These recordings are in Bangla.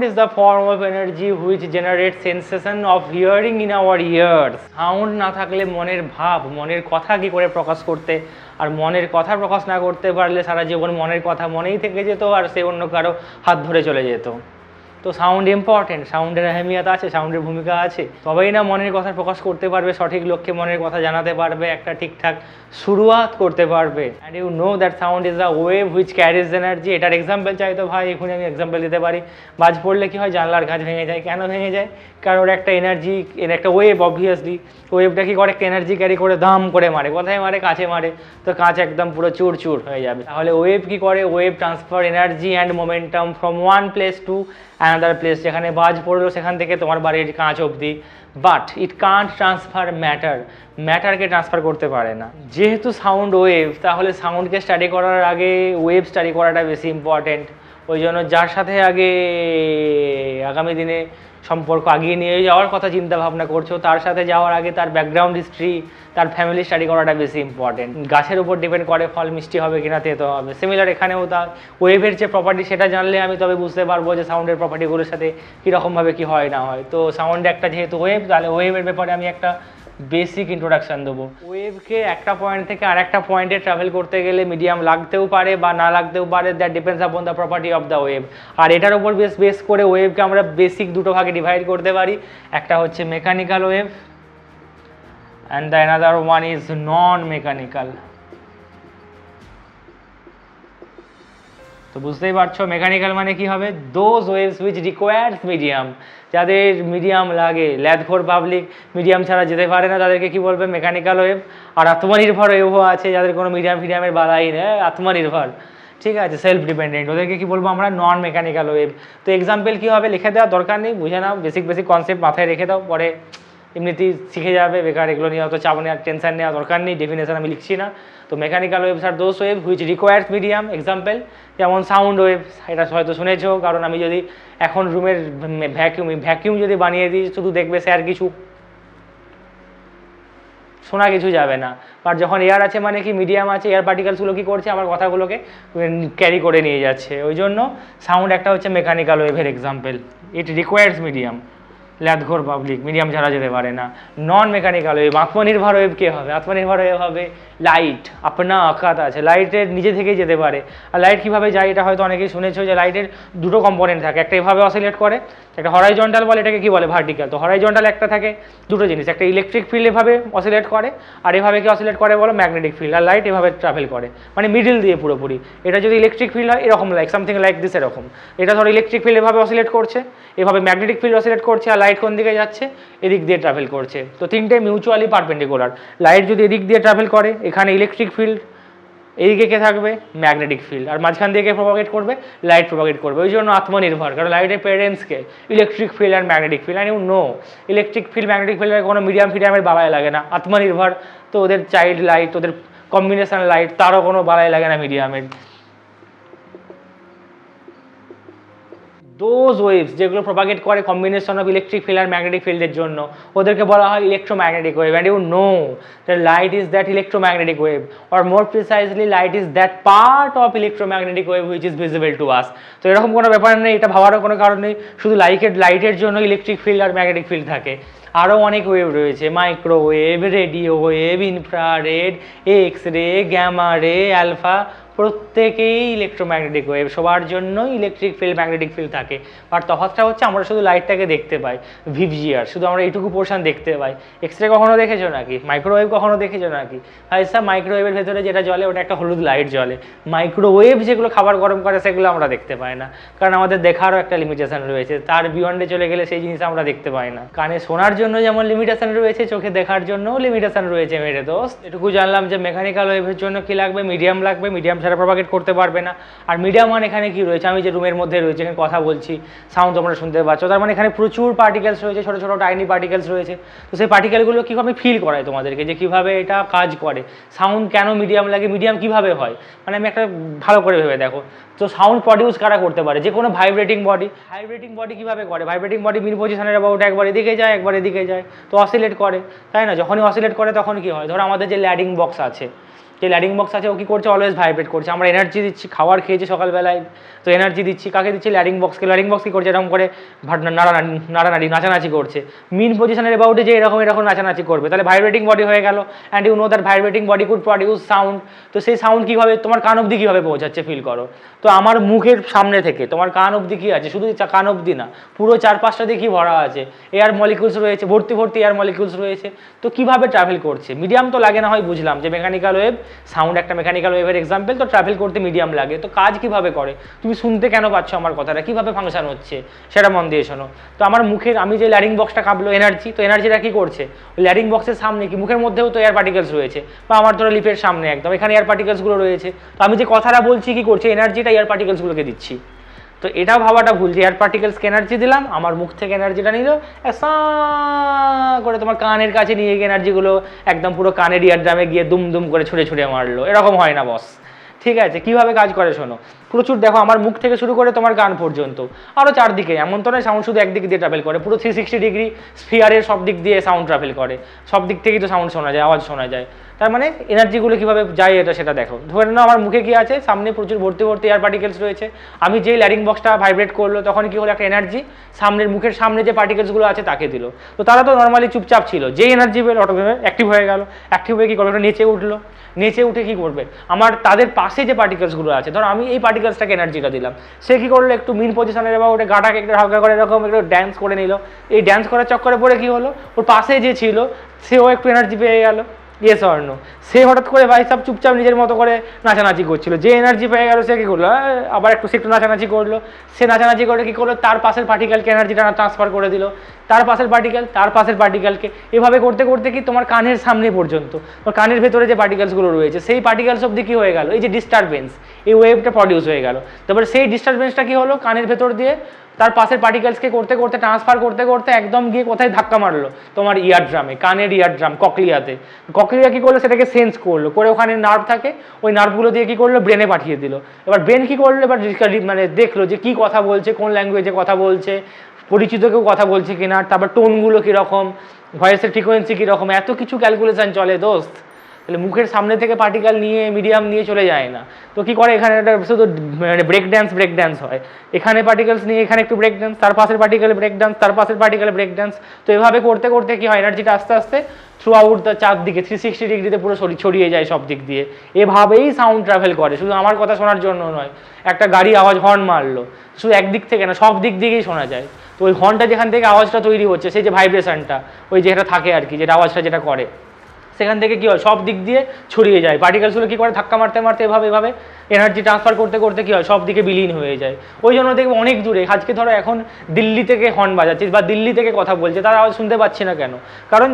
Sound is the form of energy which generates sensation of hearing in our ears. Sound না থাকলে মনের ভাব, মনের কথা কি করে প্রকাশ করতে, আর মনের কথা প্রকাশ না করতে পারলে সারা জীবন মনের কথা মনেই থেকে যেত আর সে অন্য কারো হাত ধরে চলে যেত। তো সাউন্ড ইম্পর্টেন্ট, সাউন্ডের আহমিয়ত আছে, সাউন্ডের ভূমিকা আছে, তবেই না মনের কথা প্রকাশ করতে পারবে, সঠিক লক্ষ্যে মনের কথা জানাতে পারবে, একটা ঠিকঠাক শুরুয়াত করতে পারবে। And you know that sound is the wave which carries energy. এটার এক্সাম্পল চাই তো ভাই, এখনই আমি এক্সাম্পল দিতে পারি। বাজ পড়লে কি হয়, জানলার কাঁচ ভেঙে যায়। কেন ভেঙে যায়? কারণ ওর একটা এনার্জি, এর একটা ওয়েভ, অবভিয়াসলি ওয়েভটা কি করে, একটা এনার্জি ক্যারি করে দাম করে মারে। কোথায় মারে? কাছে মারে। তো কাঁচ একদম পুরো চুর চুর হয়ে যাবে। তাহলে ওয়েভ কি করে? Wave transfer energy and momentum from one place to another place. যেখানে বাজ পড়লো সেখান থেকে তোমার বাড়ির কাঁচ অবধি, but it can't transfer matter. ম্যাটারকে ট্রান্সফার করতে পারে না। যেহেতু সাউন্ড ওয়েভ, তাহলে সাউন্ডকে স্টাডি করার আগে ওয়েভ স্টাডি করাটা বেশি ইম্পর্টেন্ট। ওই জন্য যার সাথে আগে আগামী দিনে সম্পর্ক আগিয়ে নিয়ে যাওয়ার কথা চিন্তা ভাবনা করছো, তার সাথে যাওয়ার আগে তার ব্যাকগ্রাউন্ড হিস্ট্রি, তার ফ্যামিলি স্টাডি করাটা বেশি ইম্পর্টেন্ট। গাছের উপর ডিপেন্ড করে ফল মিষ্টি হবে কিনা তেতো হবে। সিমিলার এখানেও তার ওয়েভের যে প্রপার্টি সেটা জানলে আমি তবে বুঝতে পারবো যে সাউন্ডের প্রপার্টিগুলোর সাথে কীরকমভাবে কী হয় না হয়। তো সাউন্ড একটা যেহেতু ওয়েভ, তাহলে ওয়েভের ব্যাপারে আমি একটা বেসিক ইন্ট্রোডাকশান দেবো। ওয়েভকে একটা পয়েন্ট থেকে আরেকটা পয়েন্টে ট্রাভেল করতে গেলে মিডিয়াম লাগতেও পারে বা না লাগতেও পারে, that depends upon the property of the wave. আর এটার উপর বেস করে ওয়েভকে আমরা বেসিক দুটো ভাগে ডিভাইড করতে পারি। একটা হচ্ছে mechanical wave and the another one is non mechanical. তো বুঝতেই পারছো মেকানিক্যাল মানে কি হবে? Those waves which requires medium. যাদের মিডিয়াম লাগে, ল্যাদখোর পাবলিক মিডিয়াম ছাড়া যেতে পারে না, তাদেরকে কি বলবে? Mechanical wave. আর আত্মনির্ভর ওয়েভও আছে, যাদের কোনো মিডিয়াম ফিডিয়ামের বালাই নেই, আত্মনির্ভর, ঠিক আছে, সেলফ ডিপেন্ডেন্ট, ওদেরকে কি বলবো আমরা? নন মেকানিক্যাল ওয়েভ। তো এক্সাম্পল কী হবে লিখে দেওয়ার দরকার নেই, বুঝে নাও, বেসিক বেসিক কনসেপ্ট মাথায় রেখে দাও, পরে এমনিতেই শিখে যাবে। বেকার এগুলো নিয়ে অত চাপ নেওয়ার, টেনশন নেওয়ার দরকার নেই, ডেফিনেশন আমি লিখছি না। তো মেকানিক্যাল ওয়েভস আর those wave which requires medium. Example যেমন সাউন্ড ওয়েভ, এটা হয়তো শুনেছো, কারণ আমি যদি এখন রুমের ভ্যাকিউম যদি বানিয়ে দিই, শুধু দেখবে স্যার কিছু শোনা কিছু যাবে না। বাট যখন এয়ার আছে মানে কি, মিডিয়াম আছে, এয়ার পার্টিকেলসগুলো কী করছে, আমার কথাগুলোকে ক্যারি করে নিয়ে যাচ্ছে। ওই জন্য সাউন্ড একটা হচ্ছে মেকানিক্যাল ওয়েভের এক্সাম্পল। ইট রিকোয়ার্স মিডিয়াম, ল্যাদখোর পাবলিক মিডিয়াম ছাড়া যেতে পারে না। নন মেকানিক্যাল ওয়েভ, আত্মনির্ভর ওয়েভ কে হবে? আত্মনির্ভর ওয়েভ হবে লাইট। আপনা আকাত আছে, লাইটের নিজে থেকেই যেতে পারে। আর লাইট কীভাবে যায়, এটা হয়তো অনেকেই শুনেছো যে লাইটের দুটো কম্পোনেন্ট থাকে, একটা এভাবে অসিলেট করে, একটা হরাইজন্টাল বলে, এটাকে কী বলে? ভার্টিক্যাল। তো হরাইজন্টাল একটা থাকে, দুটো জিনিস, একটা ইলেকট্রিক ফিল্ড এভাবে অসিলেট করে, আর এভাবে কি অসিলেট করে বলো? Magnetic field. আর লাইট এভাবে ট্রাভেল করে, মানে মিডিল দিয়ে পুরোপুরি। এটা যদি ইলেকট্রিক ফিল্ড হয় এরকম, লাইক সামথিং লাইক দিস, এরকম। এটা ধরো ইলেকট্রিক ফিল্ড এভাবে অসিলেট করছে, এভাবে ম্যাগনেটিক ফিল্ড অসিলেট করছে, আর লাইট কোন দিকে যাচ্ছে? এদিক দিয়ে ট্রাভেল করছে। তো তিনটে মিউচুয়ালি পারপেন্ডিকুলার। লাইট যদি এদিক দিয়ে ট্রাভেল করে, এখানে ইলেকট্রিক ফিল্ড, এদিকে কে থাকবে? Magnetic field. আর মাঝখান দিয়ে কে প্রপাগেট করবে? লাইট প্রপাগেট করবে। ওই জন্য আত্মনির্ভর, কারণ লাইটের প্যারেন্টসকে ইলেকট্রিক ফিল্ড আর magnetic field. And you know electric field magnetic ফিল্ডের কোনো মিডিয়াম ফিডিয়ামের বালাই লাগে না। আত্মনির্ভর, তো ওদের চাইল্ড লাইট, ওদের কম্বিনেশন লাইট, তারও কোনো বালাই লাগে না মিডিয়ামের। দোজ ওয়েভস যেগুলো প্রপাগেট করে কম্বিনেশন অফ ইলেকট্রিক ফিল্ড আর ম্যাগনেটিক ফিল্ডের জন্য, ওদেরকে বলা হয় electromagnetic wave. And you know that light is that electromagnetic wave, or more precisely light is that part of electromagnetic wave which is visible to us. তো এরকম কোনো ব্যাপার নেই, এটা ভাবারও কোনো কারণ নেই শুধু লাইটের জন্য ইলেকট্রিক ফিল্ড আর ম্যাগনেটিক ফিল্ড থাকে। আরও অনেক ওয়েভ রয়েছে, microwave, radio wave, infrared, X ray, gamma রে, অ্যালফা, প্রত্যেকেই ইলেকট্রোম্যাগনেটিক ওয়েভ। সবার জন্য ইলেকট্রিক ফিল্ড ম্যাগনেটিক ফিল্ড থাকে। আর তফাৎটা হচ্ছে আমরা শুধু লাইটটাকে দেখতে পাই, ভিভিজিআর, শুধু আমরা এইটুকু পোর্শন দেখতে পাই। এক্স রে কখনো দেখেছো নাকি? মাইক্রোওয়েভ কখনো দেখেছো নাকি? ভাই স্যার, মাইক্রোওয়েভের ভেতরে যেটা জ্বলে ওটা একটা হলুদ লাইট জ্বলে। মাইক্রোওয়েভ যেগুলো খাবার গরম করে সেগুলো আমরা দেখতে পাই না, কারণ আমাদের দেখারও একটা লিমিটেশন রয়েছে। তার বিয়ন্ডে চলে গেলে সেই জিনিস আমরা দেখতে পাই না। কানে শোনার জন্য যেমন লিমিটেশন রয়েছে, চোখে দেখার জন্যও লিমিটেশন রয়েছে মেরে দোস্ত। এটুকু জানলাম যে মেকানিক্যাল ওয়েভের জন্য কি লাগবে? মিডিয়াম লাগবে। মিডিয়াম ছাড়া প্রপাগেট করতে পারবে না। আর মিডিয়াম মানে এখানে কি রয়েছে? আমি যে রুমের মধ্যে রয়েছে, এখানে কথা বলছি, সাউন্ড তোমরা শুনতে পাচ্ছ, তার মানে এখানে প্রচুর পার্টিকেলস রয়েছে, ছোটো ছোটো টাইনি পার্টিকেলস রয়েছে। তো সেই পার্টিকেলগুলো কীভাবে ফিল করায় তোমাদেরকে, যে কীভাবে এটা কাজ করে। সাউন্ড কেন মিডিয়াম লাগে, মিডিয়াম কীভাবে হয়, মানে আমি একটা ভালো করে ভেবে দেখো। তো সাউন্ড প্রডিউস কারা করতে পারে? যে কোনো ভাইব্রেটিং বডি কীভাবে করে? ভাইব্রেটিং বডি মিন পজিশনের অ্যাবাউট একবার এদিকে যায়, একবার এদিকে যায়, তো অসিলেট করে, তাই না? যখনই অসিলেট করে তখন কি হয়? ধরো আমাদের যে ল্যাডিং বক্স আছে, যে ল্যারিংবক্স আছে ও কী করছে, অলওয়েজ ভাইব্রেট করছে। আমরা এনার্জি দিচ্ছি, খাবার খেয়েছি সকালবেলায়, তো এনার্জি দিচ্ছি কাকে দিচ্ছি, ল্যারিংবক্সকে। ল্যারিংবক্স কী করছে, এরকম করে নাড়ানাড়ি নাচানাচি করছে। মিন পজিশনের অ্যাবাউটে যে এরকম এরকম নাচানাচি করবে, তাহলে ভাইব্রেটিং বডি হয়ে গেল। And you know that vibrating body could produce sound. তো সেই সাউন্ড কীভাবে তোমার কান অবধি কীভাবে পৌঁছাচ্ছে ফিল করো। তো আমার মুখের সামনে থেকে তোমার কান অবধি কী আছে, শুধু কান অবধি না, পুরো চারপাশটা দিয়ে কী ভরা আছে, এয়ার মলিকিউলস রয়েছে, ভর্তি ভর্তি এয়ার মলিকিউলস রয়েছে। তো কীভাবে ট্রাভেল করছে, মিডিয়াম তো লাগে না হয় বুঝলাম যে মেকানিক্যাল ওয়েভ, সাউন্ড একটা মেকানিক্যাল ওয়েভের এক্সাম্পল, তো ট্রাভেল করতে মিডিয়াম লাগে। তো কাজ কীভাবে করে, তুমি শুনতে কেন পাচ্ছ আমার কথাটা, কীভাবে ফাংশন হচ্ছে সেটা মন দিয়ে শোনো। তো আমার মুখের, আমি যে ল্যারিং বক্সটা কাঁপলো এনার্জি, তো এনার্জিটা কী করছে, ওই ল্যারিং বক্সের সামনে কি মুখের মধ্যেও তো এয়ার পার্টিকেলস রয়েছে, বা আমার ধরো লিপের সামনে একদম এখানে এয়ার পার্টিকেলসগুলো রয়েছে। তো আমি যে কথাটা বলছি কী করছে, এনার্জিটা এয়ার পার্টিকেলসগুলোকে দিচ্ছি। তো এটা ভাবাটা ভুল যে এয়ার পার্টিকেলসকে এনার্জি দিলাম, আমার মুখ থেকে এনার্জিটা নিল করে তোমার কানের কাছে নিয়ে গিয়ে এনার্জিগুলো একদম পুরো কানের ইয়ার ড্রামে গিয়ে দুম দুম করে ছুঁড়ে ছুঁড়ে মারলো। এরকম হয় না বস, ঠিক আছে? কীভাবে কাজ করে শোনো, প্রচুর দেখো আমার মুখ থেকে শুরু করে তোমার কান পর্যন্ত, আরও চারদিকে, এমন তো নয় সাউন্ড শুধু একদিক দিয়ে ট্রাভেল করে, পুরো 360 ডিগ্রি স্ফিয়ারের সব দিক দিয়ে সাউন্ড ট্রাভেল করে, সব দিক থেকেই তো সাউন্ড শোনা যায়, আওয়াজ শোনা যায়। তার মানে এনার্জিগুলো কীভাবে যায় এটা সেটা দেখো। ধরে নাও আমার মুখে কী আছে, সামনে প্রচুর ভর্তি ভর্তি এয়ার পার্টিকেলস রয়েছে, আমি যেই ল্যারিং বক্সটা ভাইব্রেট করলো তখন কী হলো, একটা এনার্জি সামনের মুখের সামনে যে পার্টিকেলসগুলো আছে তাকে দিল। তো তারা তো নর্মালি চুপচাপ ছিল, যেই এনার্জি পেল অটোমেটিক অ্যাক্টিভ হয়ে গেল। অ্যাক্টিভ হয়ে কী করবে, ওটা নিচে উঠলো, নিচে উঠে কী করবে, আমার তাদের পাশে যে পার্টিকেলসগুলো আছে, ধরো আমি এই পার্টিকেলসটাকে এনার্জিটা দিলাম, সে কী করলো, একটু মিন পজিশনের বা ওটা গাটাকে একটু হালকা করে এরকম একটু ড্যান্স করে নিল। এই ড্যান্স করার চক্করে পরে কী হলো, ওর পাশে যে ছিল সেও একটু এনার্জি পেয়ে গেল। ইয়েস অর নো, সে হঠাৎ করে ভাই সব চুপচাপ নিজের মতো করে নাচানাচি করছিল, যে এনার্জি পেয়ে গেল সে কী করলো, আবার একটু সে একটু নাচানাচি করলো। সে নাচানাচি করে কী করলো, তার পাশের পার্টিকেলকে এনার্জিটা ট্রান্সফার করে দিল, তার পাশের পার্টিকেল তার পাশের পার্টিকেলকে, এভাবে করতে করতে কি তোমার কানের সামনে পর্যন্ত, তোমার কানের ভেতরে যে পার্টিকেলসগুলো রয়েছে সেই পার্টিকেলস অবধি কী হয়ে গেল, এই যে ডিস্টারবেন্স, এই ওয়েভটা প্রডিউস হয়ে গেল। তারপরে সেই ডিস্টারবেন্সটা কী হলো, কানের ভেতর দিয়ে তার পাশের পার্টিকেলসকে করতে করতে ট্রান্সফার করতে করতে একদম গিয়ে কোথায় ধাক্কা মারলো, তোমার ইয়ার ড্রামে, কানের ইয়ার ড্রাম ককলিয়াতে। ককলিয়া কী করলো, সেটাকে সেন্স করলো, করে ওখানে নার্ভ থাকে, ওই নার্ভগুলো দিয়ে কী করলো, ব্রেনে পাঠিয়ে দিল। এবার ব্রেন কী করলো, এবার মানে দেখলো যে কী কথা বলছে, কোন ল্যাঙ্গুয়েজে কথা বলছে, পরিচিত কেউ কথা বলছে কিনা, তারপর টোনগুলো কীরকম, ভয়েসের ফ্রিকোয়েন্সি কীরকম, এত কিছু ক্যালকুলেশন চলে দোস্ত। তাহলে মুখের সামনে থেকে পার্টিকেল নিয়ে মিডিয়াম নিয়ে চলে যায় না, তো কী করে এখানে একটা শুধু মানে ব্রেক ড্যান্স হয়, এখানে পার্টিকেলস নিয়ে এখানে একটু ব্রেক ড্যান্স, তার পাশের পার্টিকেল ব্রেক ড্যান্স, তার পাশের পার্টিকেল ব্রেক ড্যান্স। তো এভাবে করতে করতে কী হয়, এনার্জিটা আস্তে আস্তে থ্রু আউট দ্য চারদিকে 360 ডিগ্রিতে পুরো ছড়িয়ে যায় সব দিক দিয়ে। এভাবেই সাউন্ড ট্রাভেল করে, শুধু আমার কথা শোনার জন্য নয়। একটা গাড়ি আওয়াজ হর্ন মারলো, শুধু একদিক থেকে না, সব দিক দিকেই শোনা যায়। তো ওই হর্নটা যেখান থেকে আওয়াজটা তৈরি হচ্ছে, সেই যে ভাইব্রেশনটা, ওই যেটা থাকে আর কি, যেটা আওয়াজটা যেটা করে, সেখান থেকে কী হয়, সব দিক দিয়ে ছড়িয়ে যায়। পার্টিকেলসগুলো কী করে, ধাক্কা মারতে মারতে এভাবে এভাবে এনার্জি ট্রান্সফার করতে করতে কী হয়, সব দিকে বিলীন হয়ে যায়। ওই জন্য দেখবে অনেক দূরে, আজকে ধরো এখন দিল্লি থেকে হর্ন বাজাচ্ছিস বা দিল্লি থেকে কথা বলছে, তারা আওয়াজ শুনতে পাচ্ছি না কেন, কারণ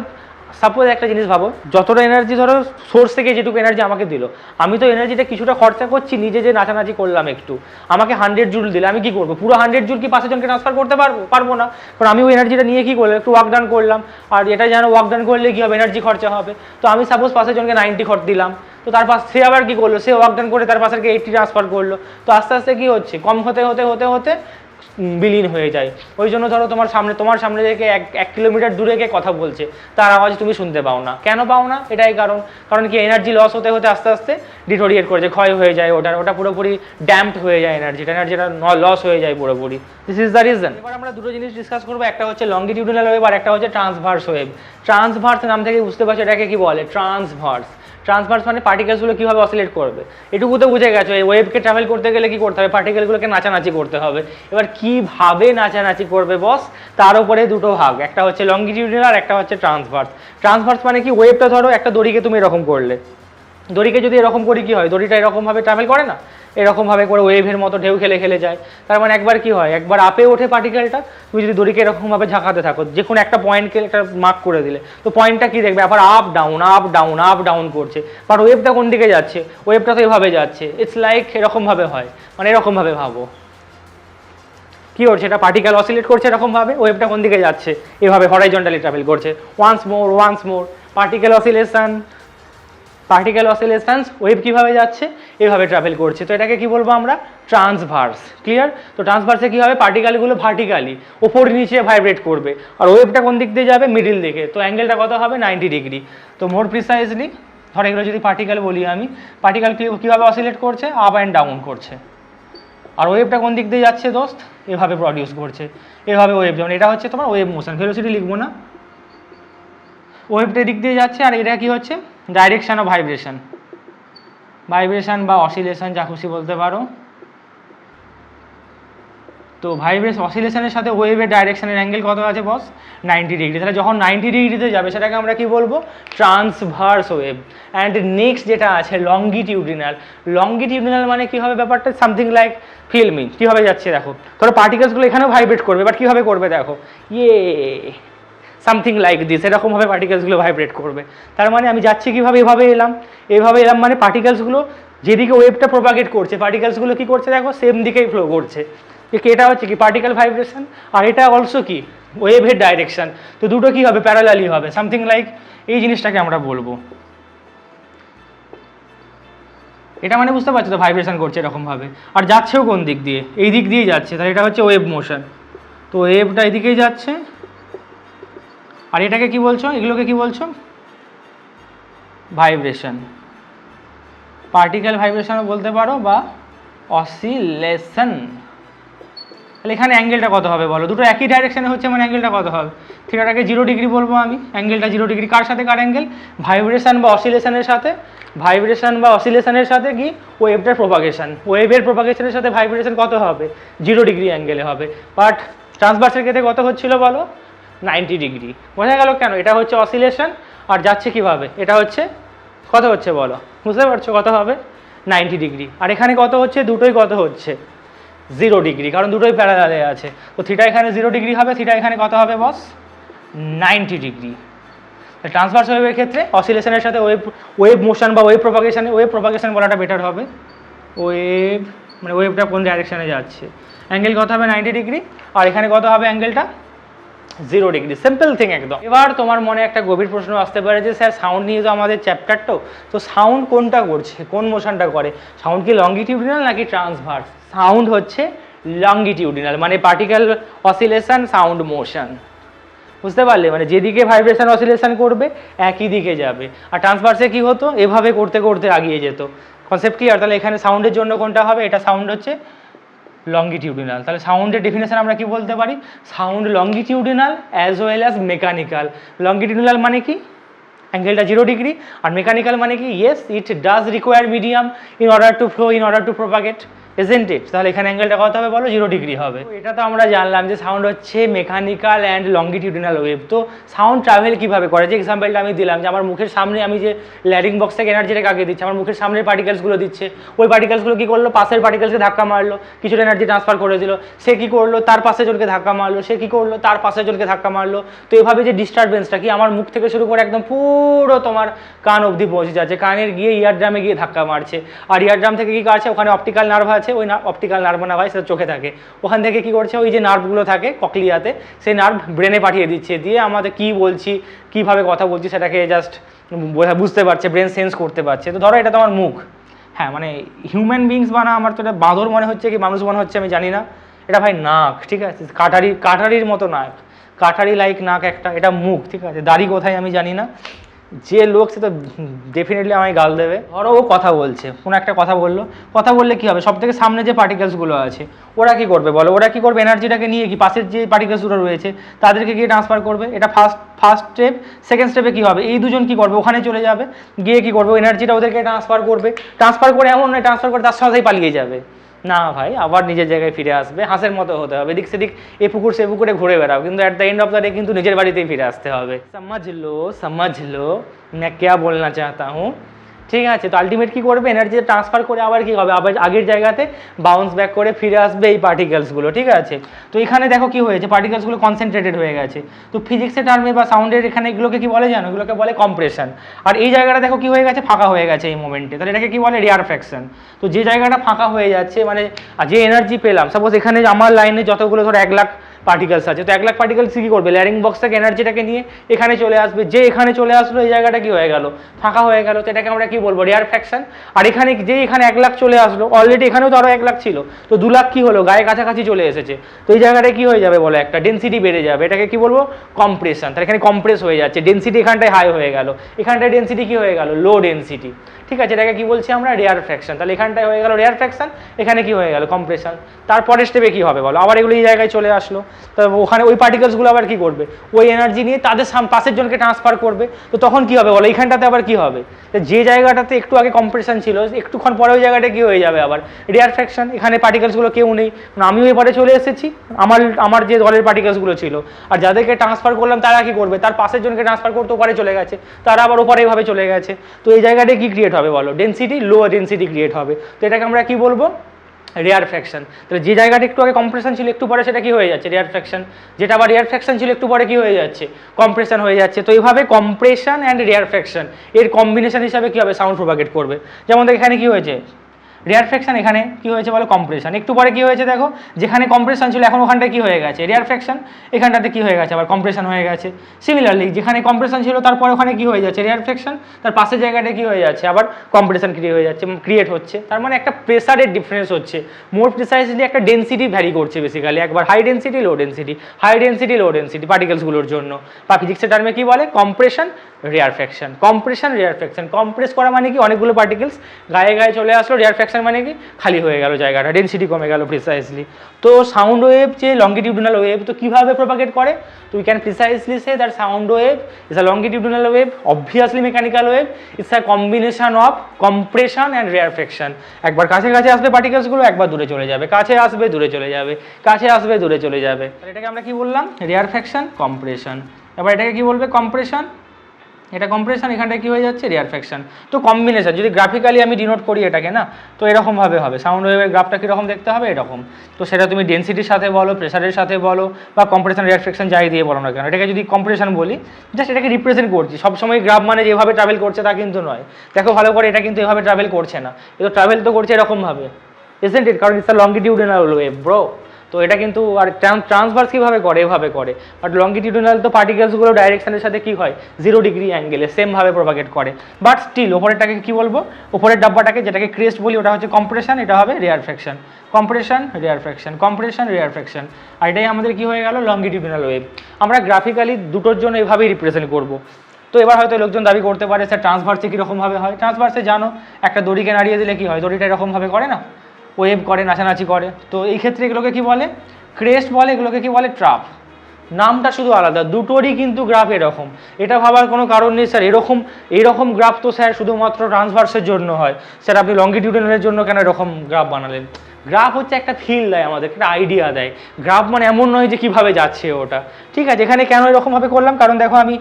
সাপোজ একটা জিনিস ভাবো, যতটা এনার্জি ধরো সোর্স থেকে যেটুকু এনার্জি আমাকে দিল, আমি তো এনার্জিটা কিছুটা খরচা করছি, নিজে যে নাচানাচি করলাম একটু, আমাকে 100 জুল দিলে আমি কী করবো, পুরো 100 জুল কি 5 জনকে ট্রান্সফার করতে পারবো না, কারণ আমি ওই এনার্জিটা নিয়ে কী করলাম, একটু ওয়ার্ক ডান করলাম। আর এটা যেন ওয়ার্ক ডান করলে কী হবে, এনার্জি খরচা হবে। তো আমি সাপোজ 5 জনকে 90 খরচ দিলাম, তো তার পাশ সে আবার কী করলো, সে ওয়ার্ক ডান করে তার পাশেরকে 80 ট্রান্সফার করলো। তো আস্তে আস্তে কী হচ্ছে, কম হতে হতে হতে হতে বিলীন হয়ে যায়। ওই জন্য ধরো তোমার সামনে থেকে 1 কিলোমিটার দূরে গিয়ে কথা বলছে, তার আওয়াজ তুমি শুনতে পাও না। কেন পাও না, এটাই কারণ কি, এনার্জি লস হতে হতে আস্তে আস্তে ডিটোরিয়েট করেছে, ক্ষয় হয়ে যায়, ওটা পুরোপুরি ড্যাম্পড হয়ে যায়, এনার্জিটা লস হয়ে যায় পুরোপুরি। This is the reason. এবার আমরা দুটো জিনিস ডিসকাস করবো, একটা হচ্ছে লঙ্গিটিউডিনাল ওয়েভ আর একটা হচ্ছে ট্রান্সভার্স ওয়েভ। ট্রান্সভার্স নাম থেকে বুঝতে পারছো এটাকে কি বলে, ট্রান্সভার্স। ট্রান্সভার্স মানে পার্টিকেলসগুলো কীভাবে অসিলেট করবে, এটুকু তো বুঝে গেছো। এই ওয়েভকে ট্রাভেল করতে গেলে কী করতে হবে, পার্টিকেলগুলোকে নাচানাচি করতে হবে। এবার কীভাবে নাচানাচি করবে বস, তার উপরে দুটো ভাগ, একটা হচ্ছে লঙ্গিটিউডিনাল আর একটা হচ্ছে ট্রান্সভার্স। ট্রান্সভার্স মানে কি, ওয়েভটা ধরো একটা দড়িকে তুমি এরকম করলে, দড়িকে যদি এরকম করি কী হয়, দড়িটা এরকমভাবে ট্রাভেল করে না, এরকমভাবে করে ওয়েভের মতো ঢেউ খেলে খেলে যায়। তার মানে একবার কি হয়, একবার আপে ওঠে পার্টিকেলটা, তুমি যদি দড়িকে এরকমভাবে ঝাঁকাতে থাকো, যে কোনো একটা পয়েন্টকে একটা মার্ক করে দিলে, তো পয়েন্টটা কি দেখবে, আবার up down up down up down করছে। বাট ওয়েভটা কোন দিকে যাচ্ছে, ওয়েভটা তো এভাবে যাচ্ছে, ইটস লাইক এরকমভাবে হয়, মানে এরকমভাবে ভাবো কি করছে, এটা পার্টিকেল অসিলেট করছে এরকমভাবে, ওয়েভটা কোন দিকে যাচ্ছে, এভাবে হরাইজন্টালি ট্রাভেল করছে। Once more particle oscillations, wave কীভাবে যাচ্ছে, এভাবে ট্রাভেল করছে। তো এটাকে কি বলবো আমরা, ট্রান্সভার্স। ক্লিয়ার? তো ট্রান্সভার্সে কী হবে, পার্টিকেলগুলো ভার্টিক্যালি ওপর নিচে ভাইব্রেট করবে, আর ওয়েভটা কোন দিক দিয়ে যাবে, মিডিল দিকে। তো অ্যাঙ্গেলটা কত হবে, 90 ডিগ্রি। তো মোর প্রিসাইজলি ধর এগুলো যদি পার্টিকেল বলি আমি, পার্টিকেল কীভাবে অসিলেট করছে, আপ অ্যান্ড ডাউন করছে। আর ওয়েভটা কোন দিক দিয়ে যাচ্ছে দোস্ত, এভাবে প্রডিউস করছে, এভাবে ওয়েভ, যেমন এটা হচ্ছে তোমার ওয়েভ মোশন, ভেলোসিটি লিখবো না, ওয়েভটা দিক দিয়ে যাচ্ছে। আর এটা কি হচ্ছে, ডাইরেকশন অফ ভাইব্রেশন, ভাইব্রেশন বা অসিলেশন যা খুশি বলতে পারো। তো ভাইব্রেশন অসিলেশনের সাথে ওয়েভের ডাইরেকশনের অ্যাঙ্গেল কত আছে বস, 90 ডিগ্রি। তাহলে যখন 90 ডিগ্রিতে যাবে সেটাকে আমরা কি বলবো, ট্রান্সভার্স ওয়েভ। অ্যান্ড নেক্সট যেটা আছে লংগিটিউডিনাল, লংগিটিউডিনাল মানে কী হবে ব্যাপারটা, সামথিং লাইক ফিল্মি। কীভাবে যাচ্ছে দেখো, ধরো পার্টিকেলসগুলো এখানেও ভাইব্রেট করবে, বাট কীভাবে করবে দেখো, সামথিং লাইক দিস, এরকমভাবে পার্টিকেলসগুলো ভাইব্রেট করবে। তার মানে আমি যাচ্ছি কীভাবে, এভাবে এলাম, এভাবে এলাম, মানে পার্টিকেলসগুলো যেদিকে ওয়েভটা প্রোপাগেট করছে, পার্টিকেলসগুলো কী করছে দেখো, সেম দিকেই ফ্লো করছে। এটা হচ্ছে কি পার্টিকেল ভাইব্রেশন, আর এটা অলসো কি ওয়েভের ডাইরেকশন। তো দুটো কি হবে, প্যারালালি হবে, সামথিং লাইক এই জিনিসটাকে আমরা বলবো। এটা মানে বুঝতে পারছো তো, ভাইব্রেশন করছে এরকমভাবে, আর যাচ্ছেও কোন দিক দিয়ে, এই দিক দিয়েই যাচ্ছে, তাহলে এটা হচ্ছে ওয়েভ মোশন। তো ওয়েভটা এদিকেই যাচ্ছে, আর এটাকে কি বলছো, এগুলোকে কি বলছো, ভাইব্রেশন, পার্টিকেল ভাইব্রেশনও বলতে পারো বা অসিলেশন। তাহলে এখানে অ্যাঙ্গেলটা কত হবে বলো, দুটো একই ডাইরেকশনে হচ্ছে মানে অ্যাঙ্গেলটা কত হবে, থিটাটাকে 0 ডিগ্রি বলবো আমি, অ্যাঙ্গেলটা 0 ডিগ্রি। কার সাথে কার অ্যাঙ্গেল, ভাইব্রেশন বা অসিলেশনের সাথে, ভাইব্রেশন বা অসিলেশনের সাথে কি ওয়েভটার প্রোপাগেশন, ওয়েভের প্রোপাগেশনের সাথে ভাইব্রেশন কত হবে, 0 ডিগ্রি অ্যাঙ্গেলে হবে। বাট ট্রান্সভার্সের ক্ষেত্রে কত হচ্ছিল বলো, 90 ডিগ্রি। বোঝা গেল কেন, এটা হচ্ছে অসিলেশন, আর যাচ্ছে কিভাবে, এটা হচ্ছে কত হচ্ছে বলো, বুঝতে পারছো কত হবে, 90 ডিগ্রি। আর এখানে কত হচ্ছে, দুটোই কত হচ্ছে, 0 ডিগ্রি, কারণ দুটোই প্যারালালে আছে। তো থিটা এখানে 0 ডিগ্রি হবে, থিটা এখানে কত হবে বস, 90 ডিগ্রি। ট্রান্সভার্স ওয়েভের ক্ষেত্রে অসিলেশনের সাথে ওয়েভ মোশন বা ওয়েভ প্রপাগেশন বলাটা বেটার হবে। ওয়েভ মানে ওয়েভটা কোন ডাইরেকশনে যাচ্ছে, অ্যাঙ্গেল কত হবে 90 ডিগ্রি, আর এখানে কত হবে অ্যাঙ্গেলটা 0 ডিগ্রি। সিম্পল থিং একদম। এবার তোমার মনে একটা গভীর প্রশ্ন আসতে পারে যে স্যার সাউন্ড নিয়ে তো আমাদের চ্যাপ্টার, তো সাউন্ড কোনটা করছে, কোন মোশনটা করে, সাউন্ড কি লংগিটিউডিনাল নাকি ট্রান্সভার্স? সাউন্ড হচ্ছে লংগিটিউডিনাল, মানে পার্টিকেল অসিলেশন, সাউন্ড মোশন, বুঝতে পারলে, মানে যেদিকে ভাইব্রেশন অসিলেশন করবে একই দিকে যাবে। আর ট্রান্সভার্সে কি হতো, এভাবে করতে করতে আগিয়ে যেত। Concept clear? তাহলে এখানে সাউন্ডের জন্য কোনটা হবে, এটা সাউন্ড হচ্ছে লংগিটিউডিনাল। তাহলে সাউন্ডের ডেফিনেশন আমরা কি বলতে পারি, sound longitudinal as well as mechanical. Longitudinal মানে কি, অ্যাঙ্গেলটা 0 ডিগ্রি, আর মেকানিক্যাল মানে কি, yes it does require medium in order to flow, in order to propagate, isn't it? তাহলে এখানে অ্যাঙ্গেলটা কত হবে বলো, 0 ডিগ্রি হবে। এটা তো আমরা জানলাম যে সাউন্ড হচ্ছে মেকানিক্যাল অ্যান্ড লংগিটিউডিনাল ওয়েভ। তো সাউন্ড ট্রাভেল কীভাবে করে, যে এক্সাম্পলটা আমি দিলাম, যে আমার মুখের সামনে আমি যে ল্যারিং বক্স থেকে এনার্জিটাকে আগে দিচ্ছি, আমার মুখের সামনের পার্টিকেলসগুলো দিচ্ছে, ওই পার্টিকেলসগুলো কী করলো, পাশের পার্টিকেলসকে ধাক্কা মারলো, কিছুটা এনার্জি ট্রান্সফার করে দিল, সে কী করলো, তার পাশে জনকে ধাক্কা মারলো, সে কী করলো, তার পাশে জনকে ধাক্কা মারলো। তো এভাবে যে ডিস্টারবেন্সটা কি আমার মুখ থেকে শুরু করে একদম পুরো তোমার কান অবধি পৌঁছে যাচ্ছে, কানের গিয়ে ইয়ারড্রামে গিয়ে ধাক্কা মারছে, আর ইয়ারড্রাম থেকে কী কাটছে, ওখানে অপটিক্যাল নার্ভ আছে, ওই অপটিক্যাল নার্ভ না ভাই, সেটা চোখে থাকে, ওখান থেকে কি করছে, ওই যে নার্ভগুলো থাকে ককলিয়াতে, সেই নার্ভ ব্রেনে পাঠিয়ে দিচ্ছে, দিয়ে আমাদের কি বলছি, কিভাবে কথা বলছি সেটাকে জাস্ট বুঝতে পারছে, ব্রেন সেন্স করতে পারছে। তো ধরো এটা তোমার মুখ, হ্যাঁ মানে হিউম্যান বিংস বানা, আমার তো এটা বাঁদর মনে হচ্ছে কি মানুষ মনে হচ্ছে আমি জানি না, এটা ভাই নাক, ঠিক আছে, কাঠারির মতো নাক, কাঠারি লাইক নাক একটা, এটা মুখ, ঠিক আছে, দাড়ি কোথায় আমি জানি না, যে লোক সে তো ডেফিনেটলি আমায় গাল দেবে। ধরো ও কথা বলছে, কোনো একটা কথা বললো, কথা বললে কী হবে, সব থেকে সামনে যে পার্টিকেলসগুলো আছে ওরা কী করবে বলো, ওরা কী করবে, এনার্জিটাকে নিয়ে কি পাশের যে পার্টিকেলসগুলো রয়েছে তাদেরকে গিয়ে ট্রান্সফার করবে। এটা ফার্স্ট স্টেপ। সেকেন্ড স্টেপে কী হবে, এই দুজন কী করবে, ওখানে চলে যাবে, গিয়ে কী করবে, এনার্জিটা ওদেরকে ট্রান্সফার করবে, ট্রান্সফার করে এমন নয় ট্রান্সফার করে তার সাথেই পালিয়ে যাবে, না ভাই, আবার নিজের জায়গায় ফিরে আসবে, হাঁসের মতো হতে হবে, এদিক সেদিক এ পুকুর সে পুকুরে ঘুরে বেড়াও, কিন্তু at the end of the day কিন্তু নিজের বাড়িতেই ফিরে আসতে হবে। समझ लो मैं क्या बोलना चाहता हूँ, ঠিক আছে। তো আলটিমেট কী করবে, এনার্জি ট্রান্সফার করে আবার কী হবে, আবার আগের জায়গাতে বাউন্স ব্যাক করে ফিরে আসবে এই পার্টিকেলসগুলো, ঠিক আছে। তো এখানে দেখো কী হয়েছে, পার্টিকেলসগুলো কনসেন্ট্রেটেড হয়ে গেছে। তো ফিজিক্সের টার্মে বা সাউন্ডের এখানে এগুলোকে কী বলে জানো, এগুলোকে বলে কম্প্রেশন। আর এই জায়গাটা দেখো কী হয়ে গেছে, ফাঁকা হয়ে গেছে এই মোমেন্টে, তাহলে এটাকে কী বলে, রেয়ারফ্যাকশন। তো যে জায়গাটা ফাঁকা হয়ে যাচ্ছে, মানে যে এনার্জি পেলাম, সাপোজ এখানে আমার লাইনে যতগুলো ধরো 1 লাখ পার্টিকেলস আছে। তো 1 লাখ পার্টিকেলস কী করবে, ল্যারিং বক্স থেকে এনার্জিটাকে নিয়ে এখানে চলে আসবে, যে এখানে চলে আসলো এই জায়গাটা কি হয়ে গেল, ফাঁকা হয়ে গেল। তো এটাকে আমরা কি বলবো, রেয়ারফ্যাকশন। আর এখানে এখানে 1 লাখ চলে আসলো, অলরেডি এখানেও তো আরও 1 লাখ ছিল, তো 2 লাখ কি হলো, গায়ে কাছাকাছি চলে এসেছে। তো এই জায়গাটায় কি হয়ে যাবে বলো, একটা ডেন্সিটি বেড়ে যাবে, এটাকে কি বলবো, কম্প্রেশন। তাহলে এখানে কম্প্রেস হয়ে যাচ্ছে, ডেন্সিটি এখানটায় হাই হয়ে গেল, এখানটায় ডেন্সিটি কি হয়ে গেল, লো ডেন্সিটি। ঠিক আছে, এটাকে কি বলছি আমরা, রেয়ারফ্যাকশন। তাহলে এখানটায় হয়ে গেল রেয়ারফ্যাকশন, এখানে কি হয়ে গেল, কম্প্রেশন। তারপরে স্টেপে কি হবে বলো, আবার এগুলো এই জায়গায় চলে আসলো, তো ওখানে ওই পার্টিকেলসগুলো আবার কি করবে, ওই এনার্জি নিয়ে তাদের পাশের জনকে ট্রান্সফার করবে। তো তখন কি হবে বলো, এইখানটাতে আবার কি হবে, যে জায়গাটাতে একটু আগে কম্প্রেশন ছিল, একটুক্ষণ পরে ওই জায়গাটা কি হয়ে যাবে, আবার রেয়ারফ্যাকশন। এখানে পার্টিকেলসগুলো কেউ নেই, আমিও এবারে চলে এসেছি, আমার যে দলের পার্টিকেলসগুলো ছিল, আর যাদেরকে ট্রান্সফার করলাম তারা কি করবে, তার পাশের জনকে ট্রান্সফার করতে ওপারে চলে গেছে, তারা আবার ওপারে এভাবে চলে গেছে। তো এই জায়গাটায় কি ক্রিয়েট হবে বলো, ডেন্সিটি, লো ডেন্সিটি ক্রিয়েট হবে। তো এটাকে আমরা কি বলবো, রেয়ারফ্যাকশন। তাহলে যে জায়গাটা একটু আগে কম্প্রেশন ছিল, একটু পরে সেটা কি হয়ে যাচ্ছে, রেয়ারফ্যাকশন। যেটা আবার রেয়ারফ্যাকশন ছিল, একটু পরে কি হয়ে যাচ্ছে, কম্প্রেশন হয়ে যাচ্ছে। তো এইভাবে কম্প্রেশন অ্যান্ড রেয়ারফ্যাকশন এর কম্বিনেশন হিসাবে কি হবে, সাউন্ড প্রোপাগেট করবে। যেমন এখানে কি হয়েছে, রেয়ারফ্যাকশন, এখানে কি হয়েছে বলো, কম্প্রেশন। একটু পরে কি হয়েছে দেখো, যেখানে কম্প্রেশন ছিল এখন ওখানটায় কি হয়ে গেছে, রেয়ারফ্যাকশন, এখানটাতে কি হয়ে গেছে, আবার কম্প্রেশন হয়ে গেছে। সিমিলারলি যেখানে কম্প্রেশন ছিল তারপরে ওখানে কি হয়ে যাচ্ছে, রেয়ারফ্যাকশন, তার পাশের জায়গাটা কি হয়ে যাচ্ছে, আবার কম্প্রেশন ক্রিয়েট হচ্ছে। তার মানে একটা প্রেসারের ডিফারেন্স হচ্ছে, মোর প্রিসাইজলি একটা ডেন্সিটি ভ্যারি করছে বেসিক্যালি, একবার high density, low density, high density, low density পার্টিকেলসগুলোর জন্য। বা ফিজিক্সের টার্মে কি বলে, compression, rarefaction. Compression, rarefaction, compress করা মানে কি, অনেকগুলো পার্টিকেলস গায়ে গায়ে চলে আসলো, রেয়ারফ্যাকশন মানে কি, খালি হয়ে গেল জায়গাটা, ডেন্সিটি কমে গেল প্রিসাইজলি। তো সাউন্ড ওয়েভ যে লঙ্গিটিউডিনাল ওয়েভ, তো কিভাবে প্রপাগেট করে, তো we can precisely say that sound wave is a longitudinal wave, obviously mechanical wave, it's a combination of compression and rarefaction. একবার কাছে কাছে আসবে পার্টিকেলসগুলো, একবার দূরে চলে যাবে, কাছে আসবে দূরে চলে যাবে, কাছে আসবে দূরে চলে যাবে। এটাকে আমরা কি বললাম, রেয়ারফ্যাকশন, কম্প্রেশন। এবার এটাকে কি বলবে, কম্প্রেশন, এটা কম্প্রেশন, এখানটায় কি হয়ে যাচ্ছে, রেয়ারফ্যাকশন। তো কম্বিনেশন যদি গ্রাফিক্যালি আমি ডিনোট করি এটাকে না, তো এরকমভাবে হবে, সাউন্ড ওয়েভের গ্রাফটা কীরকম দেখতে হবে, এরকম। তো সেটা তুমি ডেন্সিটির সাথে বলো, প্রেসারের সাথে বলো, বা কম্প্রেশন, রেয়ারফ্যাকশন যাই দিয়ে বলো না কেন, এটাকে যদি কম্প্রেশন বলি, জাস্ট এটাকে রিপ্রেজেন্ট করছি। সবসময় গ্রাফ মানে যেভাবে ট্রাভেল করছে তা কিন্তু নয়, দেখো ভালো করে, এটা কিন্তু এভাবে ট্রাভেল করছে না, এ তো ট্রাভেল তো করছে এরকমভাবে, ইজন্ট ইট, কারণ it's a longitudinal wave bro. তো এটা কিন্তু আর ট্রান্সভার্স কীভাবে করে, এভাবে করে। বাট লঙ্গিটিউডিনাল তো পার্টিকেলসগুলো ডাইরেকশনের সাথে কী হয়, 0 ডিগ্রি অ্যাঙ্গেলে সেমভাবে প্রপাগেট করে। বাট স্টিল ওপরেরটাকে কী বলবো, ওপরের ডাব্বাটাকে যেটাকে ক্রেস্ট বলি, ওটা হচ্ছে কম্প্রেশন, এটা হবে রেয়ারফ্যাকশন। Compression, rarefaction, compression, রেয়ারফ্যাকশন। আর এটাই আমাদের কী হয়ে গেল, লঙ্গিটিউডিনাল ওয়েভ। আমরা গ্রাফিক্যালি দুটোর জন্য এভাবেই রিপ্রেজেন্ট করব। তো এবার হয়তো লোকজন দাবি করতে পারে স্যার ট্রান্সভার্সে কীরকমভাবে হয়, ট্রান্সভার্সে জানো একটা দড়িকে নাড়িয়ে দিলে কী হয়, দড়িটা এরকমভাবে করে না, ওয়েভ করে, নাচানাচি করে। তো এই ক্ষেত্রে এগুলোকে কী বলে, ক্রেস্ট বলে, এগুলোকে কি বলে, ট্রাপ। নামটা শুধু আলাদা, দুটোরই কিন্তু গ্রাফ এরকম। এটা ভাবার কোনো কারণ নেই স্যার এরকম গ্রাফ তো স্যার শুধুমাত্র ট্রান্সভার্সের জন্য হয়, স্যার আপনি লঙ্গিটিউডিনালের জন্য কেন এরকম গ্রাফ বানালেন। গ্রাফ হচ্ছে একটা ফিল দেয় আমাদের, একটা আইডিয়া দেয়। গ্রাফ মানে এমন নয় যে কীভাবে যাচ্ছে ওটা, ঠিক আছে। এখানে কেন এরকমভাবে করলাম, কারণ দেখো আমি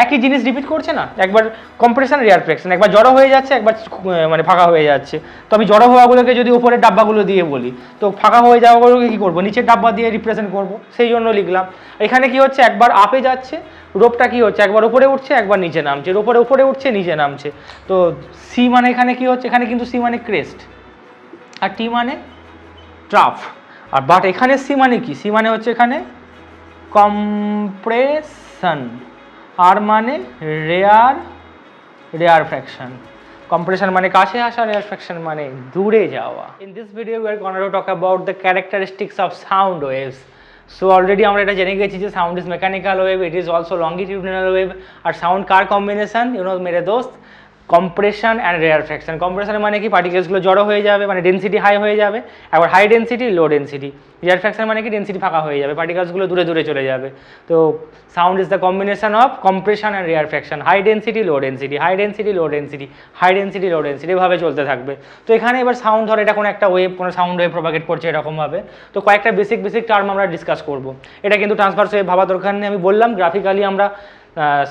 একই জিনিস রিপিট করছে না, একবার কম্প্রেশন, রেয়ারফ্যাকশন, একবার জড়ো হয়ে যাচ্ছে, একবার মানে ফাঁকা হয়ে যাচ্ছে। তো আমি জড়ো হওয়াগুলোকে যদি উপরের ডাব্বাগুলো দিয়ে বলি, তো ফাঁকা হয়ে যাওয়াগুলোকে কী করবো, নিচের ডাব্বা দিয়ে রিপ্রেজেন্ট করবো, সেই জন্য লিখলাম। এখানে কি হচ্ছে, একবার আপে যাচ্ছে, রোপটা কি হচ্ছে, একবার উপরে উঠছে, একবার নিচে নামছে, রোপের উপরে উঠছে, নিচে নামছে। তো সি মানে এখানে কি হচ্ছে, এখানে কিন্তু সি মানে ক্রেস্ট, আর টি মানে ট্রাফ। আর বাট এখানে সি মানে কি, সি মানে হচ্ছে এখানে কম্প্রেশন, আর মানে রেয়ারফ্যাকশন। কম্প্রেশন মানে কাছে আসা, রেয়ারফ্যাকশন মানে দূরে যাওয়া। In this video we are gonna to talk about the characteristics of sound waves. So already আমরা এটা জেনে গেছি যে sound is mechanical wave, it is also longitudinal wave. আর সাউন্ড কার কম্বিনেশন, মেরে দোস্ত, কম্প্রেশন অ্যান্ড রেয়ারফ্যাকশন। কম্প্রেশন মানে কি, পার্টিকেলসগুলো জড়ো হয়ে যাবে, মানে ডেন্সিটি হাই হয়ে যাবে, আবার হাই ডেন্সিটি, লো ডেন্সিটি। রেয়ারফ্যাকশন মানে কি, ডেন্সিটি ফাঁকা হয়ে যাবে, পার্টিকেলসগুলো দূরে দূরে চলে যাবে। তো sound is the combination of compression and rarefaction, high density, low density, high density, low density, high density, low density, এভাবে চলতে থাকবে। তো এখানে এবার সাউন্ড ধর এটা কোনো একটা ওয়েভ, কোনো সাউন্ড ওয়েভ প্রপাগেট করছে এরকমভাবে। তো কয়েকটা বেসিক টার্ম আমরা ডিসকাস করবো। এটা কিন্তু ট্রান্সভার্স ওয়েভ ভাবা দরকার নেই, আমি বললাম গ্রাফিক্যালি আমরা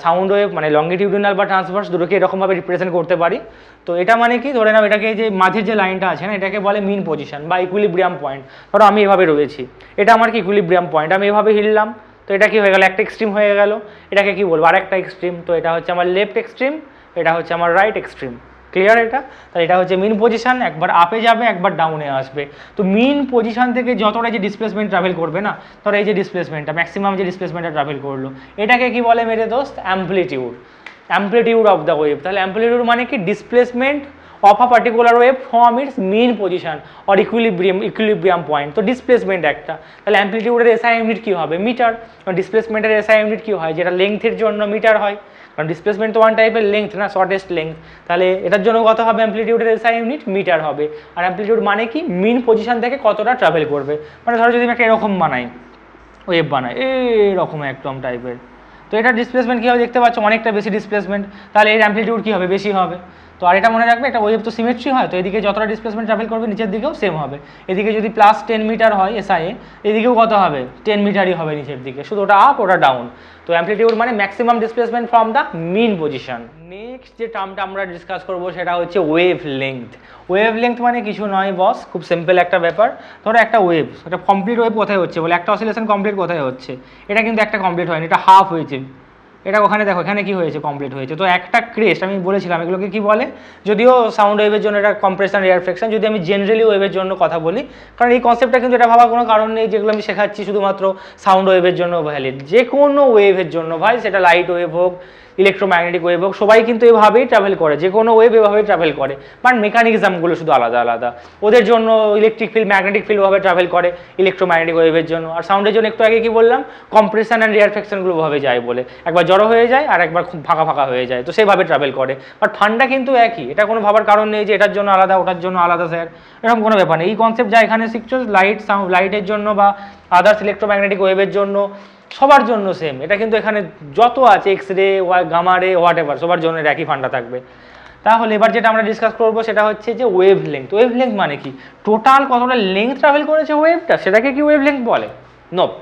সাউন্ড ওয়েভ মানে লঙ্গিটিউডিনাল বা ট্রান্সভার্স দুটোকে এরকমভাবে রিপ্রেজেন্ট করতে পারি। তো এটা মানে কি, ধরে নাও এটাকে যে মাঝের যে লাইনটা আছে না, এটাকে বলে মিন পজিশন বা ইকুইলিব্রিয়াম পয়েন্ট। ধরো আমি এভাবে রয়েছি, এটা আমার কি ইকুইলিব্রিয়াম পয়েন্ট, আমি এভাবে হিললাম, তো এটা কি হয়ে গেল, একটা এক্সট্রিম হয়ে গেল। এটাকে কি বলবো, আর একটা এক্সট্রিম। তো এটা হচ্ছে আমার লেফট এক্সট্রিম, এটা হচ্ছে আমার রাইট এক্সট্রিম। ক্লিয়ার এটা? তাহলে এটা হচ্ছে মিন পজিশন, একবার আপে যাবে একবার ডাউনে আসবে। তো মিন পজিশন থেকে যতটা যে ডিসপ্লেসমেন্ট ট্রাভেল করবে না, ধরো এই যে ডিসপ্লেসমেন্টটা ম্যাক্সিমাম যে ডিসপ্লেসমেন্টটা ট্রাভেল করলো, এটাকে কি বলে মেরে দোস্ত? Amplitude, amplitude of the wave. তাহলে অ্যাম্পলিটিউড মানে কি? Displacement of a particular wave from its mean position or equilibrium point। তো ডিসপ্লেসমেন্ট একটা, তাহলে অ্যাম্পলিটিউডের এসআই ইউনিট কি হবে? মিটার। ডিসপ্লেসমেন্টের এসআই ইউনিট কি হয়? যেটা লেংথের জন্য মিটার হয়, কারণ ডিসপ্লেসমেন্ট তো ওয়ান টাইপের লেংথ না, শর্টেস্ট লেংথ। তাহলে এটার জন্য কত হবে? অ্যাম্পলিটিউডের এসআই ইউনিট মিটার হবে। আর অ্যাম্পলিটিউড মানে কি? মিন পজিশন থেকে কতটা ট্রাভেল করবে। মানে ধরো যদি আমি একটা এরকম বানাই, ওয়েভ বানাই এরকম একদম টাইপের, তো এটার ডিসপ্লেসমেন্ট কী হবে দেখতে পাচ্ছ? অনেকটা বেশি ডিসপ্লেসমেন্ট, তাহলে এর অ্যাম্পলিটিউড কী হবে? বেশি হবে। তো আর এটা মনে রাখবে, একটা ওয়েভ তো সিমেট্রি হয়, তো এদিকে যতটা ডিসপ্লেসমেন্ট ট্রাভেল করবে নিচের দিকেও সেম হবে। এদিকে যদি প্লাস 10 মিটার হয় এসআইএ, এদিকেও কত হবে? 10 মিটারই হবে নিচের দিকে, শুধু ওটা আপ ওটা ডাউন। তো অ্যাম্পলিটিউড মানে maximum displacement from the mean position. Next যে টার্মটা আমরা ডিসকাস করবো সেটা হচ্ছে ওয়েভ লেংথ। ওয়েভ লেংথ মানে কিছু নয় বস, খুব সিম্পল একটা ব্যাপার। ধরো একটা ওয়েভ, এটা কমপ্লিট ওয়েভ কোথায় হচ্ছে বলে? একটা অসিলেশন কমপ্লিট কোথায় হচ্ছে? এটা কিন্তু একটা কমপ্লিট হয়নি, এটা হাফ হয়েছে। এটা ওখানে দেখো, এখানে কি হয়েছে? কমপ্লিট হয়েছে। তো একটা ক্রেস্ট, আমি বলেছিলাম এগুলোকে কি বলে, যদিও সাউন্ড ওয়েভের জন্য এটা কম্প্রেশন রিফ্লেকশন, যদি আমি জেনারেলি ওয়েভের জন্য কথা বলি, কারণ এই কনসেপ্টটা কিন্তু এটা ভাবার কোনো কারণ নেই যেগুলো আমি শেখাচ্ছি শুধুমাত্র সাউন্ড ওয়েভের জন্য ভ্যালিড। যে কোনো ওয়েভের জন্য ভাই, সেটা লাইট ওয়েভ হোক, ইলেকট্রোম্যাগনেটিক ওয়েভ হোক, সবাই কিন্তু এভাবেই ট্রাভেল করে, যে কোনো ওয়েভ এভাবেই ট্রাভেল করে, বাট মেকানিজমগুলো শুধু আলাদা আলাদা। ওদের জন্য ইলেকট্রিক ফিল্ড, ম্যাগনেটিক ফিল্ড ভাবে ট্রাভেল করে ইলেকট্রোম্যাগনেটিক ওয়েভের জন্য। আর সাউন্ডের জন্য একটু আগে কি বললাম? কম্প্রেশন অ্যান্ড রিফ্লেকশনগুলো ভাবে যায় বলে, একবার জড়ো হয়ে যায় আর একবার খুব ফাঁকা ফাঁকা হয়ে যায়, তো সেইভাবে ট্রাভেল করে। বাট ফান্ডা কিন্তু একই, এটা কোনো ভাবার কারণ নেই যে এটার জন্য আলাদা ওটার জন্য আলাদা স্যার, এরকম কোনো ব্যাপার নেই। এই কনসেপ্ট যা এখানে শিখছো লাইট সাউন্ড, লাইটের জন্য বা আদার্স ইলেকট্রোম্যাগনেটিক ওয়েভের জন্য, সবার জন্য সেম। এটা কিন্তু এখানে যত আছে এক্স রে, গামা রে, হোয়াট এভার, সবার জন্য একই ফান্ডা থাকবে। তাহলে এবার যেটা আমরা ডিসকাস করবো সেটা হচ্ছে যে ওয়েভ লেংথ। ওয়েভ লেংথ মানে কি? টোটাল কতটা লেংথ ট্রাভেল করেছে ওয়েভটা, সেটাকে কি ওয়েভ লেংথ বলে? নোপ।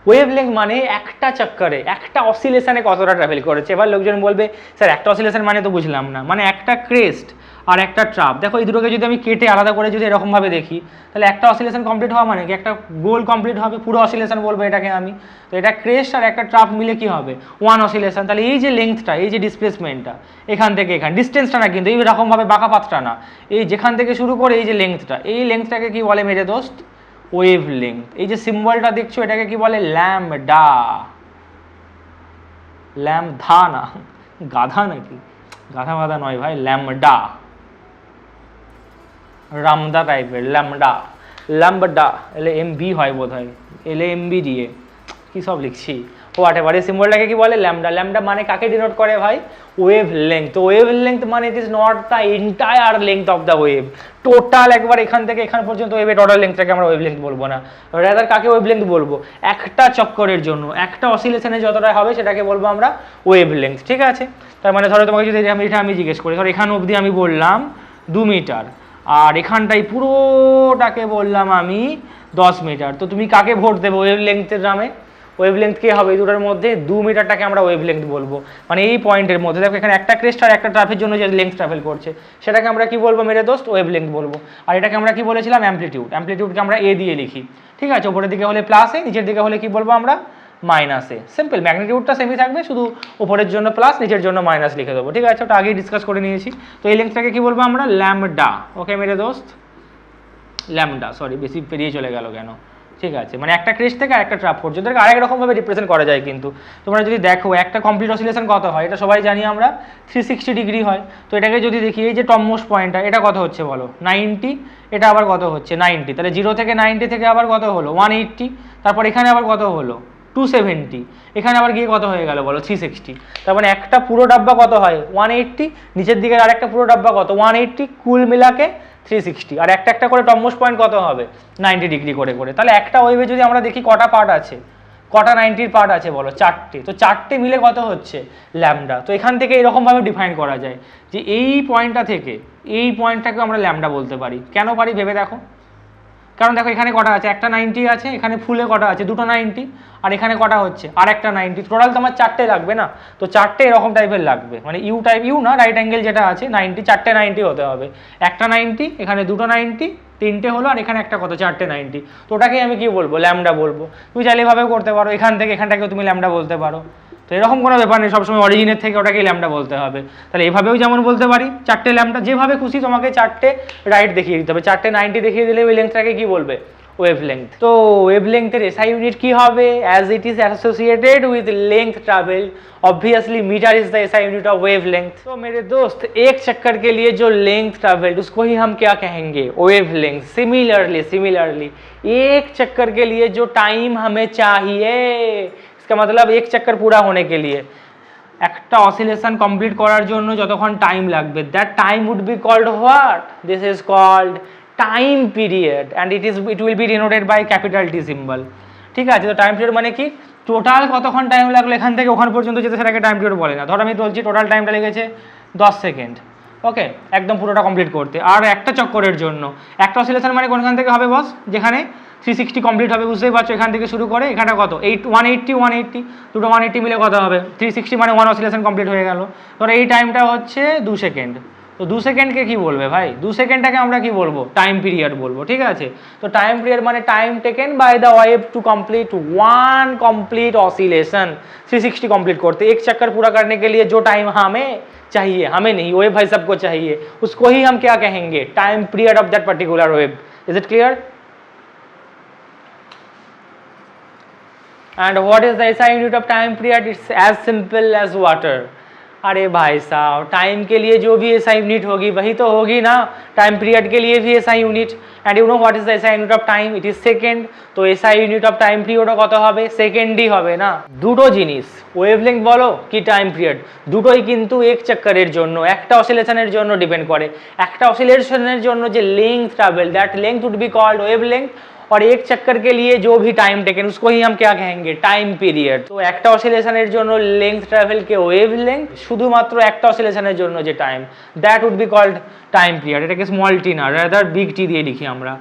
ওয়েভ লেংথ মানে একটা চক্করে, একটা অসিলেশনে কতটা ট্রাভেল করেছে। এবার লোকজন বলবে স্যার একটা অসিলেশন মানে তো বুঝলাম না। মানে একটা ক্রেস্ট আর একটা ট্রাপ, দেখো এই দুটোকে যদি আমি কেটে আলাদা করে যদি এরকমভাবে দেখি, তাহলে একটা অসিলেশন কমপ্লিট হওয়া মানে কি? একটা গোল কমপ্লিট হবে, পুরো অসিলেশন বলবো এটাকে আমি। তো এটা ক্রেস্ট আর একটা ট্রাপ মিলে কি হবে? One oscillation. তাহলে এই যে লেংথটা, এই যে ডিসপ্লেসমেন্টটা এখান থেকে এখানে, ডিস্টেন্সটা না কিন্তু এইরকমভাবে বাঁকা পাতটা না, এই যেখান থেকে শুরু করে এই যে লেংথটা, এই লেংথটাকে কি বলে মেরে দোস্ত? Wave length. এই যে সিম্বলটা দেখছো এটাকে কি বলে? ল্যামডা। ল্যামধা না, গাধা নাকি? গাধা গাধা নয় ভাই, ল্যামডা, রামদা টাইপের, ল্যামডা, ল্যামডা, এলে এমবি হয় বোধ হয়, এলে এমবি দিয়ে কী সব লিখছি, হোয়াট এভার। এই সিম্বলটাকে কি বলে? ল্যামডা। ল্যামডা মানে কাকে ডিনোট করে ভাই? Wave length. তো ওয়েভ লেংথ মানে it is not the entire length of the wave, total একবার এখান থেকে এখান পর্যন্ত ওয়েভের টোটাল লেংথটাকে আমরা ওয়েভ লেংথ বলবো না, রাদার কাকে ওয়েভ লেংথ বলবো? একটা চক্করের জন্য, একটা অসিলেশনে যতটা হবে সেটাকে বলবো আমরা ওয়েভ লেংথ। ঠিক আছে? তার মানে ধরো তোমাকে যদি এটা আমি জিজ্ঞেস করি, ধরো এখান অবধি আমি বললাম 2 মিটার, আর এখানটাই পুরোটাকে বললাম আমি 10 মিটার, তো তুমি কাকে ভোট দেবো ওয়েভ লেংথের নামে? ওয়েভ লেংথ কে হবে? এই দুটোর মধ্যে 2 মিটারটাকে আমরা ওয়েভ লেংথ বলবো। মানে এই পয়েন্টের মধ্যে দেখো এখানে একটা ক্রেস্ট আর একটা ট্রাফের জন্য যে লেংথ ট্রাভেল করছে সেটাকে আমরা কি বলবো মেরে দোস্ত? ওয়েভ লেংথ বলবো। আর এটাকে আমরা কি বলেছিলাম? অ্যাম্পলিটিউড। অ্যাম্পলিটিউডকে আমরা এ দিয়ে লিখি। ঠিক আছে? উপরের দিকে হলে প্লাস এ, নিচের দিকে হলে কি বলবো আমরা? মাইনাস এ। সিম্পল, ম্যাগনিটিউডটা সেমই থাকবে, শুধু উপরের জন্য প্লাস, নিচের জন্য মাইনাস লিখে দেবো। ঠিক আছে? ওটা আগেই ডিসকাস করে নিয়েছি। তো এই লেংথটাকে কি বলবো আমরা? ল্যামডা। ওকে মেরে দোস্ত, ল্যামডা। সরি, বেশি পেরিয়ে চলে গেল কেন? ঠিক আছে, মানে একটা ক্রেস্ট থেকে আরেকটা ট্রাপ পর্যন্ত আরেক রকমভাবে রিপ্রেজেন্ট করা যায়। কিন্তু তোমরা যদি দেখো একটা কমপ্লিট অসিলেশন কত হয়, এটা সবাই জানি আমরা, 360 ডিগ্রি হয়। তো এটাকে যদি দেখি, এই যে টপমোস্ট পয়েন্টটা, এটা কত হচ্ছে বলো? 90। এটা আবার কত হচ্ছে? 90। তাহলে 0 থেকে 90 থেকে আবার কত হলো? 180। তারপর এখানে আবার কত হলো? 270। এখানে আবার গিয়ে কত হয়ে গেল বলো? 360। তার মানে একটা পুরো ডাব্বা কত হয়? 180। নিচের দিকের আরেকটা পুরো ডাব্বা কত? 180। কুল মিলাকে 360। আর একটা একটা করে টপমোস্ট পয়েন্ট কত হবে? 90 ডিগ্রি করে করে। তাহলে একটা ওয়েভে যদি আমরা দেখি কটা পার্ট আছে, কটা 90-র পার্ট আছে বলো? 4টে। তো 4টে মিলে কত হচ্ছে? ল্যামডা। তো এখান থেকে এরকমভাবে ডিফাইন করা যায় যে এই পয়েন্টটা থেকে এই পয়েন্টটাকে আমরা ল্যামডা বলতে পারি। কেন পারি ভেবে দেখো। কারণ দেখো এখানে কটা আছে? একটা 90 আছে, এখানে ফুলে কটা আছে? দুটো 90, আর এখানে কটা হচ্ছে? আর একটা 90। টোটাল তো আমার 4টে লাগবে না? তো 4টে এরকম টাইপের লাগবে, মানে ইউ টাইপ, ইউ না, রাইট অ্যাঙ্গেল যেটা আছে 90, 4টে 90 হতে হবে। একটা 90, এখানে দুটো 90, 3টে হলো, আর এখানে একটা কত? 4টে 90। তো ওটাকেই আমি কি বলবো? ল্যামডা বলবো। তুমি চাইলে এভাবেও করতে পারো, এখান থেকে এখানটাকেও তুমি ল্যামডা বলতে পারো। তো এরকম কোনো ব্যাপার নেই, সবসময় অরিজিনের থেকে ওটাকে ল্যাম্বডা বলতে হবে। তাহলে এভাবেও যেমন বলতে পারি 4টে ল্যাম্বডা, যেভাবে খুশি তোমাকে 4টে রাইট দেখিয়ে দিতে হবে। 4টে 90 দেখিয়ে দিলে ওই লেন্থটাকে কি বলবে? Wavelength. তো ওয়েভ লেংথের এসআই ইউনিট কি হবে? As it is associated with length travel obviously metre is the SI unit of wavelength. तो मेरे दोस्त एक चक्कर के लिए जो लेंथ ट्रैवल्ड उसको ही हम क्या कहेंगे? Wave length. सिमिलरली एक चक्कर के लिए जो टाइम हमें चाहिए, इसका मतलब एक चक्कर पूरा होने के लिए একটা অসিলেশন কমপ্লিট করার জন্য যতক্ষণ টাইম লাগবে, that time would be called what? This is called time period and it will be denoted by capital T symbol. ঠিক আছে, তো টাইম পিরিয়ড মানে কি? টোটাল কতক্ষণ টাইম লাগলো এখান থেকে ওখান পর্যন্ত যেতে, সেটাকে টাইম পিরিয়ড বলে না। ধর আমি বলছি টোটাল টাইমটা লেগেছে 10 সেকেন্ড, ওকে, একদম পুরোটা কমপ্লিট করতে। আর একটা চক্করের জন্য একটা অসিলেশন মানে কোনখান থেকে হবে বস? যেখানে 360 কমপ্লিট হবে, বুঝতেই পারছো, এখান থেকে শুরু করে এখানটা কত 180 দুটো 180 মিলে কত হবে? 360 মানে 1 অসিলেশন কমপ্লিট হয়ে গেল। ধর এই টাইমটা হচ্ছে 2 সেকেন্ড। তো 2 সেকেন্ডকে কি বলবে ভাই? 2 সেকেন্ডটাকে আমরা কি বলবো? টাইম পিরিয়ড বলবো। ঠিক আছে, তো টাইম পিরিয়ড মানে time taken by the wave to complete 1 complete oscillation, 360 complete करते। एक चक्कर पूरा करने के लिए जो टाइम हमें चाहिए, हमें नहीं, वेव भाई सबको चाहिए, उसको ही हम क्या कहेंगे? Time period of that particular wave. Is it clear? And what is the SI unit of time period? It's as simple as water. अरे भाई साहब, टाइम के लिए जो भी एसआई यूनिट होगी वही तो होगी ना टाइम पीरियड के लिए भी SI unit. And you know what is the SI unit of time? It is second. तो एसआई यूनिट ऑफ टाइम पिरियडও কত হবে? সেকেন্ডই হবে না। দুটো জিনিস, ওয়েভলেংথ বলো কি টাইম পিরিয়ড, দুটোই কিন্তু এক চক্করের জন্য, একটা অসিলেশনের জন্য ডিপেন্ড করে। একটা অসিলেশনের জন্য যে length travel, that length would be called wavelength. और एक चक्कर के लिए जो भी टाइम टेकन उसको ही हम क्या कहेंगे? Time period. তো একটা অসিলেশনের জন্য লেংথ ট্রাভেলকে ওয়েভ লেংথ, শুধুমাত্র একটা অসিলেশনের জন্য যে time, that would be called time period. এটাকে স্মল টি না, রাদার বিগ টি দিয়ে লিখি আমরা।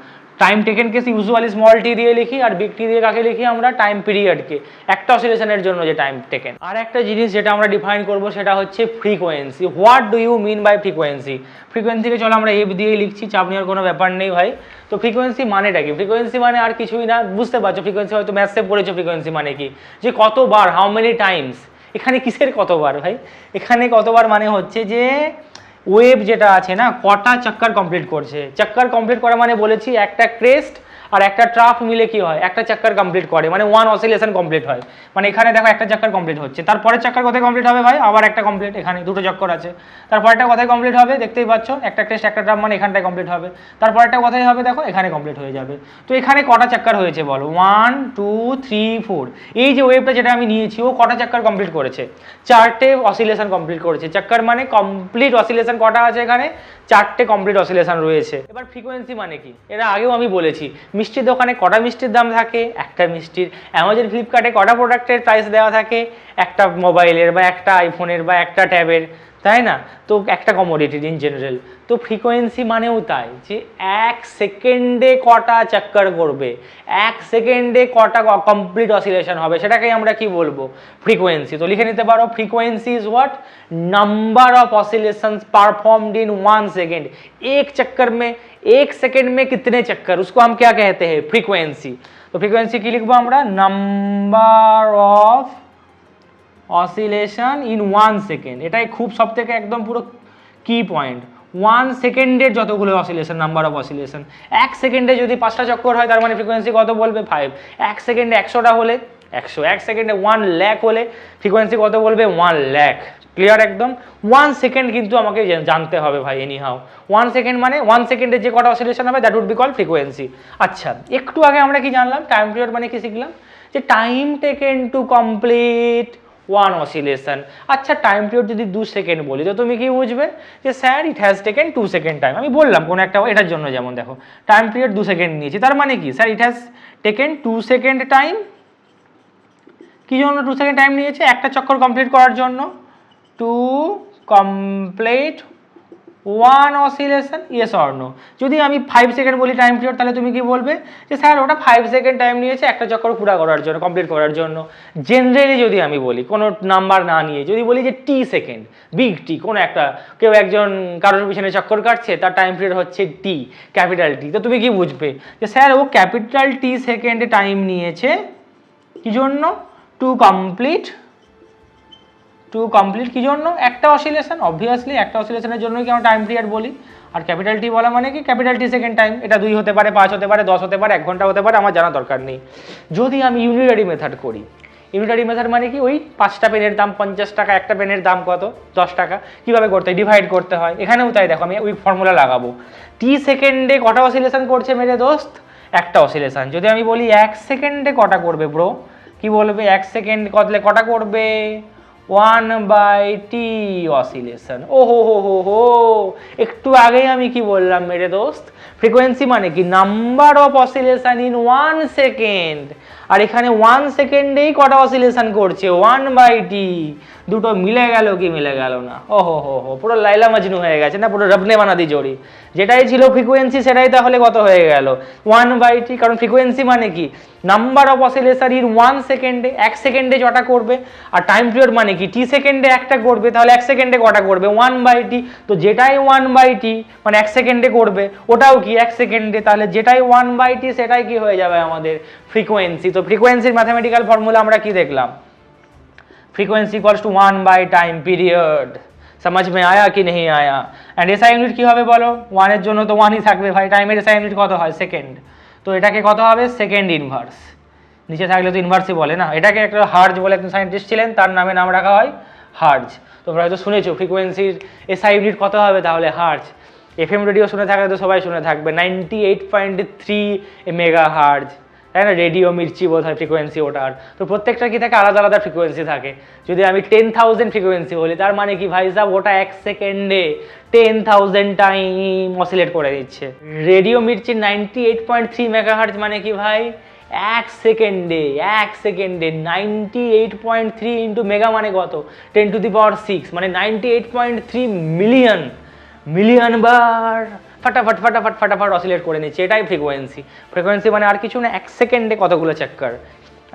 টাইম টেকেনকে ইউজুয়ালি স্মল টি দিয়ে লিখি, আর বিগ টি দিয়ে কাকে লিখি আমরা? টাইম পিরিয়ডকে, একটা অসিলেশনের জন্য যে টাইম টেকেন। আর একটা জিনিস যেটা আমরা ডিফাইন করব সেটা হচ্ছে frequency. What do you mean by frequency? ফ্রিকোয়েন্সিকে চলো আমরা এফ দিয়ে লিখছি, চাপ নেওয়ার কোনো ব্যাপার নেই ভাই। তো ফ্রিকোয়েন্সি মানেটা কি? ফ্রিকোয়েন্সি মানে আর কিছুই না, বুঝতে পারছো ফ্রিকোয়েন্সি, হয়তো ম্যাথসে পড়েছো ফ্রিকোয়েন্সি মানে কি, যে কতবার, হাউ মেনি টাইমস। এখানে কিসের কতবার ভাই? এখানে কতবার মানে হচ্ছে যে ওয়েভ যেটা আছে না, কটা চক্কর কমপ্লিট করছে। চক্কর কমপ্লিট করা মানে বলেছি একটা ক্রেস্ট আর একটা ট্রাফ মিলে কি হয়? একটা চক্কর কমপ্লিট করে, মানে 1 অসিলেশন কমপ্লিট হয়। মানে এখানে দেখো একটা চক্কর কমপ্লিট হচ্ছে, তারপরে চক্কর কোথায় কমপ্লিট হবে ভাই? আবার একটা কমপ্লিট, এখানে দুটো চক্কর আছে। তারপরটা কোথায় কমপ্লিট হবে? দেখতেই পাচ্ছ, একটা ক্রেস্ট একটা ট্রাফ, মানে এখানটায় কমপ্লিট হবে। তারপরটা কোথায় হবে? দেখো এখানে কমপ্লিট হয়ে যাবে। তো এখানে কটা চক্কর হয়েছে বলো? 1 2 3 4। এই যে ওয়েভটা যেটা আমি নিয়েছি ও কটা চক্কর কমপ্লিট করেছে? 4টে অসিলেশন কমপ্লিট করেছে। চক্কর মানে কমপ্লিট অসিলেশন কটা আছে এখানে? 4টে কমপ্লিট অসিলেশন রয়েছে। এবার ফ্রিকোয়েন্সি মানে কি? এটা আগেও আমি বলেছি, মিষ্টির দোকানে কটা মিষ্টির দাম থাকে? একটা মিষ্টির। অ্যামাজন ফ্লিপকার্টে কটা প্রোডাক্টের প্রাইস দেওয়া থাকে? একটা মোবাইলের বা একটা আইফোনের বা একটা ট্যাবের, তাই না? তো একটা কমোডিটির ইন জেনারেল। তো ফ্রিকোয়েন্সি মানেও তাই, যে 1 সেকেন্ডে কটা চক্কর করবে, 1 সেকেন্ডে কটা কমপ্লিট অসিলেশন হবে, সেটাকেই আমরা কি বলবো? ফ্রিকোয়েন্সি। তো লিখে নিতে পারো, frequency is what? Number of oscillations performed in 1 second. एक चक्कर में 1 सेकेंड में कितने चक्कर, उसको हम क्या कहते हैं? फ्रीक्वेंसी। तो फ्रीक्वेंसी की लिखबो আমরা number of oscillation in 1 second. এটাই খুব সবথেকে একদম পুরো কি পয়েন্ট। 1 সেকেন্ডের যতগুলো অসিলেশন, নাম্বার অফ অসিলেশন। 1 সেকেন্ডে যদি 5টা চক্কর হয় তার মানে ফ্রিকোয়েন্সি কত বলবে? 5। 1 সেকেন্ডে 100টা হলে 100, 1 সেকেন্ডে 1 লাখ হলে ফ্রিকোয়েন্সি কত বলবে? 1 লাখ। ক্লিয়ার একদম? 1 সেকেন্ড কিন্তু আমাকে জানতে হবে ভাই, এনি হাউ। 1 সেকেন্ড মানে 1 সেকেন্ডে যে কটা অসিলেশন হবে that would be called frequency. আচ্ছা, একটু আগে আমরা কি জানলাম? টাইম পিরিয়ড মানে কি শিখলাম? যে time taken to complete 1 oscillation. আচ্ছা, টাইম পিরিয়ড যদি 2 সেকেন্ড বলি তো তুমি কি বুঝবে? যে sir it has taken 2 second time. আমি বললাম কোনো একটা এটার জন্য, যেমন দেখো টাইম পিরিয়ড 2 সেকেন্ড নিয়েছি, তার মানে কি? Sir it has taken 2 second time. কি জন্য 2 সেকেন্ড টাইম নিয়েছে? একটা চক্কর কমপ্লিট করার জন্য। To complete 1 oscillation, yes or no? যদি আমি 5 সেকেন্ড বলি টাইম পিরিয়ড, তাহলে তুমি কি বলবে? যে স্যার ওটা 5 সেকেন্ড টাইম নিয়েছে একটা চক্কর পুরা করার জন্য, কমপ্লিট করার জন্য। জেনারেলি যদি আমি বলি, কোনো নাম্বার না নিয়ে যদি বলি যে টি সেকেন্ড, বিগ টি, কোনো একটা কেউ একজন কারোর পিছনে চক্কর কাটছে, তার টাইম পিরিয়ড হচ্ছে টি, ক্যাপিটাল টি। তো তুমি কি বুঝবে? যে স্যার ও ক্যাপিটাল টি সেকেন্ডে টাইম নিয়েছে, কি জন্য? টু কমপ্লিট টু কমপ্লিট কি জন্য, একটা অসিলেশন, অবভিয়াসলি একটা অসিলেশনের জন্যই কি আমরা টাইম পিরিয়ড বলি। আর ক্যাপিটাল টি বলা মানে কি, ক্যাপিটাল টি সেকেন্ড টাইম, এটা 2 হতে পারে, 5 হতে পারে, 10 হতে পারে, 1 ঘন্টা হতে পারে, আমার জানা দরকার নেই। যদি আমি ইউনিটারি মেথড করি, ইউনিটারি মেথড মানে কি, ওই 5টা পেনের দাম 50 টাকা, একটা পেনের দাম কত 10 টাকা, কীভাবে করতে হয়, ডিভাইড করতে হয়। এখানেও তাই, দেখো আমি ওই ফর্মুলা লাগাবো, টি সেকেন্ডে কটা অসিলেশন করছে মেরে দোস্ত, একটা অসিলেশন। যদি আমি বলি 1 সেকেন্ডে কটা করবে ব্রো, কি বলবে, 1 সেকেন্ড কতলে কটা করবে, 1/t অসিলেশন। ও হো, একটু আগেই আমি কি বললাম মেরে দোস্ত, ফ্রিকোয়েন্সি মানে কি, number of oscillation in 1 second. আর এখানে 1 সেকেন্ডেই কটা অসিলেশন করছে, 1/t। দুটো মিলে গেল কি মিলে গেল না, ও হো, পুরো লাইলা মজনু হয়ে গেছে না, পুরো রবনে বানাদি জোড়ি। যেটাই ছিল ফ্রিকোয়েন্সি সেটাই তাহলে কত হয়ে গেল, 1/t। কারণ ফ্রিকোয়েন্সি মানে কি, নাম্বার অফ অসিলেশন ইন 1 সেকেন্ডে, 1 সেকেন্ডে যটা করবে। আর টাইম পিরিয়ড মানে কি, টি সেকেন্ডে একটা করবে, তাহলে 1 সেকেন্ডে কটা করবে, 1/t। তো যেটাই 1/t মানে 1 সেকেন্ডে করবে, ওটাও কি 1 সেকেন্ডে, তাহলে যেটাই 1/t সেটাই কি হয়ে যাবে আমাদের ফ্রিকোয়েন্সি। তো ফ্রিকোয়েন্সির ম্যাথামেটিক্যাল ফর্মুলা আমরা কি দেখলাম, फ्रीक्वेंसी इक्वल्स टू 1/टाइम पीरियड। समझ में आया कि नहीं आया। एंड एसआई यूनिट কি হবে বলো, 1 এর জন্য তো 1ই থাকবে ভাই, টাইমের এসআই ইউনিট কত হয়, সেকেন্ড। তো এটাকে কত হবে, সেকেন্ড ইনভার্স, নিচে থাকলে তো ইনভার্সই বলে না। এটাকে একটা হার্জ বলে একজন সায়েন্টিস্ট ছিলেন, তার নামে নাম রাখা হয় হার্জ। তোমরা হয়তো শুনেছো ফ্রিকোয়েন্সির এসআই ইউনিট কত হবে, তাহলে হার্জ। এফএম রেডিও শুনে থাকলে তো সবাই শুনে থাকবে 98.3 মেগা হার্জ, তাই না, রেডিও মির্চি বোধ হয় ফ্রিকোয়েন্সি ওটার। তো প্রত্যেকটা কি থাকে, আলাদা আলাদা ফ্রিকোয়েন্সি থাকে। যদি আমি 10,000 ফ্রিকোয়েন্সি বলি, তার মানে কি ভাই সাহেব, ওটা 1 সেকেন্ডে 10,000 টাইম অসিলেট করে দিচ্ছে। রেডিও মির্চির 98.3 মেগাহার্জ মানে কি ভাই, 1 সেকেন্ডে 98.3 ইন্টু মেগা মানে কত, 10⁶, মানে 98.3 মিলিয়ন বার फटाफट অসিলেট করে নিচ্ছে, এটাই ফ্রিকোয়েন্সি মানে আর কিছু না, 1 সেকেন্ডে কতগুলো চক্কর।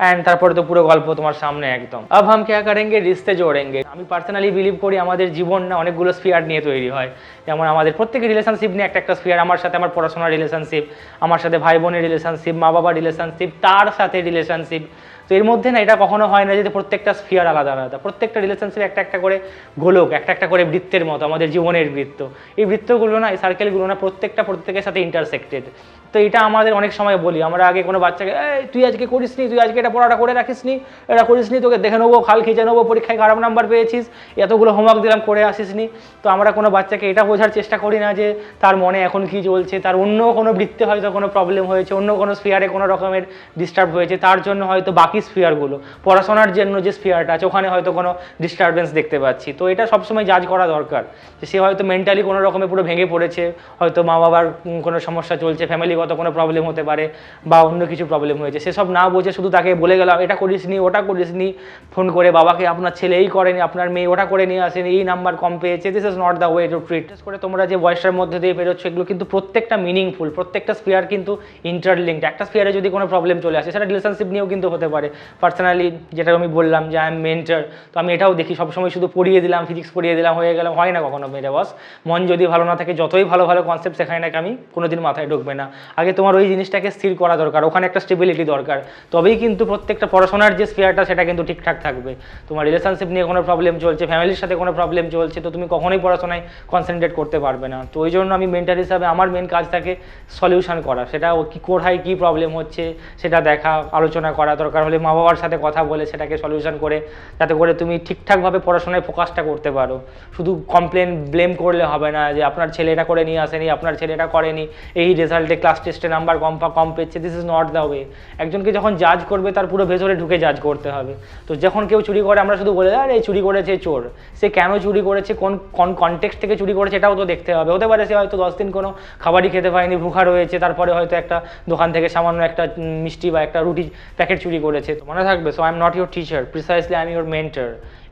এন্ড তারপরে তো পুরো গল্প তোমার সামনে একদম। अब हम क्या करेंगे, रिश्ते जोड़ेंगे। আমি পার্সোনালি বিলিভ করি আমাদের জীবন না অনেকগুলো স্ফিয়ার নিয়ে তৈরি হয়। যেমন আমাদের প্রত্যেকের রিলেশনশিপ নিয়ে একটা স্ফিয়ার, আমার সাথে আমার পড়াশোনার রিলেশনশিপ, আমার সাথে ভাই বোনের রিলেশনশিপ, মা বাবার রিলেশনশিপ, তার সাথে রিলেশনশিপ। তো এর মধ্যে না এটা কখনো হয় না যে প্রত্যেকটা স্ফিয়ার আলাদা আলাদা, প্রত্যেকটা রিলেশনশিপ একটা একটা করে গোলক, একটা একটা করে বৃত্তের মতো, আমাদের জীবনের বৃত্ত। এই বৃত্তগুলো না, এই সার্কেলগুলো না, প্রত্যেকের সাথে ইন্টারসেক্টেড। তো এটা আমাদের অনেক সময় বলি, আমরা আগে কোনো বাচ্চাকে, তুই আজকে করিস নি, তুই আজকে এটা পড়াটা করে রাখিস নি, এটা করিস নি, তোকে দেখে নেবো, খাল খিচে নেবো, পরীক্ষায় খারাপ নাম্বার পেয়েছিস, এতগুলো হোমওয়ার্ক দিলাম করে আসিস নি। তো আমরা কোনো বাচ্চাকে এটা বোঝার চেষ্টা করি না যে তার মনে এখন কি চলছে, তার অন্য কোনো বৃত্তে হয়তো কোনো প্রবলেম হয়েছে, অন্য কোনো স্ফিয়ারে কোনো রকমের ডিস্টার্ব হয়েছে, তার জন্য হয়তো বাকি স্ফিয়ারগুলো, পড়াশোনার জন্য যে স্ফিয়ারটা আছে ওখানে হয়তো কোনো ডিস্টারবেন্স দেখতে পাচ্ছি। তো এটা সবসময় জাজ করা দরকার যে সে হয়তো মেন্টালি কোনো রকমে পুরো ভেঙে পড়েছে, হয়তো মা বাবার কোনো সমস্যা চলছে, ফ্যামিলিগত কোনো প্রবলেম হতে পারে, বা অন্য কিছু প্রবলেম হয়েছে, সেসব না বুঝে শুধু তাকে বলে গেলাম এটা করিস নি, ওটা করিস নি, ফোন করে বাবাকে আপনার ছেলে এই করেনি, আপনার মেয়ে ওটা করে নিয়ে আসেনি, এই নাম্বার কম পেয়েছে, this is not the way to treat. করে তোমরা যে ভয়েসটার মধ্যে দিয়ে বেরোচ্ছ, এগুলো কিন্তু প্রত্যেকটা মিনিংফুল, প্রত্যেকটা স্ফিয়ার কিন্তু ইন্টারলিঙ্কড। একটা স্ফিয়ারে যদি কোনো প্রবলেম চলে আসে, সেটা রিলেশনশিপ নিয়েও কিন্তু হতে পারে। পার্সোনালি যেটা আমি বললাম যে আই এম মেন্টর, তো আমি এটাও দেখি, সবসময় শুধু পড়িয়ে দিলাম, ফিজিক্স পড়িয়ে দিলাম, হয়ে গেলাম, হয় না কখনো মেরে বস। মন যদি ভালো না থাকে, যতই ভালো ভালো কনসেপ্ট শেখায় না আমি কোনোদিন মাথায় ঢুকবে না। আগে তোমার ওই জিনিসটাকে স্থির করা দরকার, ওখানে একটা স্টেবিলিটি দরকার, তবেই কিন্তু প্রত্যেকটা পড়াশোনার যে স্ফিয়ারটা সেটা কিন্তু ঠিকঠাক থাকবে। তোমার রিলেশনশিপ নিয়ে কোনো প্রবলেম চলছে, ফ্যামিলির সাথে কোনো প্রবলেম চলছে, তো তুমি কখনোই পড়াশোনায় কনসেন্ট্রেট করতে পারবে না। তো ওই জন্য আমি মেন্টার হিসাবে আমার মেন কাজ থাকে সলিউশন করা, সেটা কি কোথায় কী প্রবলেম হচ্ছে সেটা দেখা, আলোচনা করা, দরকার হলে মা বাবার সাথে কথা বলে সেটাকে সলিউশন করে, যাতে করে তুমি ঠিকঠাকভাবে পড়াশোনায় ফোকাসটা করতে পারো। শুধু কমপ্লেন ব্লেম করলে হবে না যে আপনার ছেলে এটা করে নিয়ে আসেনি, আপনার ছেলে এটা করেনি, এই রেজাল্টে ক্লাস টেস্টে নাম্বার কম পেয়েছে, this is not the way. একজনকে যখন জাজ করবে তার পুরো ভেতরে ঢুকে জাজ করতে হবে। তো যখন কেউ চুরি করে আমরা শুধু বলে আরে এই চুরি করেছে চোর, সে কেন চুরি করেছে, কোন কনটেক্সট থেকে চুরি করেছে এটাও তো দেখতে হবে। হতে পারে সে হয়তো 10 দিন কোনো খাবারই খেতে পায়নি, ভুখা রয়েছে, তারপরে হয়তো একটা দোকান থেকে সামান্য একটা মিষ্টি বা একটা রুটি প্যাকেট চুরি করেছে। তো মনে থাকবে, so I am not your teacher, precisely I am your mentor.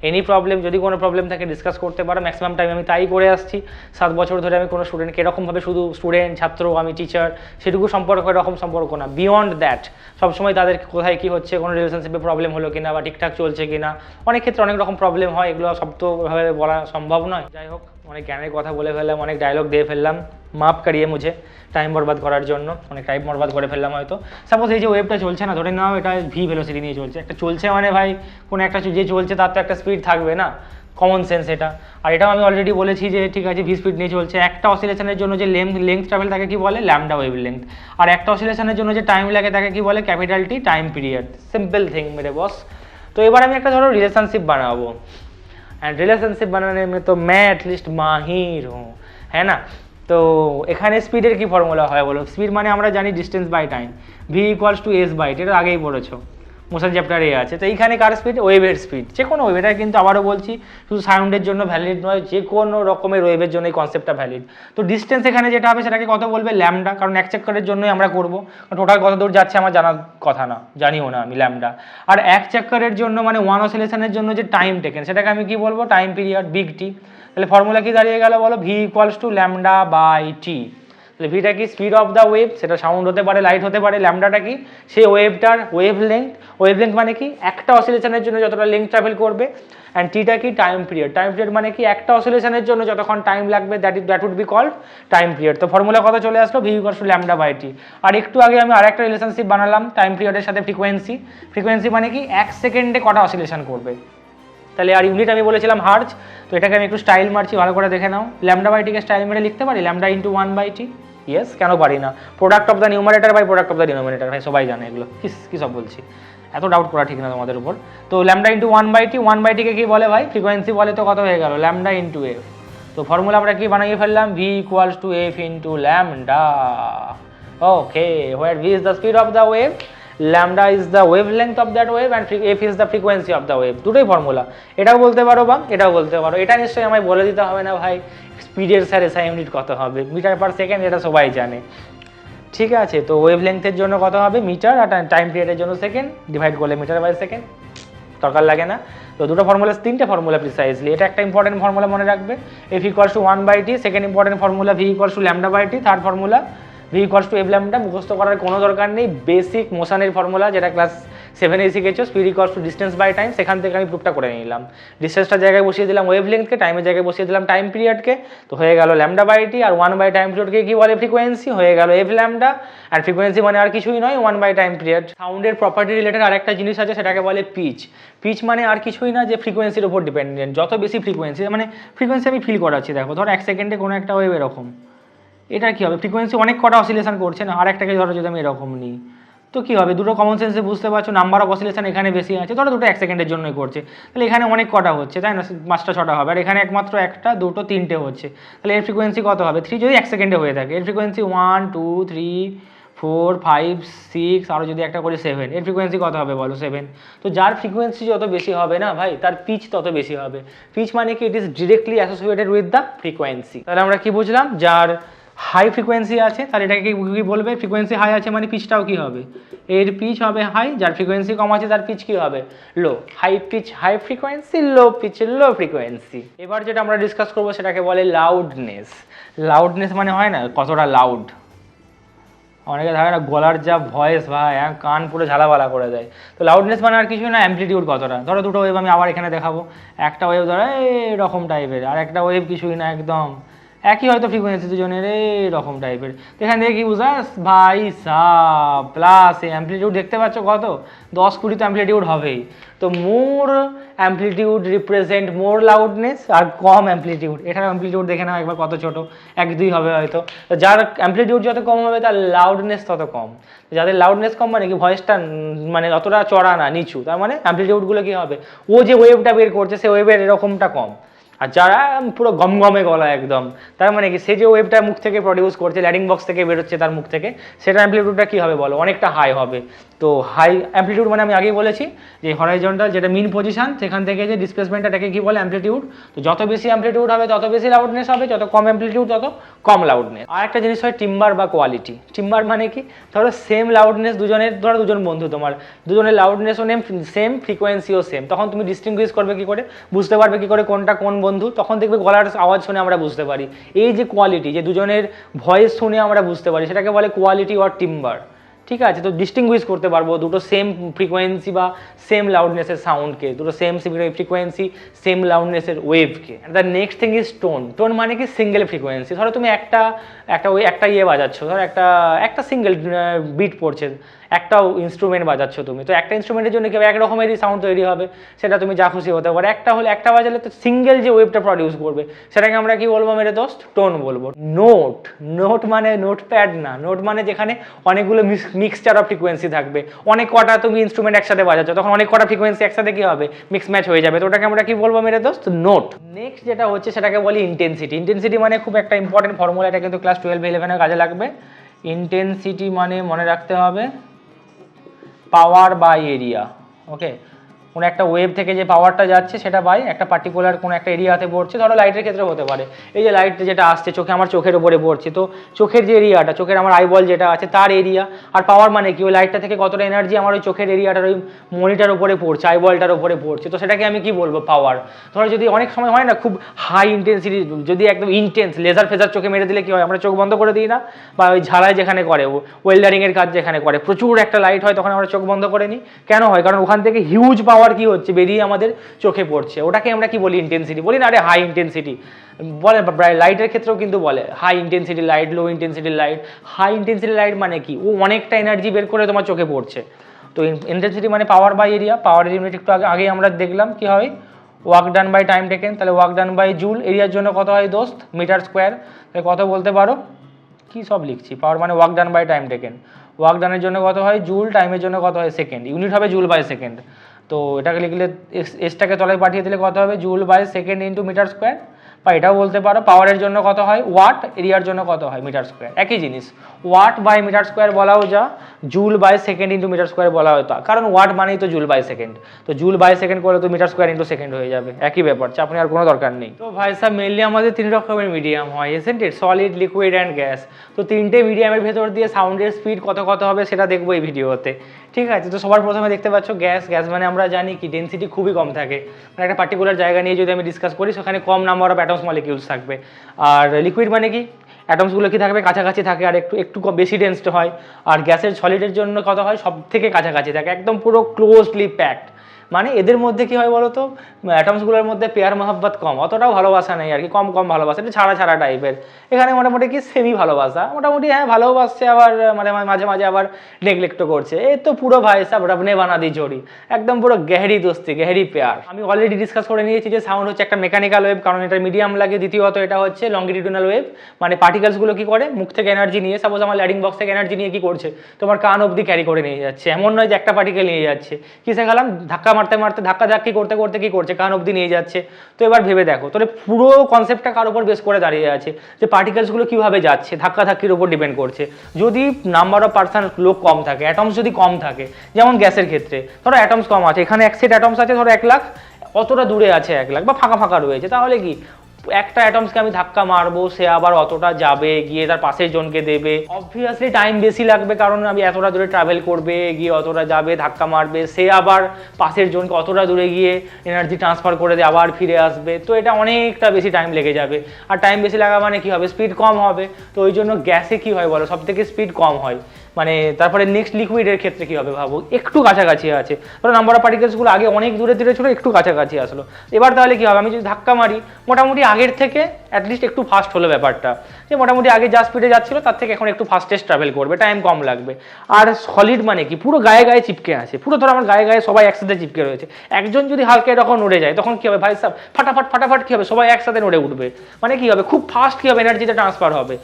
Any problem, যদি কোনো প্রবলেম থাকে ডিসকাস করতে পারো, ম্যাক্সিমাম টাইম আমি তাই করে আসছি। 7 বছর ধরে আমি কোনো স্টুডেন্টকে এরকমভাবে, শুধু স্টুডেন্ট ছাত্র আমি টিচার সেটুকু সম্পর্ক, এরকম সম্পর্ক না, বিয়ন্ড দ্যাট। সবসময় তাদের কোথায় কী হচ্ছে, কোনো রিলেশনশিপে প্রবলেম হলো কিনা বা ঠিকঠাক চলছে কিনা, অনেক ক্ষেত্রে অনেক রকম প্রবলেম হয়, এগুলো সব তো ভাবে বলা সম্ভব নয়। যাই হোক, অনেক জ্ঞানের কথা বলে ফেললাম, অনেক ডায়লগ দিয়ে ফেললাম, মাফ করিয়ে মুঝে টাইম বরবাদ করার জন্য, অনেক টাইম বরবাদ করে ফেললাম হয়তো। সাপোজ এই যে ওয়েবটা চলছে না, ধরে নাও এটা ভি ভেলোসিটি নিয়ে চলছে, একটা চলছে মানে ভাই কোনো একটা যে চলছে তার তো একটা স্পিড থাকবে না। কমন সেন্স এটা। আর এটাও আমি অলরেডি বলেছি যে ঠিক আছে ভি স্পিড নিয়ে চলছে, একটা অসিলেশনের জন্য যে লেংথ ট্রাভেল তাকে কি বলে, ল্যামডা ওয়েভ লেংথ। আর একটা অসিলেশনের জন্য যে টাইম লাগে তাকে কি বলে, capital T, time period. Simple thing মেরে বস। তো এবার আমি একটা ধরো রিলেশনশিপ বানাবো, অ্যান্ড রিলেশনশিপ বানানে में तो मैं एटलिस्ट माहिर हूँ, है ना। তো এখানে স্পিডের কি ফর্মুলা হয় বলো, স্পিড মানে আমরা জানি distance by time, V equals to S by T, এটা আগেই পড়েছো, মোশন চ্যাপ্টারে আছে। তো এইখানে কার স্পিড, ওয়েভের স্পিড, যে কোনো ওয়েভ। এটা কিন্তু আবারও বলছি শুধু সাউন্ডের জন্য ভ্যালিড নয়, যে কোনো রকমের ওয়েভের জন্য এই কনসেপ্টটা ভ্যালিড। তো ডিস্টেন্স এখানে যেটা হবে সেটাকে কত বলবে, ল্যামডা, কারণ এক চক্করের জন্যই আমরা করবো, টোটাল কত দূর যাচ্ছে আমার জানার কথা না, জানিও না আমি, ল্যামডা। আর এক চক্করের জন্য মানে ওয়ান অসিলেশনের জন্য যে টাইম টেকেন সেটাকে আমি কি বলবো, টাইম পিরিয়ড, বিগ টি। তাহলে ফর্মুলা কি দাঁড়িয়ে গেল বলো, V equals to lambda by T. তাহলে ভিটা কি, স্পিড অফ দ্য ওয়েভ, সেটা সাউন্ড হতে পারে, লাইট হতে পারে। ল্যামডাটা কি, সেই ওয়েভটার ওয়েভ লেংথ, ওয়েভ লেংথ মানে কি একটা অসিলেশনের জন্য যতটা লেংথ ট্রাভেল করবে। অ্যান্ড টিটা কি, টাইম পিরিয়ড, টাইম পিরিয়ড মানে কি একটা অসিলেশনের জন্য যতক্ষণ টাইম লাগবে, that would be called time period. তো ফর্মুলা কত চলে আসলো, V equals to lambda by T. আর একটু আগে আমি আরেকটা রিলেশনশিপ বানালাম টাইম পিরিয়ডের সাথে, ফ্রিকোয়েন্সি। ফ্রিকোয়েন্সি মানে কি এক সেকেন্ডে কটা অসিলেশন করবে। তাহলে আর ইউনিট আমি বলেছিলাম হার্জ, তো এটাকে আমি একটু স্টাইল মারছি, ভালো করে দেখে নাও। ল্যামডা বাই টিকে স্টাইল মেরে লিখতে পারি lambda into 1 by T, yes, কেন পারি না। Product of the numerator by product of the denominator, ভাই সবাই জানে এগুলো, কী সব বলছি, এত ডাউট করা ঠিক না তোমাদের উপর। তো lambda into 1 by t, 1 by টিকে কী বলে ভাই, ফ্রিকোয়েন্সি বলে। তো কত হয়ে গেল, ল্যামডা ইন্টু এফ। তো ফর্মুলা আমরা কি বানিয়ে ফেললাম, V equals to F into lambda. Okay, where V is the speed of the wave, lambda is the wavelength of that wave, and f is the frequency of the wave, দুটোই ফর্মুলা। এটাও বলতে পারো বা এটাও বলতে পারো, এটা নিশ্চয়ই আমায় বলে দিতে হবে না ভাই স্পিডের স্যার এসআই ইউনিট কত হবে, মিটার পার সেকেন্ড, এটা সবাই জানে। ঠিক আছে, তো ওয়েভ লেংথের জন্য কত হবে মিটার, আর টাইম পিরিয়ডের জন্য সেকেন্ড, ডিভাইড করলে মিটার বাই সেকেন্ড, দরকার লাগে না। তো দুটো ফর্মুলা, তিনটে ফর্মুলা প্রিসাইজলি, এটা একটা ইম্পর্টেন্ট ফর্মুলা মনে রাখবে, f equals to 1 by t. Second important formula v equals to lambda by t. Third formula v equals to f lambda. মুখস্থ করার কোনো দরকার নেই, বেসিক মোশনের ফর্মুলা যেটা ক্লাস 7-এ শিখেছো, speed equals to distance by time, সেখান থেকে আমি প্রুফটা করে নিলাম। ডিস্টেন্সটা জায়গায় বসিয়ে দিলাম ওয়েভ লেংথকে, টাইমের জায়গায় বসিয়ে দিলাম টাইম পিরিয়ডকে, তো হয়ে গেল ল্যামডা বাই টি। আর 1 বাই টাইম পিরিয়ডকে কি বলে, ফ্রিকোয়েন্সি, হয়ে গেল এফ ল্যামডা। আর ফ্রিকোয়েন্সি মানে আর কিছুই নয় 1 বাই টাইম পিরিয়ড। সাউন্ডের প্রপার্টি রিলেটেড আরেকটা জিনিস আছে, সেটাকে বলে পিচ। পিচ মানে আর কিছুই না, যে ফ্রিকোয়েন্সির উপর ডিপেন্ডেন্ট, যত বেশি ফ্রিকোয়েন্সি, মানে ফ্রিকোয়েন্সি আমি ফিল করাচ্ছি, দেখো ধর এক সেকেন্ডে কোনো একটা ওয়েভ এরকম, এটা কী হবে, ফ্রিকোয়েন্সি অনেক কটা অসিলেশন করছে না, আর একটাকে ধরো যদি আমি এরকম নিই, তো কী হবে, দুটো কমন সেন্সে বুঝতে পারছো, নাম্বার অফ অসিলেশন এখানে বেশি আছে, ধরো দুটো এক সেকেন্ডের জন্যই করছে, তাহলে এখানে অনেক কটা হচ্ছে, তাই না, 5টা 6টা হবে, আর এখানে একমাত্র একটা, দুটো, 3টে হচ্ছে, তাহলে এর ফ্রিকোয়েন্সি কত হবে, 3 যদি এক সেকেন্ডে হয়ে থাকে, এর ফ্রিকোয়েন্সি 1 2 3 4 5 6, আরও যদি একটা করি 7, এর ফ্রিকোয়েন্সি কত হবে বলো, 7। তো যার ফ্রিকোয়েন্সি যত বেশি হবে না ভাই, তার পিচ তত বেশি হবে। পিচ মানে কি, it is directly associated with the frequency. তাহলে আমরা কি বুঝলাম, যার হাই ফ্রিকোয়েন্সি আছে তাহলে এটাকে কি বলবে, ফ্রিকোয়েন্সি হাই আছে মানে পিচটাও কি হবে, এর পিচ হবে হাই। যার ফ্রিকোয়েন্সি কম আছে তার পিচ কি হবে, লো। হাই পিচ হাই ফ্রিকোয়েন্সি, লো পিচ লো ফ্রিকোয়েন্সি। এবার যেটা আমরা ডিসকাস করবো সেটাকে বলে লাউডনেস। লাউডনেস মানে হয় না কতটা লাউড, অনেকে থাকে না গলার যা ভয়েস ভাই, কান পুরো ঝালাপালা করে দেয়। তো লাউডনেস মানে আর কিছুই না, অ্যাম্পলিটিউড কতটা। ধরো দুটো ওয়েভ আমি আবার এখানে দেখাবো, একটা ওয়েভ ধরো এরকম টাইপের, আর একটা ওয়েভ কিছুই না, একদম একই হয়তো ফ্রিকোয়েন্সি দুজনের এরকম টাইপের। তো এখান থেকে কি বুঝাস ভাই সাব, প্লাস এই অ্যাম্পলিটিউড দেখতে পাচ্ছ কত, 10-20 তো অ্যাম্পলিটিউড হবেই। তো মোর অ্যাম্পলিটিউড রিপ্রেজেন্ট মোর লাউডনেস, আর কম অ্যাম্পলিটিউড, এটার অ্যাম্পলিটিউড দেখে নাও একবার কত ছোটো, 1-2 হবে হয়তো। তো যার অ্যাম্পলিটিউড যত কম হবে তার লাউডনেস তত কম। যাদের লাউডনেস কম মানে কি, ভয়েসটা মানে অতটা চড়া না, নিচু, তার মানে অ্যাম্পলিটিউডগুলো কী হবে, ও যে ওয়েভটা বের করছে সে ওয়েভের এরকমটা কম। আর যারা পুরো গমগমে গলা একদম, তার মানে কি সে যে ওয়েভটা মুখ থেকে প্রডিউস করছে, ল্যাডিং বক্স থেকে বেরোচ্ছে তার মুখ থেকে, সেটার অ্যাম্পলিটিউডটা কী হবে বলো, অনেকটা হাই হবে। তো হাই অ্যাম্পলিটিউড মানে আমি আগেই বলেছি যে হরাইজন্টাল যেটা মিন পজিশন, সেখান থেকে যে ডিসপ্লেসমেন্টটাকে কী বলে, অ্যাম্পলিটিউড। তো যত বেশি অ্যাম্পলিটিউড হবে তত বেশি লাউডনেস হবে, যত কম অ্যাম্পলিটিউড তত কম লাউডনেস। আর একটা জিনিস হয় টিম্বার বা কোয়ালিটি। টিম্বার মানে কি, ধরো সেম লাউডনেস দুজনের, ধরো দুজন বন্ধু তোমার, দুজনের লাউডনেসও সেম, ফ্রিকোয়েন্সিও সেম, তখন তুমি ডিস্টিংগুইশ করবে কী করে, বুঝতে পারবে কী করে কোনটা কোন বন্ধু, তখন দেখবে গলার আওয়াজ শুনে আমরা বুঝতে পারি। এই যে কোয়ালিটি, যে দুজনের ভয়েস শুনে আমরা বুঝতে পারি, সেটাকে বলে কোয়ালিটি অর টিম্বার। ঠিক আছে, তো ডিস্টিংগুইশ করতে পারবো দুটো সেম ফ্রিকোয়েন্সি বা সেম লাউডনেসের সাউন্ডকে, দুটো সেম ফ্রিকোয়েন্সি সেম লাউডনেসের ওয়েভকে। The next thing is tone. Tone মানে কি, সিঙ্গেল ফ্রিকোয়েন্সি। ধরো তুমি একটা ইয়ে বাজাচ্ছ, ধরো একটা সিঙ্গেল বিট পড়ছে, একটাও ইনস্ট্রুমেন্ট বাজাচ্ছ তুমি, তো একটা ইনস্ট্রুমেন্টের জন্য কি এক রকমেরই সাউন্ড তৈরি হবে, সেটা তুমি যা খুশি হতে পারে। একটা হলে একটা বাজালে তো সিঙ্গেল যে ওয়েভটা প্রডিউস করবে সেটাকে আমরা কি বলবো মেরে দোস্ত? টোন বলবো। নোট, নোট মানে নোটপ্যাড না, নোট মানে যেখানে অনেকগুলো মিক্সচার অফ ফ্রিকোয়েন্সি থাকবে, অনেক কটা তুমি ইনস্ট্রুমেন্ট একসাথে বাজাচ্ছ, তখন অনেক কটা ফ্রিকোয়েন্সি একসাথে কি হবে, মিক্স ম্যাচ হয়ে যাবে, তো ওটাকে আমরা কি বলবো মেরে দোস্ত? নোট। নেক্সট যেটা হচ্ছে সেটাকে বলি ইন্টেন্সিটি। ইন্টেন্সিটি মানে খুব একটা ইম্পর্টেন্ট ফর্মুলা, এটা কিন্তু ক্লাস 12-11 কাজে লাগবে। ইন্টেন্সিটি মানে মনে রাখতে হবে পাওয়ার বাই এরিয়া। ওকে, কোনো একটা ওয়েভ থেকে যে পাওয়ারটা যাচ্ছে সেটা বাই একটা পার্টিকুলার কোনো একটা এরিয়াতে পড়ছে, ধরো লাইটের ক্ষেত্রে হতে পারে, এই যে লাইট যেটা আসছে চোখে, আমার চোখের উপরে পড়ছে, তো চোখের যে এরিয়াটা, চোখের আমার আইবল যেটা আছে তার এরিয়া, আর পাওয়ার মানে কি ওই লাইটটা থেকে কতটা এনার্জি আমার ওই চোখের এরিয়াটার ওই মনিটার উপরে পড়ছে, আইবলটার উপরে পড়ছে, তো সেটাকে আমি কি বলবো? পাওয়ার। ধরো যদি অনেক সময় হয় না খুব হাই ইন্টেন্সিটি, যদি একদম ইন্টেন্স লেজার ফেজার চোখে মেরে দিলে কি হয়, আমরা চোখ বন্ধ করে দিই না, বা ওই ঝালাই যেখানে করে ওয়েল্ডারিংয়ের কাজ যেখানে করে প্রচুর একটা লাইট হয় তখন আমরা চোখ বন্ধ করে নিই, কেন হয়? কারণ ওখান থেকে হিউজ পাওয়ার কি হচ্ছে বেরিয়ে আমাদের চোখে পড়ছে, ওটাকে আমরা কি বলি? ইন্টেন্সিটি বলি না, আরে হাই ইন্টেন্সিটি বলে। লাইটের ক্ষেত্রেও কিন্তু বলে high intensity light, low intensity light. High intensity light মানে কি ও অনেকটা এনার্জি বের করে তোমার চোখে পড়ছে। তো ইন্টেন্সিটি মানে power by area. Power unit একটু আগেই আমরা দেখলাম কি হয়, work done by time taken, তাহলে ওয়ার্ক ডান বাই জুল। এরিয়ার জন্য কত হয় দোস্ত? Metre square. তাহলে কত বলতে পারো? কি সব লিখছি, পাওয়ার মানে work done by time taken, work ডানের জন্য কত হয় জুল, টাইমের জন্য কত হয় সেকেন্ড, ইউনিট হবে জুল বাই সেকেন্ড। তো এটাকে লিখলে এসটাকে তলায় পাঠিয়ে দিলে কত হবে? Joule by second into metre square. বা এটাও বলতে পারো পাওয়ারের জন্য কত হয় ওয়াট, এরিয়ার জন্য কত হয় মিটার স্কোয়ার, একই জিনিস। ওয়াট বাই মিটার স্কোয়ার বলাও যা, joule by second into metre square বলা হয়, তা কারণ ওয়াট মানেই তো জুল বাই সেকেন্ড, তো জুল বাই সেকেন্ড করলে তো মিটার স্কোয়ার ইন্টু সেকেন্ড হয়ে যাবে, একই ব্যাপার, চাপ নেওয়ার কোনো দরকার নেই। তো ভাই সাহেব মেনলি আমাদের 3 রকমের মিডিয়াম হয়, isn't it? Solid, liquid and gas. তো 3টে মিডিয়ামের ভেতর দিয়ে সাউন্ডের স্পিড কত কত হবে সেটা দেখবো এই ভিডিওতে, ঠিক আছে? তো সবার প্রথমে দেখতে পাচ্ছ গ্যাস। গ্যাস মানে আমরা জানি কি ডেন্সিটি খুবই কম থাকে, মানে একটা পার্টিকুলার জায়গা নিয়ে যদি আমি ডিসকাস করি সেখানে কম নাম্বার অফ অ্যাটমস মলিকিউলস থাকবে। আর লিকুইড মানে কি অ্যাটমসগুলো কি থাকবে কাছাকাছি থাকে আর একটু একটু বেশি ডেন্সড হয়। আর গ্যাসের সলিডের জন্য কত হয় সব থেকে কাছাকাছি থাকে, একদম পুরো ক্লোজলি প্যাকড। মানে এদের মধ্যে কি হয় বলো তো, অ্যাটমসগুলোর মধ্যে পেয়ার মহব্বত কম, অতটাও ভালোবাসা নেই আর কি, কম কম ভালোবাসা, এটা ছাড়া ছাড়া টাইপের। এখানে মোটামুটি কি সেমি ভালোবাসা, মোটামুটি হ্যাঁ ভালোবাসছে, আবার মানে মাঝে মাঝে আবার নেগলেক্টও করছে। এই তো পুরো ভাই সাব রবনে বানা দি জোড়ি, একদম পুরো গেহরি দোস্তি, গেহরি পেয়ার। আমি অলরেডি ডিসকাস করে নিয়েছি যে সাউন্ড হচ্ছে একটা মেকানিক্যাল ওয়েভ, কারণ এটা মিডিয়াম লাগে। দ্বিতীয়ত এটা হচ্ছে লংগিটিউডিনাল ওয়েভ, মানে পার্টিকেলসগুলো কি করে মুখ থেকে এনার্জি নিয়ে, সাপোজ আমার ল্যাডিং বক্স থেকে এনার্জি নিয়ে কি করছে তোমার কান অবধি ক্যারি করে নিয়ে যাচ্ছে। এমন নয় যে একটা পার্টিকেল নিয়ে যাচ্ছে, কি শেখালাম, ধাক্কা মারতে মারতে ধাক্কি করতে করতে কি করছে কান অবধি নিয়ে যাচ্ছে। তো এবার ভেবে দেখো তাহলে পুরো কনসেপ্টটা কার উপর বেস করে দাঁড়িয়ে আছে, যে পার্টিকেলসগুলো কীভাবে যাচ্ছে, ধাক্কির উপর ডিপেন্ড করছে। যদি নাম্বার অফ পার্সন লোক কম থাকে, অ্যাটমস যদি কম থাকে, যেমন গ্যাসের ক্ষেত্রে ধরো অ্যাটমস কম আছে, এখানে এক সেট অ্যাটমস আছে ধরো 1 লাখ, অতটা দূরে আছে 1 লাখ বা ফাঁকা ফাঁকা রয়েছে, তাহলে কি একটা অ্যাটমসকে আমি ধাক্কা মারবো, সে আবার অতটা যাবে, গিয়ে তার পাশের জনকে দেবে, অবভিয়াসলি টাইম বেশি লাগবে, কারণ আমি এতটা দূরে ট্রাভেল করবে, গিয়ে অতটা যাবে, ধাক্কা মারবে, সে আবার পাশের জনকে অতটা দূরে গিয়ে এনার্জি ট্রান্সফার করে দিয়ে আবার ফিরে আসবে, তো এটা অনেকটা বেশি টাইম লেগে যাবে। আর টাইম বেশি লাগা মানে কি হবে, স্পিড কম হবে। তো ওই জন্য গ্যাসে কি হয় বলো, সব থেকে স্পিড কম হয়। মানে তারপরে নেক্সট লিকুইডের ক্ষেত্রে কি হবে ভাবো, একটু কাছাকাছি আছে, ধরো নাম্বার অফ পার্টিকেলসগুলো আগে অনেক দূরে দূরে ছিল, একটু কাছাকাছি আসলো। এবার তাহলে কি হবে, আমি যদি ধাক্কা মারি মোটামুটি আগের থেকে অ্যাটলিস্ট একটু ফাস্ট হলো ব্যাপারটা, যে মোটামুটি আগে যা স্পিডে যাচ্ছিল তার থেকে এখন একটু ফাস্টেস্ট ট্রাভেল করবে, টাইম কম লাগবে। আর সলিড মানে কি পুরো গায়ে গায়ে চিপকে আছে, পুরো ধরো আমার গায়ে গায়ে সবাই একসাথে চিপকে রয়েছে, একজন যদি হালকা এরকম নড়ে যায় তখন কি হবে ভাই সাহেব, ফাটাফাট ফাটাফাট কি হবে, সবাই একসাথে নড়ে উঠবে, মানে কি হবে খুব ফাস্ট কি হবে এনার্জিটা ট্রান্সফার হবে,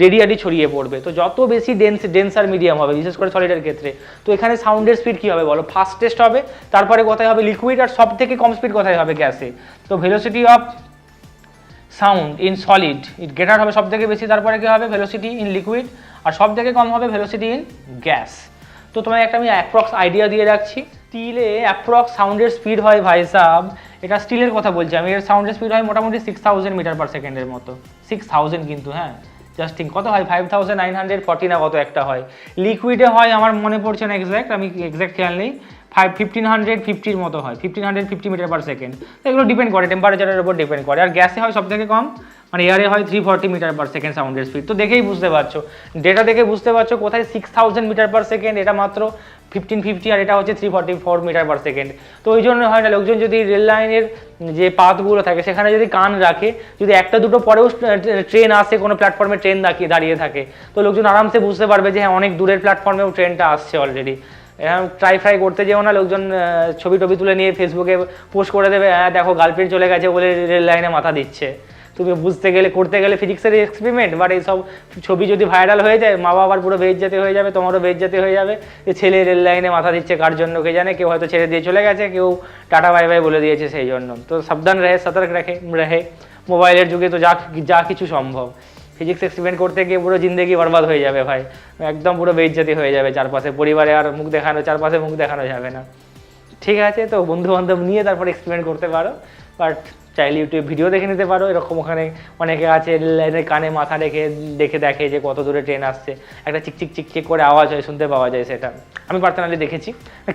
রেডিয়ালি ছড়িয়ে পড়বে। তো যত বেশি ডেন্সার মিডিয়াম হবে, বিশেষ করে সলিডের ক্ষেত্রে, তো এখানে সাউন্ডের স্পিড কী হবে বলো, ফাস্টেস্ট হবে। তারপরে কোথায় হবে লিকুইড, আর সব থেকে কম স্পিড কোথায় হবে গ্যাসে। তো velocity of sound in solid it greater হবে সব থেকে বেশি, তারপরে কী হবে ভেলোসিটি ইন লিকুইড, আর সব থেকে কম হবে ভেলোসিটি ইন গ্যাস। তো তোমায় একটা আমি অ্যাপ্রক্স আইডিয়া দিয়ে রাখছি, স্টিলে অ্যাপ্রক্স সাউন্ডের স্পিড হয় ভাই সাব, এটা স্টিলের কথা বলছি আমি, এর সাউন্ডের স্পিড হয় মোটামুটি 6000 মিটার পার সেকেন্ডের মতো, 6000 কিন্তু হ্যাঁ, জাস্ট থিঙ্ক কত হয় 5940 না কত একটা হয়। লিকুইডে হয় আমার মনে পড়ছে না এক্স্যাক্ট, আমি এক্স্যাক্ট খেয়াল নেই, 1550 মতো হয়, 1550 মিটার পার সেকেন্ড। তো এগুলো ডিপেন্ড করে টেম্পারেচারের উপর ডিপেন্ড করে। আর গ্যাসে হয় সব থেকে কম, মানে এয়ারে হয় 340 মিটার পার সেকেন্ড সাউন্ডের স্পিড। তো দেখেই বুঝতে পারছো, ডেটা দেখে বুঝতে পারছো কোথায় 6000 মিটার পার সেকেন্ড, এটা মাত্র 1550, আর এটা হচ্ছে 344 মিটার পার সেকেন্ড। তো ওই জন্য হয় না, লোকজন যদি রেল লাইনের যে পাথগুলো থাকে সেখানে যদি কান রাখে, যদি একটা দুটো পরেও ট্রেন আসে, কোনো প্ল্যাটফর্মে ট্রেন দাঁড়িয়ে থাকে, তো লোকজন আরামসে বুঝতে পারবে যে হ্যাঁ অনেক দূরের প্ল্যাটফর্মেও ট্রেনটা আসছে অলরেডি। এরকম ট্রাই করতে যেও না, লোকজন ছবি টবি তুলে নিয়ে ফেসবুকে পোস্ট করে দেবে, হ্যাঁ দেখো গার্লফ্রেন্ড চলে গেছে বলে রেল লাইনে মাথা দিচ্ছে। তুমি বুঝতে গেলে করতে গেলে ফিজিক্সের এক্সপেরিমেন্ট, বাট এইসব ছবি যদি ভাইরাল হয়ে যায়, মা বাবার পুরো বেইজ্জতি হয়ে যাবে, তোমারও বেইজ্জতি হয়ে যাবে যে ছেলে রেল লাইনে মাথা দিচ্ছে কার জন্য কে জানে, কেউ হয়তো ছেড়ে দিয়ে চলে গেছে, কেউ টাটা বাই বাই বলে দিয়েছে সেই জন্য। তো সাবধান রহে, সতর্ক রহে। মোবাইলের যুগে তো যা কিছু সম্ভব। ফিজিক্স এক্সপেরিমেন্ট করতে গিয়ে পুরো জিন্দগি বরবাদ হয়ে যাবে ভাই, একদম পুরো বেইজ্জতি হয়ে যাবে চারপাশে, পরিবারে আর চারপাশে মুখ দেখানো যাবে না। ঠিক আছে, তো বন্ধু বান্ধব নিয়ে তারপর এক্সপেরিমেন্ট করতে পারো, বাট চাইলে ইউটিউব ভিডিও দেখে নিতে পারো। এরকম ওখানে অনেকে আছে লাইনের কানে মাথা রেখে দেখে যে কত দূরে ট্রেন আসছে, একটা চিকচিক চিকচিক করে আওয়াজ হয়, শুনতে পাওয়া যায়। সেটা আমি পার্সোনালি দেখেছি,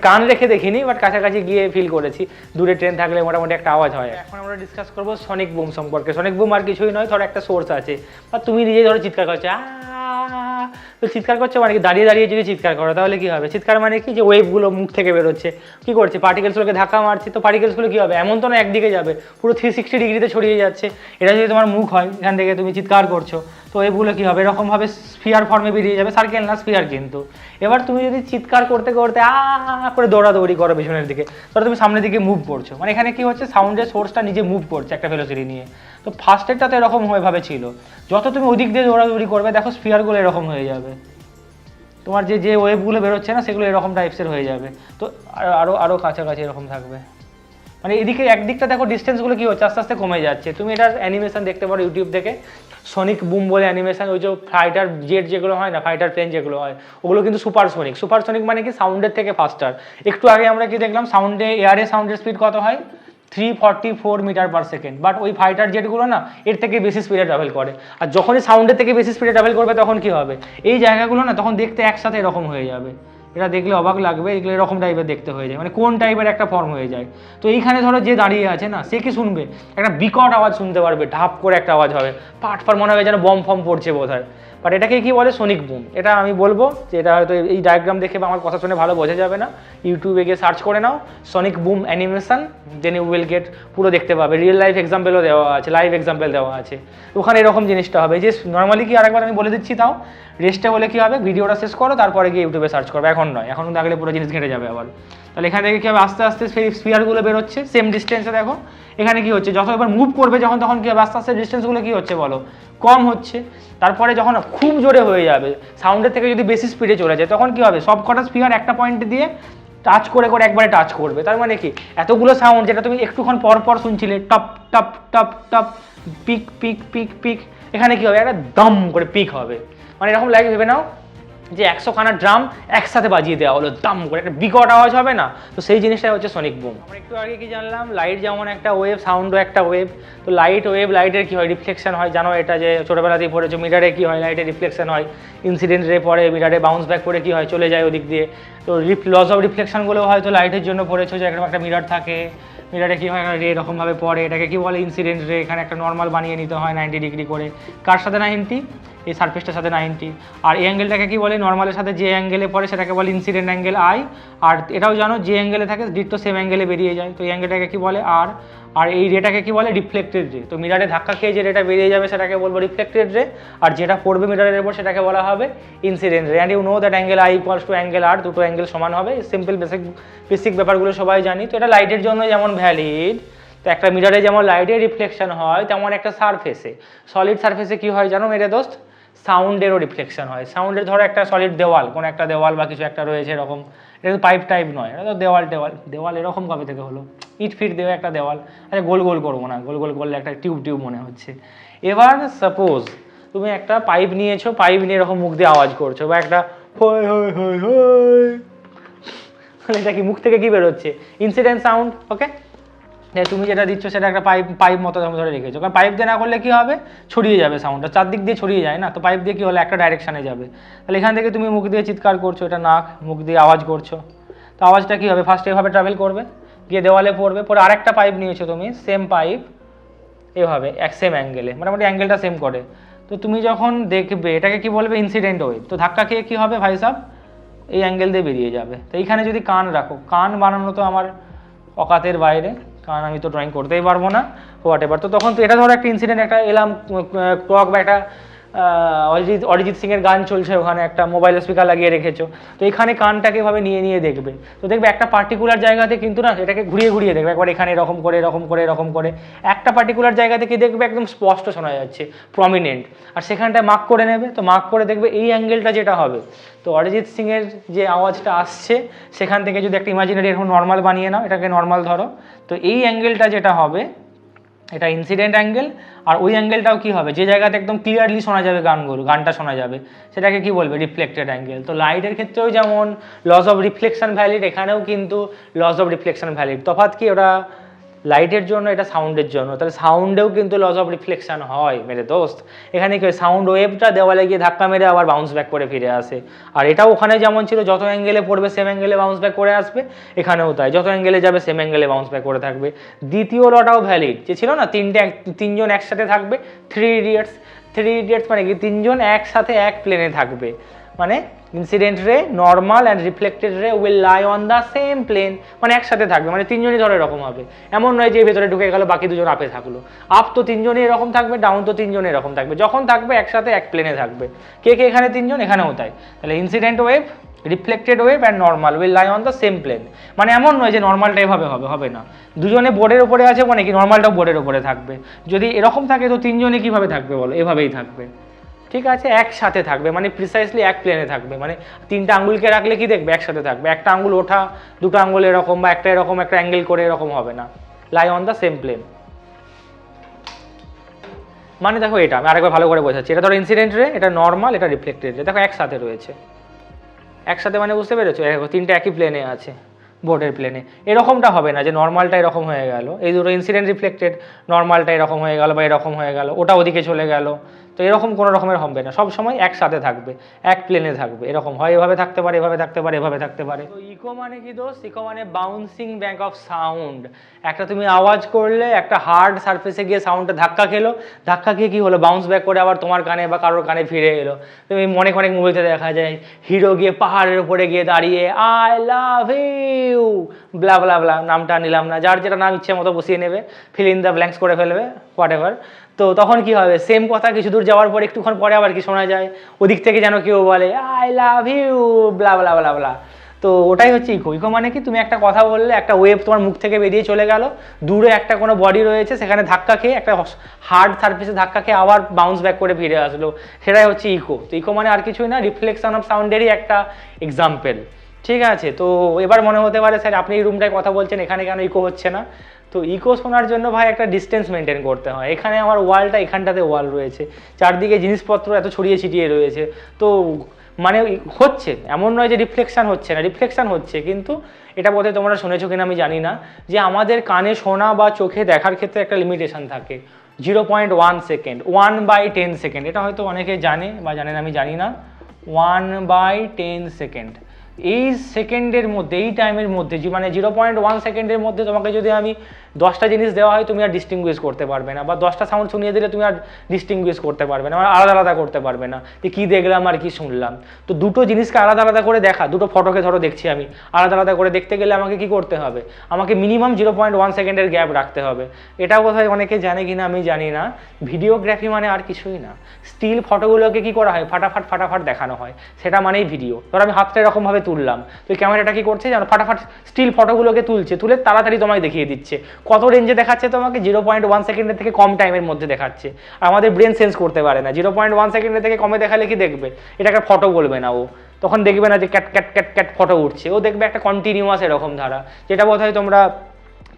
কান রেখে দেখিনি, বাট কাছাকাছি গিয়ে ফিল করেছি দূরে ট্রেন থাকলে মোটামুটি একটা আওয়াজ হয়। এখন আমরা ডিসকাস করবো সনিক বুম সম্পর্কে। সনিক বুম আর কিছুই নয়, ধরো একটা সোর্স আছে, বা তুমি নিজে ধরো চিৎকার করছো, তো চিৎকার করছো মানে কি, দাঁড়িয়ে দাঁড়িয়ে যদি চিৎকার করো তাহলে কি হবে? চিৎকার মানে কি, যে ওয়েভগুলো মুখ থেকে বেরোচ্ছে, কি করছে, পার্টিকেলসগুলোকে ধাক্কা মারছে, তো পার্টিকেলসগুলো কি হবে, এমন তো না একদিকে যাবে, পুরো 360 ডিগ্রিতে ছড়িয়ে যাচ্ছে। এটা যদি তোমার মুখ হয়, এখান থেকে তুমি চিৎকার করছো, তো ওয়েভগুলো কি হবে, এরকমভাবে স্ফিয়ার ফর্মে বেরিয়ে যাবে, সার্কেল না স্ফিয়ার কিন্তু। এবার তুমি যদি চিৎকার করতে করতে করে দৌড়াদৌড়ি করো পেছনের দিকে, তাহলে তুমি সামনের দিকে মুভ করছো, মানে এখানে কি হচ্ছে, সাউন্ডের সোর্সটা নিজে মুভ করছে একটা ভেলোসিটি নিয়ে। তো ফার্স্টেরটা তো এরকম ভাবে ছিল, যত তুমি ওদিক দিয়ে দৌড়াদৌড়ি করবে দেখো স্ফিয়ারগুলো এরকম হয়ে যাবে, তোমার যে ওয়েভগুলো বেরোচ্ছে না সেগুলো এরকম টাইপসের হয়ে যাবে, তো আরও কাছাকাছি এরকম থাকবে। মানে এদিকে একদিকটা দেখো ডিস্টেন্সগুলো কী হচ্ছে, আস্তে আস্তে কমে যাচ্ছে। তুমি এটার অ্যানিমেশন দেখতে পারো ইউটিউব থেকে, সনিক বুম বলে অ্যানিমেশন। ওই যে ফাইটার জেট যেগুলো হয় না, ফাইটার প্লেন যেগুলো হয়, ওগুলো কিন্তু সুপারসনিক মানে কি, সাউন্ডের থেকে ফাস্টার। একটু আগে আমরা কি দেখলাম, এয়ারে সাউন্ডের স্পিড কত হয়, 344 মিটার পার সেকেন্ড, বাট ওই ফাইটার জেটগুলো না এর থেকে বেশি স্পিডে ট্রাভেল করে। আর যখনই সাউন্ডের থেকে বেশি স্পিডে ট্রাভেল করবে তখন কি হবে, এই জায়গাগুলো না তখন দেখতে একসাথে এরকম হয়ে যাবে। এটা দেখলে অবাক লাগবে, এগুলো এরকম টাইপের দেখতে হয়ে যায়, মানে কোন টাইপের একটা ফর্ম হয়ে যায়। তো এইখানে ধরো যে দাঁড়িয়ে আছে না, সে কি শুনবে, একটা বিকট আওয়াজ শুনতে পারবে, ঢাপ করে একটা আওয়াজ হবে, পাট মনে হবে যেন বম ফম পড়ছে বোধ হয়। বাট এটাকে কি বলে, সনিক বুম। এটা আমি বলবো যে এটা হয়তো এই ডায়াগ্রাম দেখে বা আমার কথা শুনে ভালো বোঝা যাবে না, ইউটিউবে গিয়ে সার্চ করে নাও sonic boom animation, then you will get, পুরো দেখতে পাবে। রিয়েল লাইফ এক্সাম্পলও দেওয়া আছে, লাইভ এক্সাম্পল দেওয়া আছে। ওখানে এরকম জিনিসটা হবে যে নর্মালি কি, আরেকবার আমি বলে দিচ্ছি, তাও রেস্টে বলে কি হবে, ভিডিওটা শেষ করো তারপরে গিয়ে ইউটিউবে সার্চ করবে, এখন নয়, এখন দেখলে পুরো জিনিস ঘেটে যাবে আবার। তাহলে এখান থেকে কি হবে, আস্তে আস্তে স্পিয়ারগুলো বেরোচ্ছে সেম ডিস্টেন্সে। দেখো এখানে কি হচ্ছে, যত এবার মুভ করবে যখন, তখন কি হবে, আস্তে আস্তে ডিস্টেন্সগুলো কি হচ্ছে বলো, কম হচ্ছে। তারপরে যখন খুব জোরে হয়ে যাবে, সাউন্ডের থেকে যদি বেশি স্পিডে চলে যায়, তখন কি হবে, সব কটা স্পিয়ার একটা পয়েন্টে দিয়ে টাচ করে একবারে টাচ করবে। তার মানে কি, এতগুলো সাউন্ড যেটা তুমি একটুক্ষণ পর পর শুনছিলে, top top top top, peak peak peak peak, এখানে কি হবে, একটা দম করে পিক হবে। মানে এরকম লাগে, ভেবে নাও যে 100খানা ড্রাম একসাথে বাজিয়ে দেওয়া হলো, দাম করে একটা বিকট আওয়াজ হবে না, তো সেই জিনিসটাই হচ্ছে সনিক বুম। আমরা একটু আগে কি জানলাম, লাইট যেমন একটা ওয়েভ, সাউন্ডও একটা ওয়েভ। তো লাইটের কি হয়, রিফ্লেকশন হয়, জানো এটা যে ছোটোবেলাতেই পড়েছো, মিটারে কি হয়, লাইটের রিফ্লেকশন হয়, ইনসিডেন্ট রে পরে মিটারে বাউন্স ব্যাক করে কি হয়, চলে যায় ওদিক দিয়ে। তো লস অফ রিফ্লেকশনগুলো হয়তো লাইটের জন্য পড়েছো, যে একটা মিটার থাকে, মিটারে কি হয়, একটা রে এরকমভাবে পড়ে, এটাকে কি বলে, ইনসিডেন্ট রে। এখানে একটা নর্মাল বানিয়ে নিতে হয় 90 ডিগ্রি করে, কার সাথে 90, এই সারফেসটার সাথে 90। আর এই অ্যাঙ্গেলটাকে কি বলে, নর্মালের সাথে যে অ্যাঙ্গেলে পড়ে সেটাকে বলে ইনসিডেন্ট অ্যাঙ্গেল আই। আর এটাও জানো, যে অ্যাঙ্গেলে থাকে ডিট্টো সেম অ্যাঙ্গেলে বেরিয়ে যায়, তো এই অ্যাঙ্গেলটাকে কি বলে আর। আর এই রেটাকে কি বলে, রিফ্লেক্টেড রে। তো মিটারে ধাক্কা খেয়ে যে রেটা বেরিয়ে যাবে সেটাকে বলবো রিফ্লেক্টেড রে, আর যেটা পড়বে মিটারের উপর সেটাকে বলা হবে incident ray. And you know that angle I equals to angle R, দুটো অ্যাঙ্গেল সমান হবে, সিম্পল বেসিক ব্যাপারগুলো সবাই জানি। তো এটা লাইটের জন্য যেমন ভ্যালিড, তো একটা মিটারে যেমন লাইটের রিফ্লেকশন হয়, তেমন একটা সারফেসে, সলিড সারফেসে কি হয় জানো মেরে দোস্ত, সাউন্ডেরও রিফ্লেকশন হয়। সাউন্ডের ধরো একটা সলিড দেওয়াল, কোনো একটা দেওয়াল বা কিছু একটা রয়েছে এরকম, এটা তো পাইপ টাইপ নয়, এটা তো দেওয়াল এরকম কবে থেকে হলো, ইট ফিট দেওয়া একটা দেওয়াল। আচ্ছা গোল গোল করবো না, গোল গোল করলে একটা টিউব মনে হচ্ছে। এবার সাপোজ তুমি একটা পাইপ নিয়েছো, পাইপ নিয়ে এরকম মুখ দিয়ে আওয়াজ করছো, বা একটা হয় হয় হয় হয়, এটা কি মুখ থেকে কি বেরোচ্ছে, ইনসিডেন্ট সাউন্ড। ওকে, তুমি যেটা দিচ্ছ সেটা একটা পাইপ মতো ধরে রেখেছো, কারণ পাইপ দিয়ে না করলে কি হবে, ছড়িয়ে যাবে সাউন্ডটা, চারদিক দিয়ে ছড়িয়ে যায় না, তো পাইপ দিয়ে কি হলে একটা ডাইরেকশানে যাবে। তাহলে এখান থেকে তুমি মুখ দিয়ে চিৎকার করছো, এটা নাক, মুখ দিয়ে আওয়াজ করছো, তো আওয়াজটা কী হবে, ফার্স্ট এভাবে ট্রাভেল করবে, গিয়ে দেওয়ালে পড়বে, পরে আরেকটা পাইপ নিয়েছো তুমি, সেম পাইপ এভাবে সেম অ্যাঙ্গেলে, মোটামুটি অ্যাঙ্গেলটা সেম করে। তো তুমি যখন দেখবে এটাকে কি বলবে, ইনসিডেন্ট ওয়েভ। তো ধাক্কা খেয়ে কী হবে ভাই সাহেব, এই অ্যাঙ্গেল দিয়ে বেরিয়ে যাবে। তো এইখানে যদি কান রাখো, কান বানানো তো আমার অকাতের বাইরে, কারণ আমি তো ড্রয়িং করতেই পারবো না, হোয়াট এভার। তো তখন তো এটা ধরো একটা ইনসিডেন্ট, একটা এলাম ক্লক বা একটা অরিজিৎ সিংয়ের গান চলছে, ওখানে একটা মোবাইল স্পিকার লাগিয়ে রেখেছো, তো এখানে কানটাকে এভাবে নিয়ে নিয়ে দেখবে। তো দেখবে একটা পার্টিকুলার জায়গাতে কিন্তু না এটাকে ঘুরিয়ে ঘুরিয়ে দেখবে, একবার এখানে এরকম করে এরকম করে এরকম করে একটা পার্টিকুলার জায়গাতে কি দেখবে একদম স্পষ্ট শোনা যাচ্ছে, প্রমিনেন্ট। আর সেখানটায় মার্ক করে নেবে, তো মার্ক করে দেখবে এই অ্যাঙ্গেলটা যেটা হবে, তো অরিজিৎ সিংয়ের যে আওয়াজটা আসছে সেখান থেকে যদি একটা ইমাজিনারি এরকম নর্মাল বানিয়ে নাও, এটাকে নর্মাল ধরো, তো এই অ্যাঙ্গেলটা যেটা হবে এটা ইনসিডেন্ট অ্যাঙ্গেল। আর ওই অ্যাঙ্গেলটাও কী হবে, যে জায়গাতে একদম ক্লিয়ারলি শোনা যাবে গানটা শোনা যাবে, সেটাকে কি বলবে, রিফ্লেক্টেড অ্যাঙ্গেল। তো লাইটের ক্ষেত্রেও যেমন লস অফ রিফ্লেকশন ভ্যালিড, এখানেও কিন্তু লস অফ রিফ্লেকশন ভ্যালিড। তফাৎ কি, ওটা লাইটের জন্য, এটা সাউন্ডের জন্য, তাহলে সাউন্ডেও কিন্তু লস অফ রিফ্লেকশন হয় মেরে দোস্ত। এখানে কি সাউন্ড ওয়েভটা দেওয়ালে গিয়ে ধাক্কা মেরে আবার বাউন্স ব্যাক করে ফিরে আসে। আর এটাও ওখানে যেমন ছিল, যত অ্যাঙ্গেলে পড়বে সেম অ্যাঙ্গেলে বাউন্স ব্যাক করে আসবে, এখানেও তাই, যত অ্যাঙ্গেলে যাবে সেম অ্যাঙ্গেলে বাউন্স ব্যাক করে থাকবে। দ্বিতীয় লটাও ভ্যালিড, যে ছিল না তিনজন একসাথে থাকবে, থ্রি ইডিয়টস মানে কি, তিনজন একসাথে এক প্লেনে থাকবে, মানে incident ray, normal and reflected ray will lie on the same plane, মানে একসাথে থাকবে, মানে তিনজনই ধরো এরকম হবে। এমন নয় যে ভেতরে ঢুকে গেল বাকি দুজন আপে থাকলো, আপ তো তিনজনই এরকম থাকবে, ডাউন তো তিনজনই এরকম থাকবে, যখন থাকবে একসাথে এক প্লেনে থাকবে। কে কে এখানে তিনজন, এখানেও তাই। তাহলে incident wave, reflected wave and normal will lie on the same plane, মানে এমন নয় যে নর্মালটা এভাবে হবে না, দুজনে বোর্ডের উপরে আছে মানে কি নর্মালটাও বোর্ডের উপরে থাকবে। যদি এরকম থাকে তো তিনজনে কিভাবে থাকবে বলো, এভাবেই থাকবে, ঠিক আছে, একসাথে থাকবে, মানে প্রিসাইসলি এক প্লেনে থাকবে, মানে তিনটা আঙ্গুলকে রাখলে কি দেখবে, একসাথে থাকবে, একটা আঙ্গুল ওঠা, দুটো আঙ্গুল এরকম বা একটা এরকম একটা অ্যাঙ্গেল করে এরকম হবে না, lie on the same plane. মানে দেখো এটা আমি আরেকবার ভালো করে বোঝাচ্ছি, এটা ধরো ইনসিডেন্ট রে, এটা নর্মাল, এটা রিফ্লেক্টেড রে, দেখো একসাথে রয়েছে, একসাথে মানে বুঝতে পেরেছো, দেখো তিনটা একই প্লেনে আছে, বোর্ডের প্লেনে। এরকমটা হবে না যে নর্মালটা এরকম হয়ে গেল, এই দুটো ইনসিডেন্ট রিফ্লেক্টেড, নর্মালটা এরকম হয়ে গেল বা এরকম হয়ে গেল, ওটা ওদিকে চলে গেল, তো এরকম কোনো রকমের হবে না, সব সময় একসাথে থাকবে, এক প্লেনে থাকবে, এরকম হয়, এভাবে থাকতে পারে, এভাবে থাকতে পারে, এভাবে থাকতে পারে। তো ইকো মানে কি দোস্ত, ইকো মানে বাউন্সিং ব্যাক অফ সাউন্ড। একটা তুমি আওয়াজ করলে, একটা হার্ড সারফেসে গিয়ে সাউন্ডটা ধাক্কা খেলো, ধাক্কা খেয়ে কি হলো, বাউন্স ব্যাক করে আবার তোমার কানে বা কারোর কানে ফিরে এলো। তুমি অনেক অনেক মুভিতে দেখা যায়, হিরো গিয়ে পাহাড়ের উপরে গিয়ে দাঁড়িয়ে আই লাভ ইউ ব্লা ব্লা ব্লা, নামটা নিলাম না, যার যেটা নাম ইচ্ছে মতো বসিয়ে নেবে, ফিল ইন দ্য ব্ল্যাঙ্কস করে ফেলবে, হোয়াট এভার। তো তখন কি হবে, সেম কথা কিছু দূর যাওয়ার পর একটুক্ষণ পরে আবার কি শোনা যায়, ওদিক থেকে যেন কেউ বলে আই লাভ ইউ ব্লা ব্লা ব্লা ব্লা। তো ওটাই হচ্ছে ইকো। ইকো মানে কি, তুমি একটা কথা বললে, একটা ওয়েভ তোমার মুখ থেকে বেরিয়ে চলে গেল, দূরে একটা কোনো বডি রয়েছে, সেখানে ধাক্কা খেয়ে, একটা হার্ড সারফেসে ধাক্কা খেয়ে আবার বাউন্স ব্যাক করে ফিরে আসলো, সেটাই হচ্ছে ইকো। তো ইকো মানে আর কিছুই না, রিফ্লেকশন অফ সাউন্ডেরই একটা এক্সাম্পল, ঠিক আছে। তো এবার মনে হতে পারে স্যার আপনি এই রুমটায় কথা বলছেন, এখানে কেন ইকো হচ্ছে না? তো ইকো শোনার জন্য ভাই একটা ডিস্টেন্স মেনটেন করতে হয়। এখানে আমার ওয়ালটা, এখানটাতে ওয়াল রয়েছে, চারদিকে জিনিসপত্র এত ছড়িয়ে ছিটিয়ে রয়েছে, তো মানে হচ্ছে, এমন নয় যে রিফ্লেকশান হচ্ছে না, রিফ্লেকশান হচ্ছে, কিন্তু এটা বোধহয় তোমরা শুনেছো কিনা আমি জানি না, যে আমাদের কানে শোনা বা চোখে দেখার ক্ষেত্রে একটা লিমিটেশন থাকে, 0.1 সেকেন্ড, 1/10 সেকেন্ড, এটা হয়তো অনেকে জানে বা জানেন, আমি জানি না, 1/10 সেকেন্ড। এই সেকেন্ডের মধ্যে, এই টাইমের মধ্যে, মানে 0.1 সেকেন্ডের মধ্যে তোমাকে যদি আমি 10টা জিনিস দেওয়া হয়, তুমি আর ডিস্টিংগুইশ করতে পারবে না, বা 10টা সাউন্ড শুনিয়ে দিলে তুমি আর ডিস্টিংগুইশ করতে পারবে না, আলাদা আলাদা করতে পারবে না যে কী দেখলাম আর কি শুনলাম। তো দুটো জিনিসকে আলাদা আলাদা করে দেখা, দুটো ফটোকে ধরো দেখছি আমি, আলাদা আলাদা করে দেখতে গেলে আমাকে কি করতে হবে, আমাকে মিনিমাম 0.1 সেকেন্ডের গ্যাপ রাখতে হবে। এটাও বোধহয় অনেকে জানে কিনা আমি জানি না। ভিডিওগ্রাফি মানে আর কিছুই না, স্টিল ফটোগুলোকে কি করা হয়, ফাটাফাট ফাটাফাট দেখানো হয়, সেটা মানেই ভিডিও। ধরো আমি হাতটা এরকমভাবে তুললাম, তো ক্যামেরাটা কি করছে জানো, ফাটাফাট স্টিল ফটোগুলোকে তুলছে, তুলে তাড়াতাড়ি তোমাকে দেখিয়ে দিচ্ছে, কত রেঞ্জে দেখাচ্ছে তোমাকে, 0.1 সেকেন্ডের থেকে কম টাইমের মধ্যে দেখাচ্ছে। আর আমাদের ব্রেন সেন্স করতে পারে না, 0.1 সেকেন্ডের থেকে কমে দেখালে কি দেখবে, এটা একটা ফটো বলবে না ও, তখন দেখবে না যে cat cat cat cat photo উঠছে, ও দেখবে একটা কন্টিনিউয়াস এরকম ধারা, যেটা বোধহয় তোমরা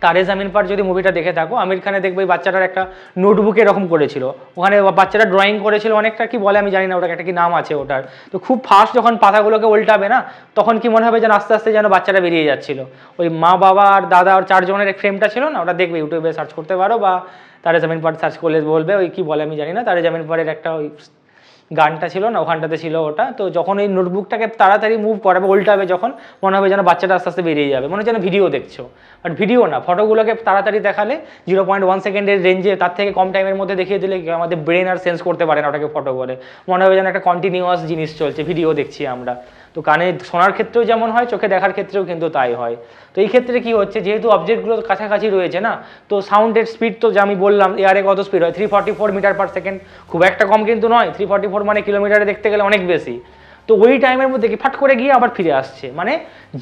তারে জামিন পার যদি মুভিটা দেখে থাকো, আমির খানে দেখবে ওই বাচ্চাটার একটা নোটবুকে এরকম করেছিল, ওখানে বাচ্চাটা ড্রয়িং করেছিল অনেকটা, কি বলে আমি জানি না, ওটাকে একটা কি নাম আছে ওটার। তো খুব ফাস্ট যখন পাতাগুলোকে উল্টাবে না, তখন কি মনে হবে যেন আস্তে আস্তে যেন বাচ্চাটা বেরিয়ে যাচ্ছিল। ওই মা বাবা আর দাদা আর 4 জনের ফ্রেমটা ছিল না, ওটা দেখবে, ইউটিউবে সার্চ করতে পারো, বা তারে জামিন পার সার্চ করলে বলবে, ওই কি বলে আমি জানি না, তারে জামিন পারের একটা ওই গানটা ছিল না, ওখানটাতে ছিল ওটা। তো যখন এই নোটবুকটাকে তাড়াতাড়ি মুভ করাবে, উল্টাবে যখন, মনে হবে যেন বাচ্চাটা আস্তে আস্তে বেরিয়ে যাবে, মনে হয় যেন ভিডিও দেখছো। বাট ভিডিও না, ফটোগুলোকে তাড়াতাড়ি দেখালে 0.1 সেকেন্ডের রেঞ্জে, তার থেকে কম টাইমের মধ্যে দেখিয়ে দিলে আমাদের ব্রেন আর সেন্স করতে পারে না ওটাকে ফটো বলে, মনে হবে যেন একটা কন্টিনিউয়াস জিনিস চলছে, ভিডিও দেখছি আমরা। তো কানে শোনার ক্ষেত্রেও যেমন হয়, চোখে দেখার ক্ষেত্রেও কিন্তু তাই হয়। তো এই ক্ষেত্রে কি হচ্ছে, যেহেতু অবজেক্টগুলো কাছাকাছি রয়েছে না, তো সাউন্ডের স্পিড তো যে আমি বললাম এয়ারে কত স্পিড হয়, 344 মিটার পার সেকেন্ড, খুব একটা কম কিন্তু নয়। 344 মানে কিলোমিটারে দেখতে গেলে অনেক বেশি। তো ওই টাইমের মধ্যে কি ফাট করে গিয়ে আবার ফিরে আসছে, মানে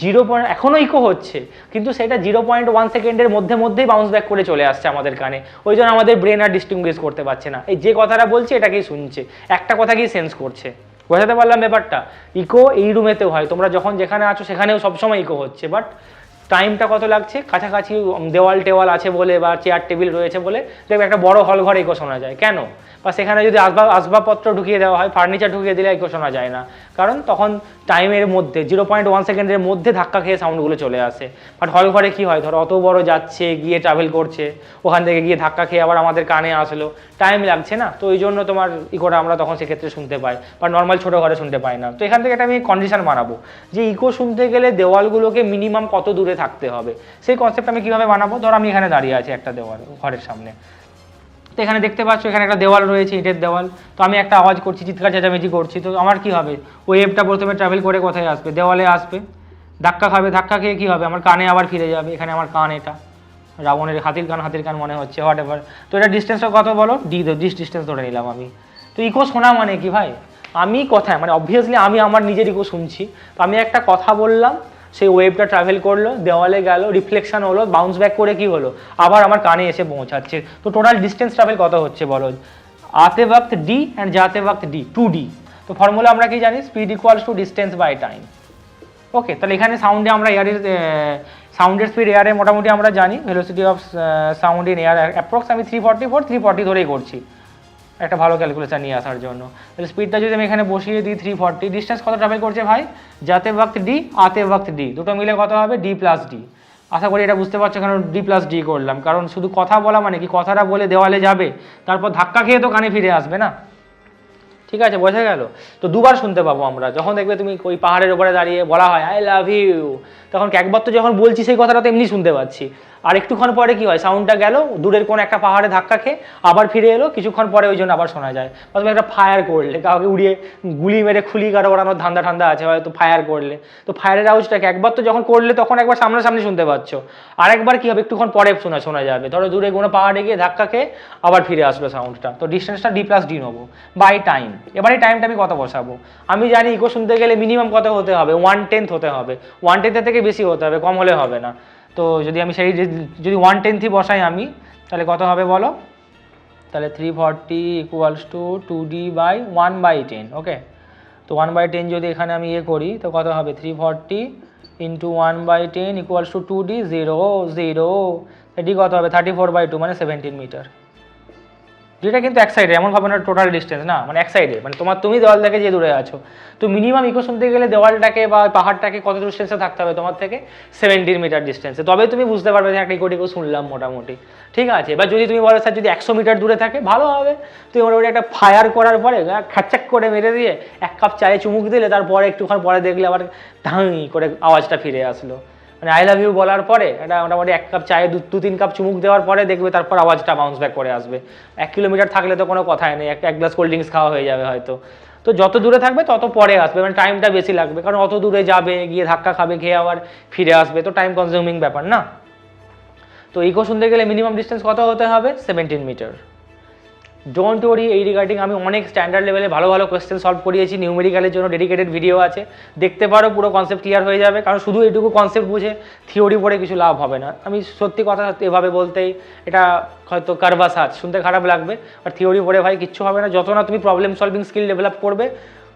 0. এখনও ইকো হচ্ছে, কিন্তু সেটা 0.1 সেকেন্ডের মধ্যেই বাউন্স ব্যাক করে চলে আসছে আমাদের কানে। ওই জন্য আমাদের ব্রেন আর ডিস্টিংগুইশ করতে পারছে না, এই যে কথাটা বলছে এটাকেই শুনছে, একটা কথাকেই সেন্স করছে। বোঝাতে পারলাম ব্যাপারটা? ইকো এই রুমেতেও হয়, তোমরা যখন যেখানে আছো সেখানেও সবসময় ইকো হচ্ছে, বাট টাইমটা কত লাগছে, কাছাকাছি দেওয়াল টেওয়াল আছে বলে বা চেয়ার টেবিল রয়েছে বলে দেখবে একটা বড় হল ঘরে ইকো শোনা যায়। কেন? বা সেখানে যদি আসবাবপত্র ঢুকিয়ে দেওয়া হয়, ফার্নিচার ঢুকিয়ে দিলে ইকো শোনা যায় না, কারণ তখন টাইমের মধ্যে 0.1 সেকেন্ডের মধ্যে ধাক্কা খেয়ে সাউন্ডগুলো চলে আসে। বাট হল ঘরে কী হয়, ধরো অত বড় যাচ্ছে, গিয়ে ট্রাভেল করছে, ওখান থেকে গিয়ে ধাক্কা খেয়ে আবার আমাদের কানে আসলো, টাইম লাগছে না, তো ওই জন্য তোমার ইকোটা আমরা তখন সেক্ষেত্রে শুনতে পাই, বা নর্মাল ছোটো ঘরে শুনতে পাই না। তো এখান থেকে একটা আমি কন্ডিশন বানাবো যে ইকো শুনতে গেলে দেওয়ালগুলোকে মিনিমাম কত দূরে থাকতে হবে, সেই কনসেপ্ট আমি কীভাবে বানাবো। ধরো আমি এখানে দাঁড়িয়ে আছি একটা দেওয়াল ঘরের সামনে, তো এখানে দেখতে পাচ্ছ এখানে একটা দেওয়াল রয়েছে, ইটের দেওয়াল। তো আমি একটা আওয়াজ করছি, চিৎকার চেঁচামেচি করছি, তো আমার কি হবে, ওয়েভটা প্রথমে ট্রাভেল করে কোথায় আসবে, দেওয়ালে আসবে, ধাক্কা খাবে, ধাক্কা খেয়ে কী হবে, আমার কানে আবার ফিরে যাবে। এখানে আমার কান, এটা রাবণের হাতির কান মনে হচ্ছে, হোয়াট এভার। তো এটা ডিস্টেন্সটা কত বলো, ডিস্টেন্স ধরে নিলাম আমি। তো ইকো শোনা মানে কি ভাই, আমি কথায় মানে অবভিয়াসলি আমি আমার নিজের ইকো শুনছি। তো আমি একটা কথা বললাম, সেই ওয়েভটা ট্রাভেল করলো, দেওয়ালে গেল, রিফ্লেকশন হলো, বাউন্স ব্যাক করে কি হলো, আবার আমার কানে এসে পৌঁছাচ্ছে। তো টোটাল ডিস্টেন্স ট্রাভেল কত হচ্ছে বলো, আতে ওয়াক্ত ডি অ্যান্ড যাতে ওয়াক্ত ডি, 2D। তো ফর্মুলা আমরা কি জানি, speed equals to distance by time. Okay, তাহলে এখানে সাউন্ডে আমরা এয়ারের সাউন্ডের স্পিড এয়ারে মোটামুটি আমরা জানি, velocity of sound in air approx আমি 340 ধরেই করছি একটা ভালো ক্যালকুলেশন নিয়ে আসার জন্য। তাহলে স্পিডটা যদি আমি এখানে বসিয়ে দিই 340, ডিস্টেন্স কত ট্রাভেল করছে ভাই, যাতে ওয়াক্ত ডি আতে ওয়াক্ত ডি, দুটো মিলে কত হবে, ডি প্লাস ডি। আশা করি এটা বুঝতে পারছো, কারণ ডি প্লাস ডি করলাম, কারণ শুধু কথা বলা মানে কি, কথাটা বলে দেওয়ালে যাবে, তারপর ধাক্কা খেয়ে তো কানে ফিরে আসবে না। ঠিক আছে, বোঝা গেল? তো দুবার শুনতে পাবো আমরা, যখন দেখবে তুমি ওই পাহাড়ের উপরে দাঁড়িয়ে বলা হয় আই লাভ ইউ, তখন একবার তো যখন বলছি সেই কথাটা তো এমনি শুনতে পাচ্ছি, আর একটুক্ষণ পরে কি হয়, সাউন্ডটা গেল দূরের কোন একটা পাহাড়ে ধাক্কা খেয়ে আবার ফিরে এলো, কিছুক্ষণ পরে ওই জন্য আবার শোনা যায়। বা তুমি একটা ফায়ার করলে, কাউকে উড়িয়ে গুলি মেরে খুলি কারো ওড়ানোর ঠান্ডা আছে হয়তো, ফায়ার করলে, তো ফায়ারের আওয়াজটাকে একবার তো যখন করলে তখন একবার সামনাসামনি শুনতে পাচ্ছ, আরেকবার কি হবে, একটুক্ষণ পরে শোনা যাবে, ধরো দূরে কোনো পাহাড়ে গিয়ে ধাক্কা খেয়ে আবার ফিরে আসলো সাউন্ডটা। তো ডিস্টেন্সটা ডি প্লাস ডি নেবো বাই টাইম। এবার এই টাইমটা আমি কত বসাবো, আমি জানি ইকো শুনতে গেলে মিনিমাম কত হতে হবে, 1/10 হতে হবে, 1/10 থেকে বেশি হতে হবে, কম হলে হবে না। তো যদি আমি সেই যদি 1/10 বসাই আমি, তাহলে কত হবে বলো, তাহলে 340 ইকুয়ালস টু 2D বাই 1/10। ওকে, তো 1/10 যদি এখানে আমি করি তো কত হবে, 340 ইন্টু 1/10 ইকুয়ালস টু 2D, 0 এটি কত হবে, 34/2 মানে 17 মিটার। যেটা কিন্তু এক সাইডে, এমন ভাবে না টোটাল ডিস্টেন্স না, মানে এক সাইডে, মানে তুমি দেওয়াল থেকে যে দূরে আছো, তো মিনিমাম ইকো শুনতে গেলে দেওয়ালটাকে বা পাহাড়টাকে কত ডিস্টেন্সে থাকতে হবে তোমার থেকে, 17 মিটার ডিস্টেন্সে, তবে তুমি বুঝতে পারবে যে একটা ইকো শুনলাম মোটামুটি। ঠিক আছে, এবার যদি তুমি বলো স্যার যদি 100 মিটার দূরে থাকে ভালো হবে, তুমি মোটামুটি একটা ফায়ার করার পরে খাচ্চাক করে মেরে দিয়ে 1 কাপ চায়ে চুমুক দিলে, তারপরে একটুক্ষণ পরে দেখলে আবার ধাঁই করে আওয়াজটা ফিরে আসলো, মানে আই লাভ ইউ বলার পরে এটা মোটামুটি 1 কাপ চায়ে 2-3 কাপ চুমুক দেওয়ার পরে দেখবে তারপর আওয়াজটা বাউন্স ব্যাক করে আসবে। 1 কিলোমিটার থাকলে তো কোনো কথাই নেই, এক গ্লাস কোল্ড ড্রিঙ্কস খাওয়া হয়ে যাবে হয়তো। তো যত দূরে থাকবে তত পরে আসবে, মানে টাইমটা বেশি লাগবে, কারণ অত দূরে যাবে, গিয়ে ধাক্কা খাবে, খেয়ে আবার ফিরে আসবে, তো টাইম কনজিউমিং ব্যাপার না। তো ইকো শুনতে গেলে মিনিমাম ডিস্টেন্স কত হতে হবে, 17 মিটার। ডোন্ট ওয়ারি, এই রিগার্ডিং আমি অনেক স্ট্যান্ডার্ড লেভেলে ভালো ভালো কোয়েশ্চেন সলভ করিয়েছি, নিউমেরিক্যালের জন্য ডেডিকেটেড ভিডিও আছে, দেখতে পারো, পুরো কনসেপ্ট ক্লিয়ার হয়ে যাবে। কারণ শুধু এইটুকু কনসেপ্ট বুঝে থিওরি পড়ে কিছু লাভ হবে না। আমি সত্যি কথা এভাবে বলতেই এটা হয়তো কারবাস আছে, শুনতে খারাপ লাগবে, আর থিওরি পড়ে ভাই কিচ্ছু হবে না। যত না তুমি প্রবলেম সলভিং স্কিল ডেভেলপ করবে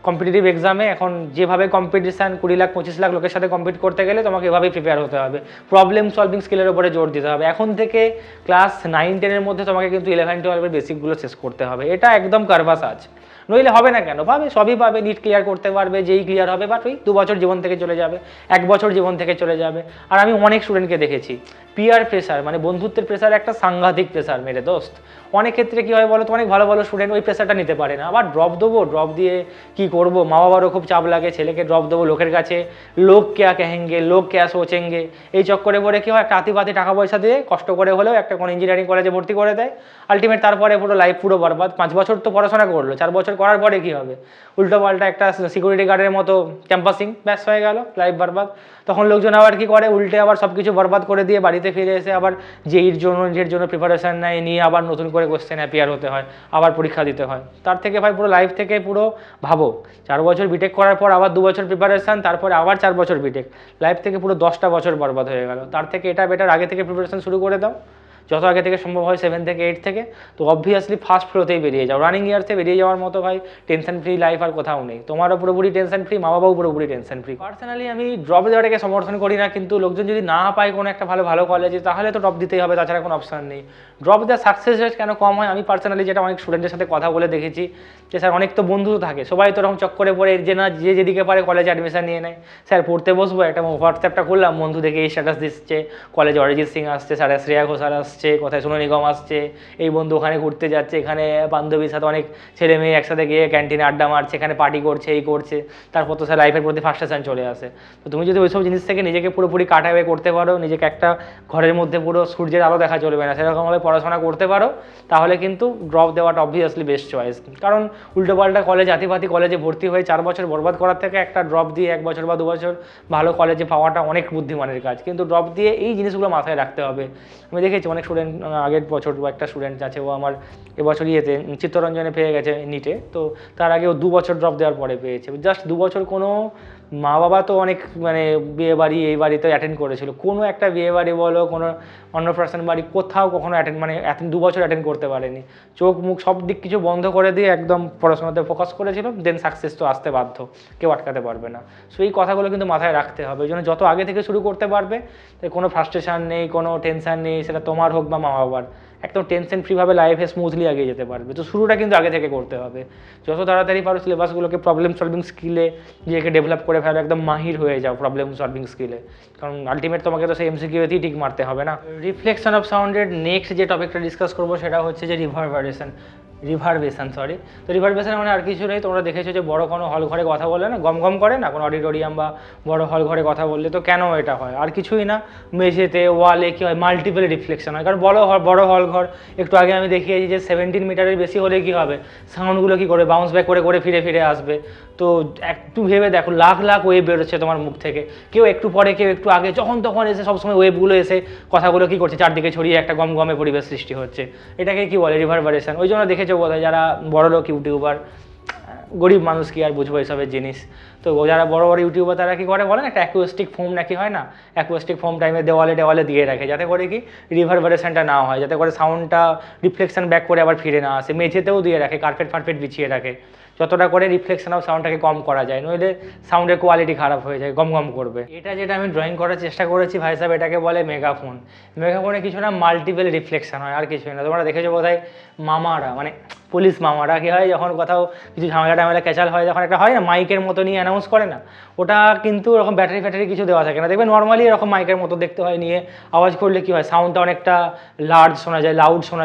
কম্পিটিটিভ এক্সামে, এখন যেভাবে কম্পিটিশান 20 লাখ 25 লাখ লোকের সাথে কম্পিট করতে গেলে তোমাকে এভাবেই প্রিপেয়ার হতে হবে, প্রবলেম সলভিং স্কিলের উপরে জোর দিতে হবে। এখন থেকে ক্লাস 9-10 মধ্যে তোমাকে কিন্তু 11-12 বেসিকগুলো শেষ করতে হবে, এটা একদম কারবাস আছে। নইলে হবে না কেন, পাবে, সবই পাবে, নিট ক্লিয়ার করতে পারবে, যেই ক্লিয়ার হবে, বাট ওই 2 বছর জীবন থেকে চলে যাবে, 1 বছর জীবন থেকে চলে যাবে। আর আমি অনেক স্টুডেন্টকে দেখেছি পিয়ার প্রেসার, মানে বন্ধুত্বের প্রেসার একটা সাংঘাতিক প্রেসার মেরে দোস্ত। অনেক ক্ষেত্রে কী হয় বলো তো, অনেক ভালো ভালো স্টুডেন্ট ওই প্রেসারটা নিতে পারে না, আবার ড্রপ দেবো, ড্রপ দিয়ে কী করবো, মা বাবারও খুব চাপ লাগে, ছেলেকে ড্রপ দেবো লোকের কাছে, লোক ক্যা কহেঙ্গে, লোক ক্যা সোচেঙ্গে, এই চক্করে পরে কী হয়, একটা আতিপাতি টাকা পয়সা দিয়ে কষ্ট করে হলেও একটা কোনো ইঞ্জিনিয়ারিং কলেজে ভর্তি করে দেয়, আলটিমেট তারপরে পুরো লাইফ পুরো বরবাদ। 5 বছর তো পড়াশোনা করলো, 4 বছর করার পরে কী হবে, উল্টো পাল্টা একটা সিকিউরিটি গার্ডের মতো ক্যাম্পাসিং, ব্যাস হয়ে গেল, লাইফ বরবাদ। তখন লোকজন আবার কী করে, উল্টে আবার সব কিছু বরবাদ করে দিয়ে বাড়িতে ফিরে এসে আবার যেইর জন্য নিজের জন্য প্রিপারেশান নেয়, নিয়ে আবার নতুন করে কোশ্চেন অ্যাপিয়ার হতে হয়, আবার পরীক্ষা দিতে হয়। তার থেকে ভাই পুরো লাইফ থেকে পুরো ভাবো, 4 বছর বিটেক করার পর আবার 2 বছর প্রিপারেশান, তারপরে আবার 4 বছর বিটেক, লাইফ থেকে পুরো 10টা বছর বরবাদ হয়ে গেল। তার থেকে এটা বেটার আগে থেকে প্রিপারেশান শুরু করে দাও, যত আগে থেকে সম্ভব হয়, 7 থেকে 8 থেকে, তো অবভিয়াসলি ফার্স্ট ফ্লোতেই বেরিয়ে যাও। রানিং ইয়ার্সে বেরিয়ে যাওয়ার মতো ভাই টেনশন ফ্রি লাইফ আর কোথাও নেই, তোমারও পুরোপুরি টেনশন ফ্রি, মা বাবাও পুরোপুরি টেনশন ফ্রি। পার্সোনালি আমি ড্রপ দেওয়াটাকে সমর্থন করি না, কিন্তু লোকজন যদি না পায় কোনো একটা ভালো কলেজে, তাহলে তো ড্রপ দিতেই হবে, তাছাড়া কোনো অপশান নেই। ড্রপ দেওয়ার সাকসেস রেট কেন কম হয়, আমি পার্সোনালি যেটা অনেক স্টুডেন্টের সাথে কথা বলে দেখেছি, যে স্যার অনেক তো বন্ধু থাকে, সবাই তো এরকম চক্করে পড়ে যে না, যে যেদিকে পারে কলেজে অ্যাডমিশন নিয়ে নেয়। স্যার পড়তে বসবো, একটা হোয়াটসঅ্যাপটা করলাম, বন্ধু দেখে এই স্ট্যাটাস দিচ্ছে, কলেজে অরিজিৎ সিং আসছে, স্যার শ্রেয়া ঘোষাল আসছে, কোথায় সোনু নিগম আসছে, এই বন্ধু ওখানে ঘুরতে যাচ্ছে, এখানে বান্ধবীর সাথে অনেক ছেলে মেয়ে একসাথে গিয়ে ক্যান্টিনে আড্ডা মারছে, এখানে পার্টি করছে, এই করছে, তারপর তো স্যার লাইফের প্রতি ফার্স্টেশন চলে আসে। তো তুমি যদি ওইসব জিনিস থেকে নিজেকে পুরোপুরি কাট অ্যাওয়ে করতে পারো, নিজেকে একটা ঘরের মধ্যে পুরো সূর্যের আলো দেখা চলবে না, সেরকমভাবে পড়াশোনা করতে পারো, তাহলে কিন্তু ড্রপ দেওয়াটা অবভিয়াসলি বেস্ট চয়েস। কারণ উল্টোপাল্টা কলেজ, আতিপাতি কলেজে ভর্তি হয়ে 4 বছর বরবাদ করার থেকে একটা ড্রপ দিয়ে 1 বছর বা 2 বছর ভালো কলেজে পাওয়াটা অনেক বুদ্ধিমানের কাজ। কিন্তু ড্রপ দিয়ে এই জিনিসগুলো মাথায় রাখতে হবে। আমি দেখেছি অনেক স্টুডেন্ট, আগের বছর একটা স্টুডেন্ট আছে, ও আমার এবছর ইয়েতে চিত্তরঞ্জনে পেয়ে গেছে নিটে, তো তার আগে ও 2 বছর ড্রপ দেওয়ার পরে পেয়েছে। জাস্ট 2 বছর কোনো মা বাবা তো অনেক মানে বিয়ে বাড়ি এই বাড়িতে অ্যাটেন্ড করেছিল, কোনো একটা বিয়ে বাড়ি বলো, কোনো অন্নপ্রাশন বাড়ি, কোথাও কখনো অ্যাটেন্ড, মানে 2 বছর অ্যাটেন্ড করতে পারেনি, চোখ মুখ সব দিক কিছু বন্ধ করে দিয়ে একদম পড়াশোনাতে ফোকাস করেছিল, দেন সাকসেস তো আসতে বাধ্য, কেউ আটকাতে পারবে না। সো এই কথাগুলো কিন্তু মাথায় রাখতে হবে, ওই জন্য যত আগে থেকে শুরু করতে পারবে, তাই কোনো ফ্রাস্ট্রেশন নেই, কোনো টেনশন নেই, সেটা তোমার হোক বা মা বাবার, একদম টেনশন ফ্রিভাবে লাইফে স্মুথলি এগিয়ে যেতে পারবে। তো শুরুটা কিন্তু আগে থেকে করতে হবে, যত তাড়াতাড়ি পারো সিলেবাসগুলোকে প্রবলেম সলভিং স্কিলে নিজেকে ডেভেলপ করে ফেলো, একদম মাহির হয়ে যাও প্রবলেম সলভিং স্কিলে, কারণ আলটিমেট তোমাকে তো সেই এমসিকিউতেই ঠিক মারতে হবে না। রিফ্লেকশন অফ সাউন্ডের নেক্সট যে টপিকটা ডিসকাস করবো সেটা হচ্ছে যে রিভারবেশন, তো রিভারবেশন মানে আর কিছু নেই, তোমরা দেখেছো যে বড় কোনো হল ঘরে কথা বললে না গম গম করে না, কোনো অডিটোরিয়াম বা বড় হল ঘরে কথা বললে, তো কেন এটা হয়, আর কিছুই না, মেঝেতে ওয়ালে কী হয়, মাল্টিপল রিফ্লেকশন হয়। কারণ বড় হল ঘর, একটু আগে আমি দেখিয়েছি যে 17 মিটারের বেশি হলে কী হবে, সাউন্ডগুলো কী করে বাউন্স ব্যাক করে ফিরে আসবে। তো একটু ভেবে দেখো, লাখ ওয়েভ বেরোচ্ছে তোমার মুখ থেকে, কেউ একটু পরে কেউ একটু আগে, যখন তখন এসে সবসময় ওয়েভগুলো এসে কথাগুলো কী করছে, চারদিকে ছড়িয়ে একটা গমগমে পরিবেশ সৃষ্টি হচ্ছে, এটাকে কী বলে, রিভারবেরেশন। ওই জন্য দেখেছো বোধহয় যারা বড় লোক ইউটিউবার, গরিব মানুষ কি আর বুঝবো এসবের জিনিস, তো যারা বড় ইউটিউবার তারা কি করে বলেন, একটা অ্যাকুয়েস্টিক ফোম নাকি হয় না, অ্যাকুয়েস্টিক ফোম টাইমে দেওয়ালে দিয়ে রাখে, যাতে করে কি রিভারবেরেশনটা না হয়, যাতে করে সাউন্ডটা রিফ্লেকশন ব্যাক করে আবার ফিরে না আসে। মেঝেতেও দিয়ে রাখে, কার্পেট বিছিয়ে রাখে, যতটা করে রিফ্লেকশন অফ সাউন্ডটাকে কম করা যায়, নইলে সাউন্ডের কোয়ালিটি খারাপ হয়ে যায়, গম করবে। এটা যেটা আমি ড্রয়িং করার চেষ্টা করেছি ভাই সাহেব, এটাকে বলে মেগাফোনে কিছু না মাল্টিপল রিফ্লেকশন হয়, আর কিছুই না। তোমরা দেখেছো বোধহয় মামারা, মানে পুলিশ মামারা কী হয়, যখন কোথাও কিছু ঝামেলা ক্যাচাল হয়, যখন একটা হয় না মাইকের মতো নিয়ে অ্যানাউন্স করে না, ওটা কিন্তু এরকম ব্যাটারি কিছু দেওয়া থাকে না, দেখবে নর্মালি এরকম মাইকের মতো দেখতে হয়, নিয়ে আওয়াজ করলে কী হয়, সাউন্ডটা অনেকটা লাউড শোনা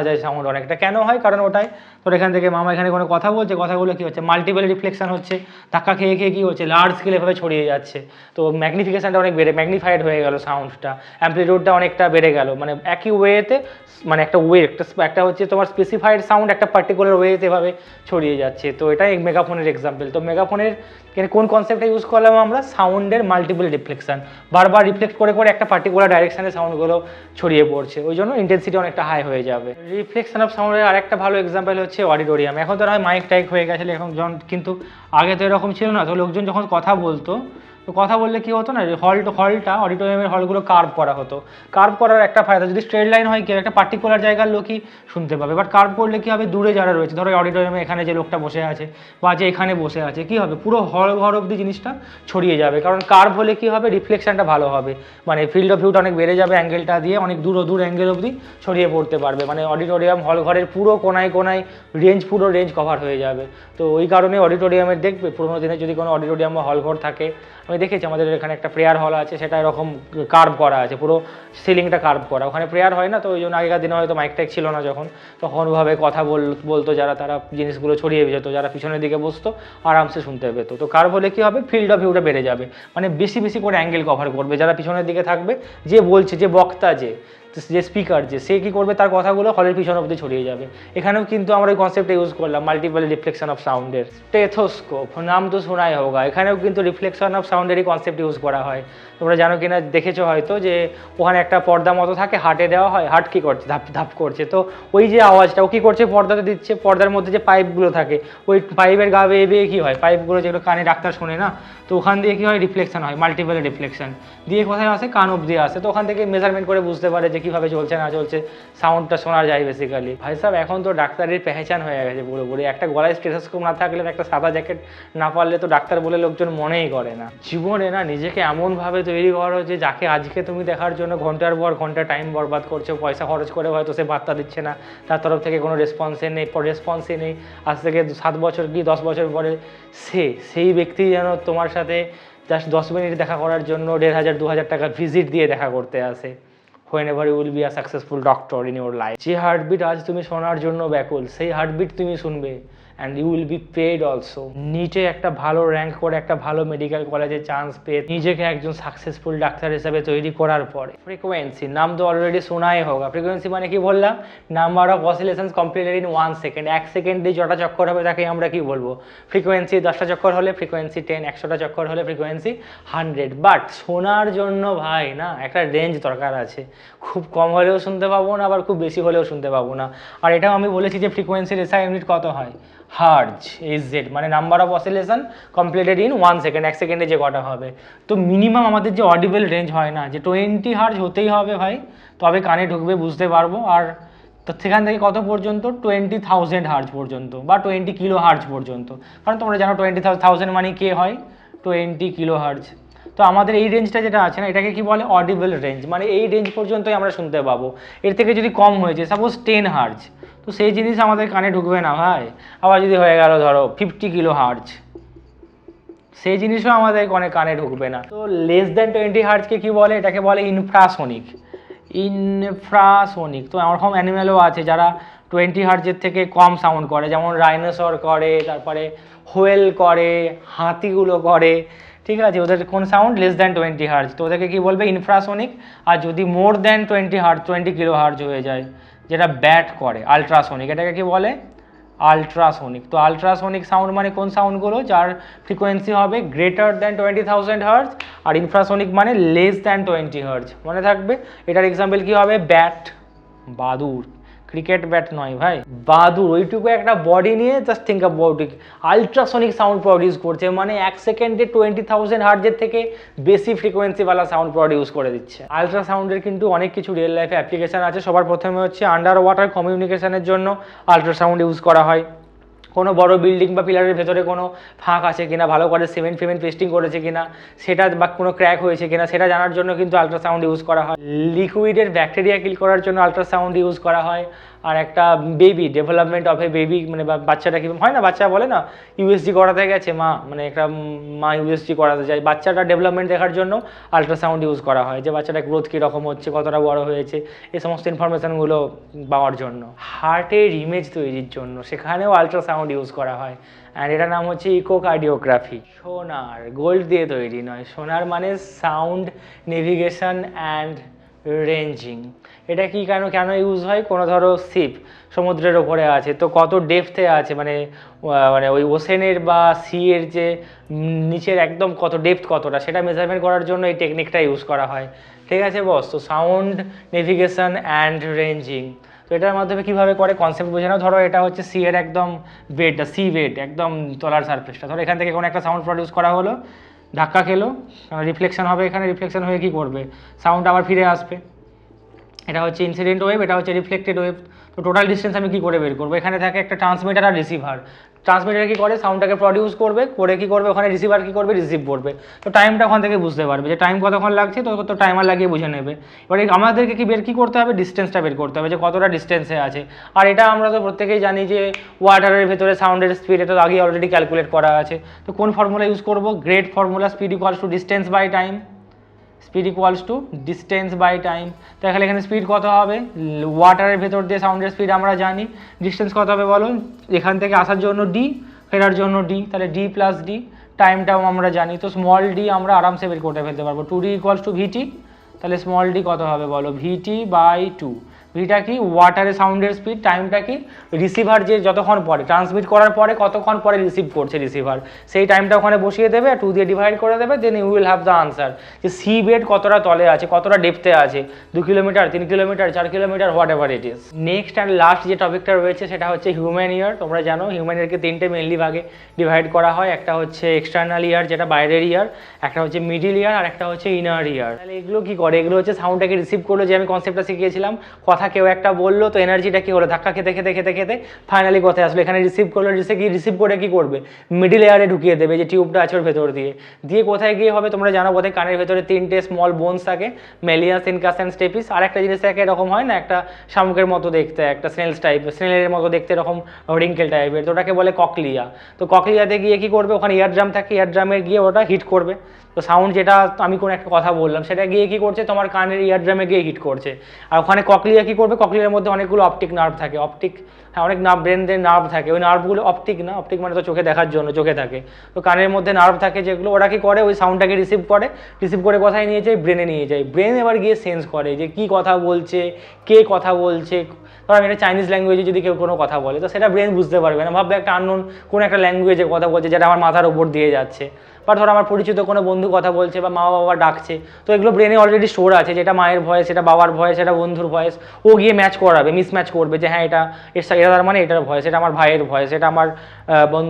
যায় সাউন্ড অনেকটা। কেন হয়, কারণ ওটাই তোর এখান থেকে মামা এখানে কোনো কথা বলছে, কথাগুলো কী হচ্ছে, মাল্টিপল রিফ্লেকশন হচ্ছে, ধাক্কা খেয়ে কী হচ্ছে, লার্জ স্কেলে এভাবে ছড়িয়ে যাচ্ছে, তো ম্যাগনিফিকেশনটা অনেক ম্যাগনিফাইড হয়ে গেল, সাউন্ডটা অ্যাম্পলিটিউডটা অনেকটা বেড়ে গেল, মানে একই ওয়েতে, মানে একটা হচ্ছে তোমার স্পেসিফাইড সাউন্ড একটা পার্টিকুলার ওয়েতে এভাবে ছড়িয়ে যাচ্ছে। তো এটাই মেগাফোনের এক্সাম্পল। তো মেগাফোনের কোন কনসেপ্টটা ইউজ করলাম আমরা, সাউন্ডের মাল্টিপল রিফ্লেকশন, বারবার রিফ্লেক্ট করে একটা পার্টিকুলার ডাইরেকশানে সাউন্ডগুলো ছড়িয়ে পড়ছে, ওই জন্য ইন্টেন্সিটি অনেকটা হাই হয়ে যাবে। রিফ্লেকশন অফ সাউন্ডের আরেকটা ভালো এক্সাম্পল হচ্ছে অডিটোরিয়াম। এখন তো হয় মাইক টাইক হয়ে গেছে এখন, কিন্তু আগে তো এরকম ছিল না, তো লোকজন যখন কথা বলতো তো কথা বললে কি হতো না, হলটা অডিটোরিয়ামের হলগুলো কার্ভ করা হতো। কার্ভ করার একটা ফায়দা, যদি স্ট্রেট লাইন হয় কেউ একটা পার্টিকুলার জায়গার লোকই শুনতে পাবে, বাট কার্ভ করলে কী হবে, দূরে যারা রয়েছে, ধরো অডিটোরিয়ামে এখানে যে লোকটা বসে আছে বা যে এখানে বসে আছে, কী হবে, পুরো হল ঘর অবধি জিনিসটা ছড়িয়ে যাবে। কারণ কার্ভ হলে কী হবে, রিফ্লেকশনটা ভালো হবে, মানে ফিল্ড অফ ভিউটা অনেক বেড়ে যাবে, অ্যাঙ্গেলটা দিয়ে অনেক দূর অ্যাঙ্গেল অবধি ছড়িয়ে পড়তে পারবে, মানে অডিটোরিয়াম হল ঘরের পুরো কোনায় পুরো রেঞ্জ কভার হয়ে যাবে। তো ওই কারণে অডিটোরিয়ামের দেখবে পুরোনো দিনে যদি কোনো অডিটোরিয়াম বা হল ঘর থাকে, আমি দেখেছি আমাদের এখানে একটা প্রেয়ার হল আছে, সেটা এরকম কার্ভ করা আছে, পুরো সিলিংটা কার্ভ করা, ওখানে প্রেয়ার হয় না, তো ওই জন্য আগেকার দিনে হয়তো মাইক টাইক ছিল না যখন, তখন ওভাবে কথা বলতো যারা, তারা জিনিসগুলো ছড়িয়ে যেত, যারা পিছনের দিকে বসতো আরামসে শুনতে পেত। তো কার্ভ হলে কী হবে, ফিল্ড অফ ভিউটা বেড়ে যাবে, মানে বেশি করে অ্যাঙ্গেল কভার করবে, যারা পিছনের দিকে থাকবে, যে বলছে, যে বক্তা, যে স্পিকার, সে কী করবে, তার কথাগুলো হলের পিছন অবধি ছড়িয়ে যাবে। এখানেও কিন্তু আমরা ওই কনসেপ্টটা ইউজ করলাম, মাল্টিপল রিফ্লেকশন অফ সাউন্ডের। স্টেথোস্কোপ নাম তো শোনাই হোগা, এখানেও কিন্তু রিফ্লেকশন অফ সাউন্ডেরই কনসেপ্ট ইউজ করা হয়। তোমরা জানো কিনা দেখেছো হয়তো, যে ওখানে একটা পর্দা মতো থাকে, হার্টে দেওয়া হয়, হার্ট কী করছে, ধাপ ধাপ করছে, তো ওই যে আওয়াজটা ও কী করছে, পর্দাতে দিচ্ছে, পর্দার মধ্যে যে পাইপগুলো থাকে, ওই পাইপের গা বেয়ে বেয়ে কী হয়, পাইপগুলো যেগুলো কানে ডাক্তার শোনে না, তো ওখান দিয়ে কী হয়, রিফ্লেকশন হয়, মাল্টিপল রিফ্লেকশন দিয়ে কোথায় আসে, কান অবধি আসে, তো ওখান থেকে মেজারমেন্ট করে বুঝতে পারে যে কীভাবে চলছে না চলছে, সাউন্ডটা শোনা যায় বেসিক্যালি। ভাই সাহেব, এখন তো ডাক্তারের পেহচান হয়ে গেছে পুরোপুরি, একটা গলায় স্টেথোস্কোপ না থাকলে, একটা সাদা জ্যাকেট না পারলে তো ডাক্তার বলে লোকজন মনেই করে না। জীবনে না নিজেকে এমনভাবে তৈরি করো যে যাকে আজকে তুমি দেখার জন্য ঘন্টার পর ঘন্টা টাইম বরবাদ করছো, পয়সা খরচ করে, হয়তো সে বার্তা দিচ্ছে না, তার তরফ থেকে কোনো রেসপন্সই নেই, আজ থেকে 7 বছর কি 10 বছর পরে সেই ব্যক্তি যেন তোমার সাথে জাস্ট 10 মিনিট দেখা করার জন্য 1500-2000 টাকা ভিজিট দিয়ে দেখা করতে আসে। whenever you will be a successful doctor in your life, যে হার্টবিট আজ তুমি শোনার জন্য ব্যাকুল, সেই হার্টবিট তুমি শুনবে, and you will be paid also. নিটে একটা ভালো র্যাঙ্ক করে একটা ভালো মেডিকেল কলেজে চান্স পেয়ে নিজেকে একজন সাকসেসফুল ডাক্তার হিসেবে তৈরি করার পরে, ফ্রিকোয়েন্সি নাম তো অলরেডি শোনাই হোক। ফ্রিকোয়েন্সি মানে কি বললাম, number of অসিলেশনস completed in 1 second. 1 সেকেন্ডে যটা চক্কর হবে তাকে আমরা কি বলবো, ফ্রিকোয়েন্সি। 10টা চক্কর হলে ফ্রিকোয়েন্সি 10, 100টা চক্কর হলে ফ্রিকোয়েন্সি 100। বাট শোনার জন্য ভাই না একটা রেঞ্জ দরকার আছে, খুব কম হলেও শুনতে পাবো না, আবার খুব বেশি হলেও শুনতে পাবো না। আর এটাও আমি বলেছি যে ফ্রিকোয়েন্সির এসআই ইউনিট কত হয়, হার্জ, এইচজেড, মানে number of oscillation completed in 1 second, 1 সেকেন্ডে যে কটা হবে। তো মিনিমাম আমাদের যে অডিবল রেঞ্জ হয় না, যে 20 হার্জ হতেই হবে ভাই, তবে কানে ঢুকবে, বুঝতে পারবো। আর তো সেখান থেকে কত পর্যন্ত, 20,000 হার্জ পর্যন্ত বা 20 কিলো হার্জ পর্যন্ত, কারণ তোমরা জানো 20,000 মানে কে হয়, 20 কিলো হার্জ। তো আমাদের এই রেঞ্জটা যেটা আছে না, এটাকে কি বলে, অডিবল রেঞ্জ, মানে এই রেঞ্জ পর্যন্তই আমরা শুনতে পাবো। এর থেকে যদি কম হয়েছে, সাপোজ 10 হার্জ, তো সেই জিনিস আমাদের কানে ঢুকবে না ভাই। আবার যদি হয়ে গেল ধরো 50 কিলো হার্জ, সেই জিনিসও আমাদের কানে ঢুকবে না। তো লেস দ্যান 20 হার্জকে কি বলে, এটাকে বলে ইনফ্রাসোনিক। তো এরকম অ্যানিম্যালও আছে যারা 20 হার্জের থেকে কম সাউন্ড করে, যেমন ডাইনোসর করে, তারপরে হোয়েল করে, হাতিগুলো করে, ঠিক আছে, ওদের কোন সাউন্ড, লেস দ্যান 20 হার্জ, তো ওদেরকে কী বলবে, ইনফ্রাসোনিক। আর যদি more than 20 hertz, 20 kilo hertz হয়ে যায়, যেটা ব্যাট করে, আলট্রাসোনিক, এটাকে কি বলে, আলট্রাসোনিক। তো আলট্রাসোনিক সাউন্ড মানে কোন সাউন্ডগুলো, যার ফ্রিকোয়েন্সি হবে গ্রেটার দ্যান 20,000 হার্জ, আর ইনফ্রাসোনিক মানে লেস দ্যান 20 হার্জ। মনে থাকবে, এটার এক্সাম্পল কি হবে, ব্যাট, বাদুড়, ক্রিকেট ব্যাট নয় ভাই, বাদুড়, ওইটুকু একটা বডি নিয়ে just think about it, ultrasonic sound produce করছে, মানে 1 সেকেন্ডে 20,000 হার্জের থেকে বেশি ফ্রিকোয়েন্সিওয়ালা সাউন্ড প্রডিউস করে দিচ্ছে। আলট্রাসাউন্ডের কিন্তু অনেক কিছু রিয়েল লাইফে অ্যাপ্লিকেশন আছে। সবার প্রথমে হচ্ছে আন্ডার ওয়াটার কমিউনিকেশনের জন্য আলট্রাসাউন্ড ইউজ করা হয়। কোনো বড় বিল্ডিং বা পিলারের ভেতরে কোনো ফাঁক আছে কিনা, ভালো করে সিমেন্ট পেস্টিং করেছে কিনা সেটা, বা কোনো ক্র্যাক হয়েছে কিনা সেটা জানার জন্য কিন্তু আলট্রাসাউন্ড ইউজ করা হয়। লিকুইডের ব্যাকটেরিয়া কিল করার জন্য আলট্রাসাউন্ড ইউজ করা হয়। আর একটা baby, development of A baby, মানে বাচ্চাটা কি হয় না, বাচ্চা বলে না ইউএসজি করাতে গেছে মা, মানে একটা মা ইউএসজি করাতে যায়, বাচ্চাটা ডেভেলপমেন্ট দেখার জন্য আলট্রাসাউন্ড ইউজ করা হয়, যে বাচ্চাটা গ্রোথ কীরকম হচ্ছে, কতটা বড় হয়েছে, এই সমস্ত ইনফরমেশানগুলো পাওয়ার জন্য। হার্টের ইমেজ তৈরির জন্য সেখানেও আলট্রাসাউন্ড ইউজ করা হয়, অ্যান্ড এটার নাম হচ্ছে ইকোকার্ডিওগ্রাফি। সোনার গোল্ড দিয়ে তৈরি নয়, সোনার মানে সাউন্ড নেভিগেশন অ্যান্ড রেঞ্জিং। এটা কি কেন ইউজ হয়, কোনো ধরো শিপ সমুদ্রের ওপরে আছে, তো কত ডেপথে আছে, মানে ওই ওশেনের বা সি এর যে নিচের একদম কত ডেপথ কতটা, সেটা মেজারমেন্ট করার জন্য এই টেকনিকটা ইউজ করা হয়। ঠিক আছে বস, তো সাউন্ড নেভিগেশন অ্যান্ড রেঞ্জিং, তো এটার মাধ্যমে কীভাবে করে কনসেপ্ট বোঝানো। ধরো এটা হচ্ছে সি এর একদম বেডটা, সি বেড একদম তলার সারফেসটা, ধরো এখান থেকে কোনো একটা সাউন্ড প্রডিউস করা হলো, ধাক্কা খেলো, রিফ্লেকশন হবে, এখানে রিফ্লেকশন হয়ে কী করবে, সাউন্ড আবার ফিরে আসবে। এটা হচ্ছে ইনসিডেন্ট ওয়েভ, এটা হচ্ছে রিফ্লেক্টেড ওয়েভ। তো টোটাল ডিস্টেন্স আমি কী করে বের করবো, এখানে থাকে একটা ট্রান্সমিটার আর রিসিভার। ট্রান্সমিটার কী করে, সাউন্ডটাকে প্রডিউস করবে, করে কী করবে ওখানে রিসিভার কী করবে, রিসিভ করবে। তো টাইমটা ওখান থেকে বুঝতে পারবে যে টাইম কতক্ষণ লাগছে, তো টাইমার লাগিয়ে বুঝে নেবে। এবারে আমাদেরকে কি বের কী করতে হবে, ডিস্টেন্সটা বের করতে হবে যে কতটা ডিস্টেন্সে আছে। আর এটা আমরা তো প্রত্যেকেই জানি যে ওয়াটারের ভেতরে সাউন্ডের স্পিড এটা তো আগেই অলরেডি ক্যালকুলেট করা আছে। তো কোন ফর্মুলা ইউজ করবো, great formula, speed equals to distance by time, speed equals to distance by time. তাহলে এখানে স্পিড কত হবে, ওয়াটারের ভেতর দিয়ে সাউন্ডের স্পিড আমরা জানি, ডিস্টেন্স কত হবে বলো, এখান থেকে আসার জন্য ডি, ফেরার জন্য ডি, তাহলে ডি প্লাস ডি, টাইমটাও আমরা জানি। তো স্মল ডি আমরা আরামসে বের করতে ফেলতে পারবো, 2d ইকুয়ালস টু ভিটি। তাহলে স্মল ডি কত হবে বলো, ভিটি বাই 2। ভিটা কি, ওয়াটারে সাউন্ডের স্পিড, টাইমটা কি, রিসিভার যে যতক্ষণ পরে ট্রান্সমিট করার পরে কতক্ষণ পরে রিসিভ করছে রিসিভার, সেই টাইমটা ওখানে বসিয়ে দেবে, 2 দিয়ে ডিভাইড করে দেবে, then you will have the answer যে সি বেড কতটা তলে আছে, কতটা ডেপথে আছে, 2 kilometre, 3 kilometre, 4 kilometre, whatever it is. Next and last যে টপিকটা রয়েছে সেটা হচ্ছে হিউম্যান ইয়ার। তোমরা জানো হিউম্যান ইয়ারকে 3টে মেনলি ভাগে ডিভাইড করা হয়, একটা হচ্ছে এক্সটার্নাল ইয়ার যেটা বাইরের ইয়ার, একটা হচ্ছে মিডিল ইয়ার, আর একটা হচ্ছে ইনার ইয়ার। তাহলে এগুলো কি করে, এগুলো হচ্ছে সাউন্ডটাকে রিসিভ করলো, যে আমি কনসেপ্টটা শিখিয়েছিলাম, কথা কেউ একটা বললো, তো এনার্জিটা কি হলো, ধাক্কা খেতে খেতে খেতে খেতে ফাইনালি কথায় আসলো, এখানে রিসিভ করলো, রিসিভ করে কি করবে, মিডিল এয়ারে ঢুকিয়ে দেবে, যে টিউবটা আছে ওর ভেতর দিয়ে কোথায় গিয়ে হবে, তোমরা জানো বোধহয় কানের ভেতরে 3টে স্মল বোনস থাকে, মেলিয়াস, ইনকাস অ্যান্ড স্টেপিস। আর একটা জিনিস থাকে এরকম হয় না, একটা শামুকের মতো দেখতে, একটা স্নেলস টাইপ, স্নেলের মতো দেখতে এরকম রিঙ্কেল টাইপের, তো ওটাকে বলে ককলিয়া। তো ককলিয়াতে গিয়ে কি করবে, ওখানে ইয়ার ড্রাম থাকে, ইয়ার ড্রামে গিয়ে ওটা হিট করবে। তো সাউন্ড যেটা আমি কোনো একটা কথা বললাম সেটা গিয়ে কী করছে, তোমার কানের ইয়ার ড্রামে গিয়ে হিট করছে। আর ওখানে ককলিয়া কী করবে, ককলিয়ার মধ্যে অনেকগুলো অপটিক নার্ভ থাকে, অনেক ব্রেনের নার্ভ থাকে, ওই নার্ভগুলো অপটিক না, অপটিক মানে তো চোখে দেখার জন্য চোখে থাকে, তো কানের মধ্যে নার্ভ থাকে যেগুলো, ওরা কি করে ওই সাউন্ডটাকে রিসিভ করে কোথায় নিয়ে যায়, ব্রেনে নিয়ে যায়। ব্রেন এবার গিয়ে সেন্স করে যে কী কথা বলছে, কে কথা বলছে। ধর আমি একটা চাইনিজ ল্যাঙ্গুয়েজে যদি কেউ কোনো কথা বলে, তো সেটা ব্রেন বুঝতে পারবে না, ভাববে একটা আননোন কোনো একটা ল্যাঙ্গুয়েজে কথা বলছে যেটা আমার মাথার ওপর দিয়ে যাচ্ছে। বা ধর আমার পরিচিত কোনো বন্ধু কথা বলছে বা মা বাবা ডাকছে, তো এগুলো ব্রেনে অলরেডি স্টোর আছে, যেটা মায়ের ভয়েস, সেটা বাবার ভয়েস, সেটা বন্ধুর ভয়েস, ও গিয়ে ম্যাচ করাবে, মিসম্যাচ করবে যে হ্যাঁ এটা তার মানে এটার ভয়েস, এটা আমার ভাইয়ের ভয়েস, এটা আমার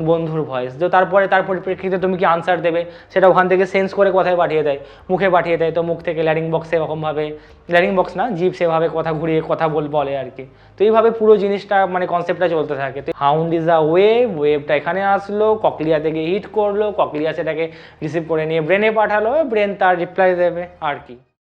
বন্ধুর ভয়েস। তো তার পরিপ্রেক্ষিতে তুমি কি আনসার দেবে, সেটা ওখান থেকে সেন্স করে কথায় পাঠিয়ে দেয়, মুখে পাঠিয়ে দেয়। তো মুখ থেকে ল্যারিং বক্সে এরকমভাবে, ল্যারিং বক্স না, জিভ সেভাবে কথা ঘুরিয়ে কথা বলে আর কি। তো এইভাবে পুরো জিনিসটা মানে কনসেপ্টটা চলতে থাকে। তো সাউন্ড ইজ আ ওয়েভটা এখানে আসলো, ককলিয়া থেকে হিট করলো, ককলিয়া সেটাকে রিসিভ করে নিয়ে ব্রেনে পাঠালো, ব্রেন তার রিপ্লাই দেবে আর কি।